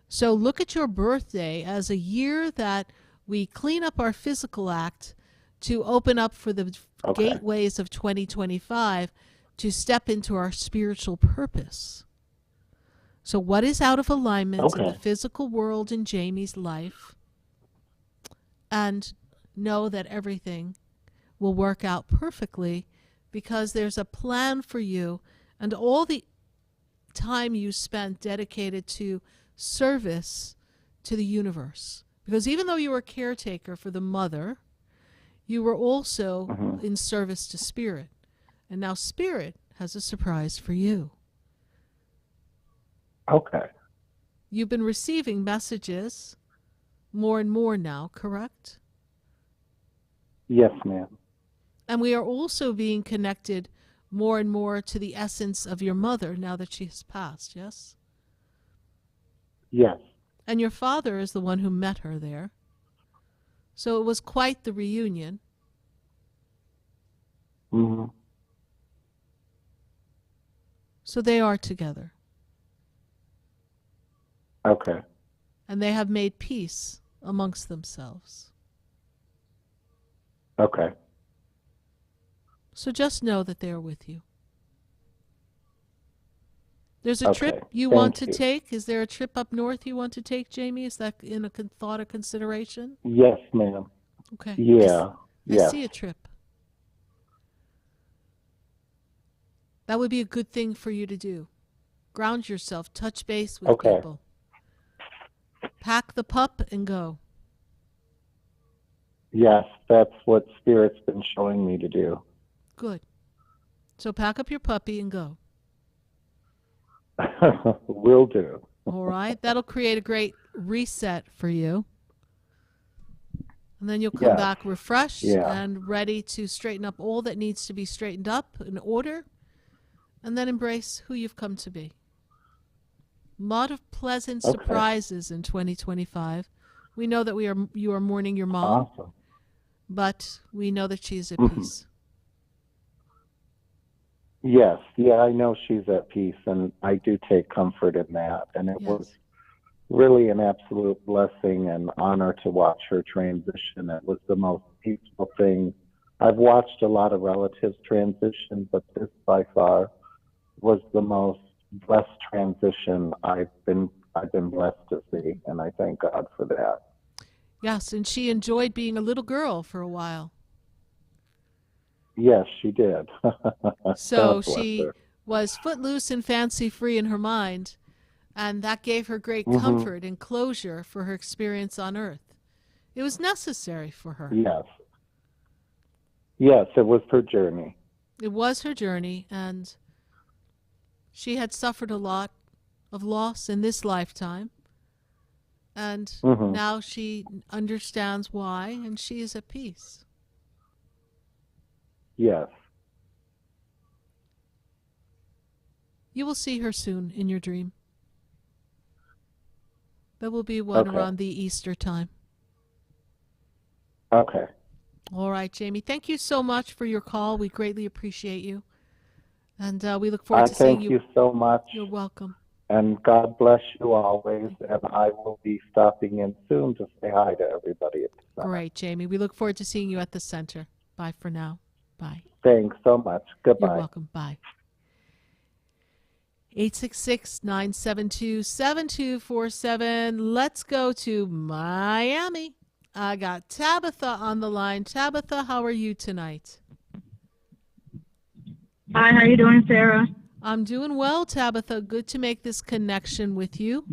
So look at your birthday as a year that we clean up our physical act to open up for the gateways of 2025 to step into our spiritual purpose. So what is out of alignment in the Okay. physical world in Jamie's life? And know that everything will work out perfectly because there's a plan for you, and all the time you spent dedicated to service to the universe. Because even though you were a caretaker for the mother, you were also in service to Spirit. And now Spirit has a surprise for you. Okay. You've been receiving messages more and more now, correct? Yes, ma'am. And we are also being connected more and more to the essence of your mother now that she has passed, yes? Yes. And your father is the one who met her there. So it was quite the reunion. Hmm. So they are together. Okay. And they have made peace amongst themselves. Okay. So just know that they are with you. There's a Okay. trip you Thank want to you. take? Is there a trip up north you want to take, Jamie? Is that in a thought or consideration? Yes, ma'am. Okay. Yeah. I Yes. see a trip. That would be a good thing for you to do. Ground yourself, touch base with Okay. people. Pack the pup and go. Yes, that's what Spirit's been showing me to do. Good. So pack up your puppy and go. Will do. All right? That'll create a great reset for you. And then you'll come Yes. back refreshed Yeah. and ready to straighten up all that needs to be straightened up in order, and then embrace who you've come to be. A lot of pleasant Okay. surprises in 2025. We know that you are mourning your mom, Awesome. but we know that she is at Mhm. peace. Yes. Yeah, I know she's at peace, and I do take comfort in that. And it was really an absolute blessing and honor to watch her transition. It was the most peaceful thing. I've watched a lot of relatives transition, but this by far was the most blessed transition I've been blessed to see, and I thank God for that. Yes, and she enjoyed being a little girl for a while. Yes, she did. So God bless she her. was footloose and fancy-free in her mind, and that gave her great Mhm. comfort and closure for her experience on Earth. It was necessary for her. Yes. Yes, it was her journey. It was her journey, and she had suffered a lot of loss in this lifetime, and Mhm. now she understands why, and she is at peace. Yes. You will see her soon in your dream. That will be one Okay. around the Easter time. Okay. All right, Jamie. Thank you so much for your call. We greatly appreciate you. And we look forward I to seeing thank you so much, You're welcome. and God bless you always. And I will be stopping in soon to say hi to everybody at the center. Great, Jamie. We look forward to seeing you at the center. Bye for now. Bye. Thanks so much. Goodbye. You're welcome. Bye. 866-972-7247. Let's go to Miami. I got Tabitha on the line. Tabitha, how are you tonight? Hi, how you doing, Sarah? I'm doing well, Tabitha. Good to make this connection with you.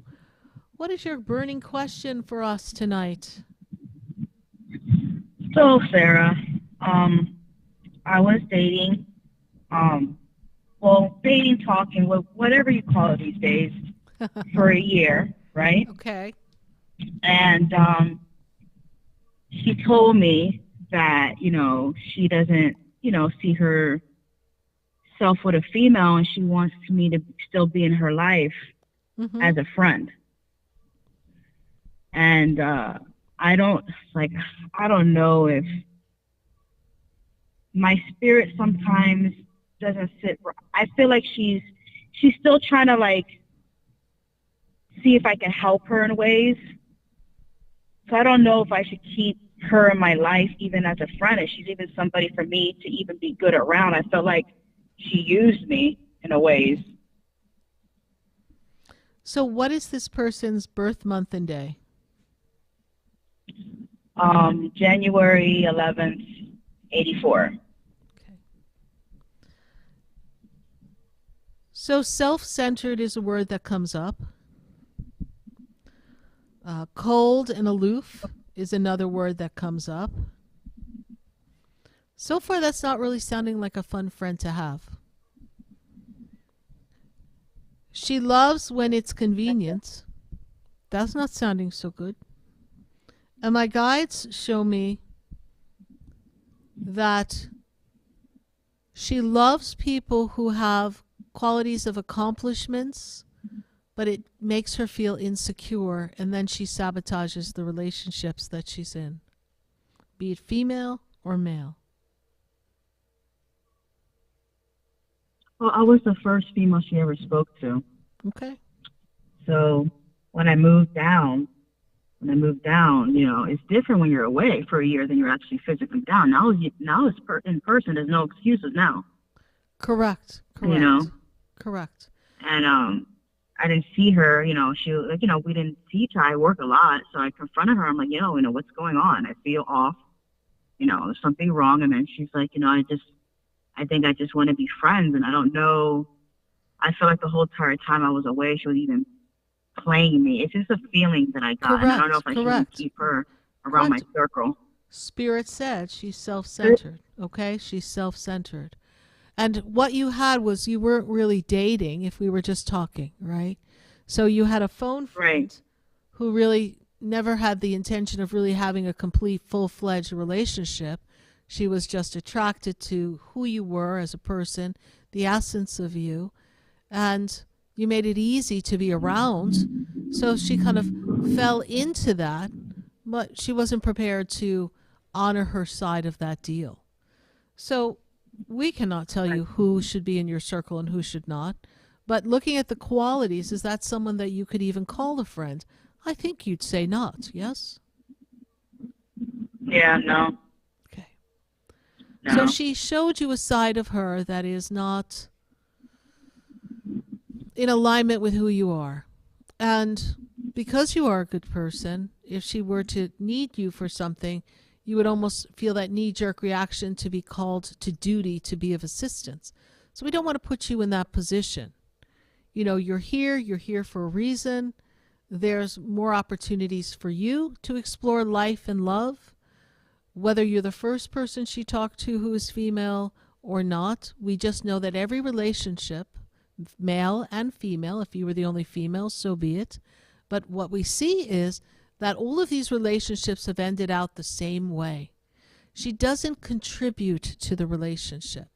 What is your burning question for us tonight? So, Sarah, I was dating, dating, talking, whatever you call it these days, for a year, right? Okay. And she told me that, she doesn't, see herself with a female, and she wants me to still be in her life as a friend. And I don't know if my spirit sometimes doesn't sit right. I feel like she's still trying to see if I can help her in ways. So I don't know if I should keep her in my life even as a friend, and she's even somebody for me to even be good around. I feel like she used me in a ways. So what is this person's birth month and day? January 11th, 84. So self-centered is a word that comes up. Cold and aloof is another word that comes up. So far, that's not really sounding like a fun friend to have. She loves when it's convenient. That's not sounding so good. And my guides show me that she loves people who have qualities of accomplishments, but it makes her feel insecure, and then she sabotages the relationships that she's in, be it female or male. Well, I was the first female she ever spoke to. Okay. So when I moved down, it's different when you're away for a year than you're actually physically down. Now it's in person. There's no excuses now. Correct. Correct. And I didn't see her. We didn't see each other. I work a lot, so I confronted her. I'm like, what's going on? I feel off. There's something wrong. And then she's like, I think I just want to be friends, and I don't know. I feel like the whole entire time I was away, she was even playing me. It's just a feeling that I got. And I don't know if I should keep her around my circle. Spirit said she's self-centered. Okay, she's self-centered. And what you had was you weren't really dating if we were just talking, right? So you had a phone friend who really never had the intention of really having a complete, full-fledged relationship. She was just attracted to who you were as a person, the essence of you, and you made it easy to be around. So she kind of fell into that, but she wasn't prepared to honor her side of that deal. So we cannot tell you who should be in your circle and who should not. But looking at the qualities, is that someone that you could even call a friend? I think you'd say not, yes? Yeah, no. So she showed you a side of her that is not in alignment with who you are. And because you are a good person, if she were to need you for something, you would almost feel that knee-jerk reaction to be called to duty to be of assistance. So we don't want to put you in that position. You're here for a reason. There's more opportunities for you to explore life and love. Whether you're the first person she talked to who is female or not, we just know that every relationship, male and female, if you were the only female, so be it. But what we see is that all of these relationships have ended out the same way. She doesn't contribute to the relationship.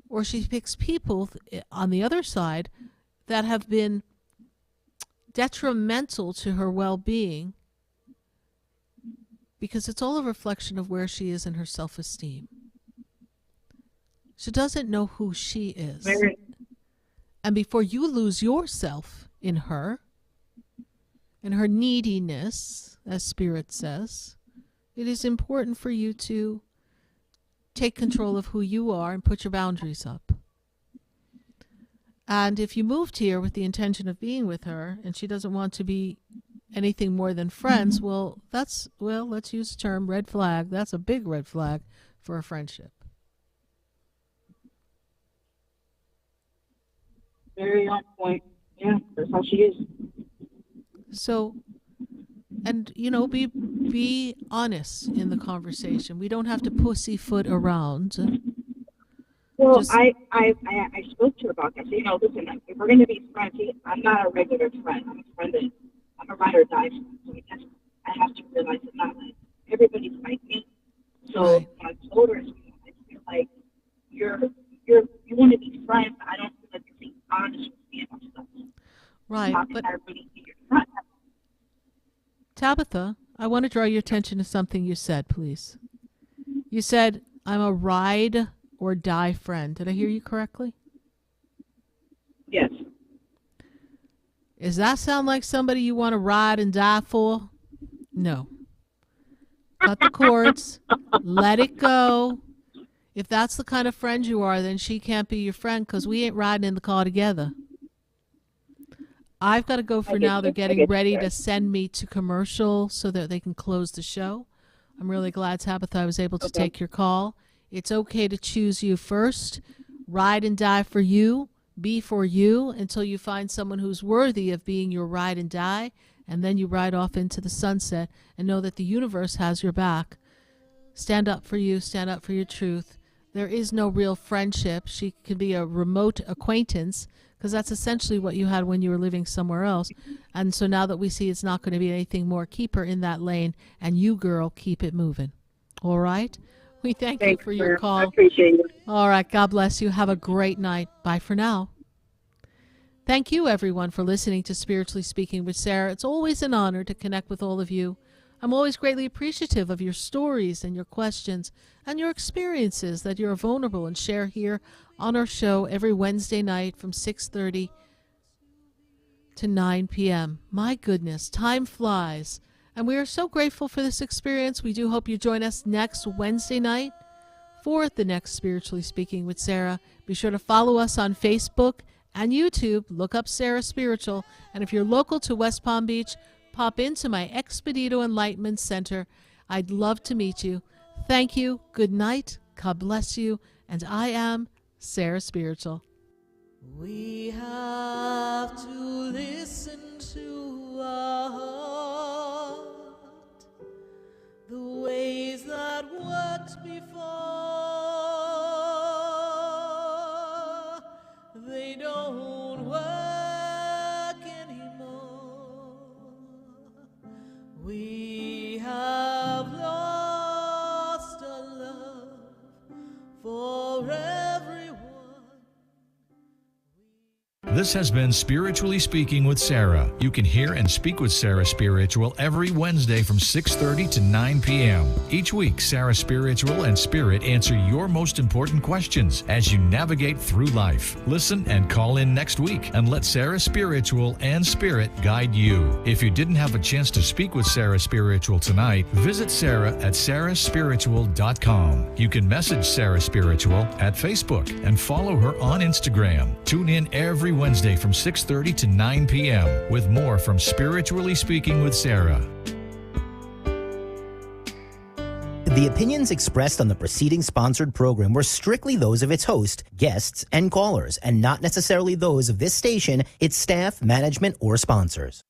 Or she picks people on the other side that have been detrimental to her well-being, because it's all a reflection of where she is in her self-esteem. She doesn't know who she is. And before you lose yourself in her, and her neediness, as Spirit says, it is important for you to take control of who you are and put your boundaries up. And if you moved here with the intention of being with her, and she doesn't want to be anything more than friends, let's use the term red flag. That's a big red flag for a friendship. Very on point. Yeah, that's how she is. So, and be honest in the conversation. We don't have to pussyfoot around. Well, I spoke to her about that. So, listen, if we're going to be friends, I'm not a regular friend. I'm a ride or die friend. So I have to realize that not like everybody's like me. So when I told her, I feel like you want to be friends. I don't feel like you're being honest with me about stuff. Right, but Tabitha, I want to draw your attention to something you said, please. You said, I'm a ride or die friend. Did I hear you correctly? Yes. Does that sound like somebody you want to ride and die for? No. Cut the cords. Let it go. If that's the kind of friend you are, then she can't be your friend because we ain't riding in the car together. I've got to go for I now. get They're you. I getting get you, ready Sarah. to send me to commercial so that they can close the show. I'm really glad, Tabitha, I was able to take your call. It's okay to choose you first. Ride and die for you. Be for you until you find someone who's worthy of being your ride and die, and then you ride off into the sunset and know that the universe has your back. Stand up for you. Stand up for your truth. There is no real friendship. She could be a remote acquaintance, because that's essentially what you had when you were living somewhere else. And so now that we see it's not going to be anything more, keep her in that lane, and you, girl, keep it moving. All right? We thank you for your call. I appreciate you. All right. God bless you. Have a great night. Bye for now. Thank you, everyone, for listening to Spiritually Speaking with Sarah. It's always an honor to connect with all of you. I'm always greatly appreciative of your stories and your questions and your experiences that you're vulnerable and share here on our show every Wednesday night from 6:30 to 9 p.m. My goodness, time flies. And we are so grateful for this experience. We do hope you join us next Wednesday night for the next Spiritually Speaking with Sarah. Be sure to follow us on Facebook and YouTube. Look up Sarah Spiritual. And if you're local to West Palm Beach, pop into my Expedito Enlightenment Center. I'd love to meet you. Thank you. Good night. God bless you. And I am Sarah Spiritual. We have to listen to our heart, the ways that worked before, they don't work anymore. We have lost a love for everyone. This has been Spiritually Speaking with Sarah. You can hear and speak with Sarah Spiritual every Wednesday from 6:30 to 9 p.m. Each week, Sarah Spiritual and Spirit answer your most important questions as you navigate through life. Listen and call in next week and let Sarah Spiritual and Spirit guide you. If you didn't have a chance to speak with Sarah Spiritual tonight, visit Sarah at sarahspiritual.com. You can message Sarah Spiritual at Facebook and follow her on Instagram. Tune in every Wednesday from 6:30 to 9 p.m. with more from Spiritually Speaking with Sarah. The opinions expressed on the preceding sponsored program were strictly those of its host, guests, and callers, and not necessarily those of this station, its staff, management, or sponsors.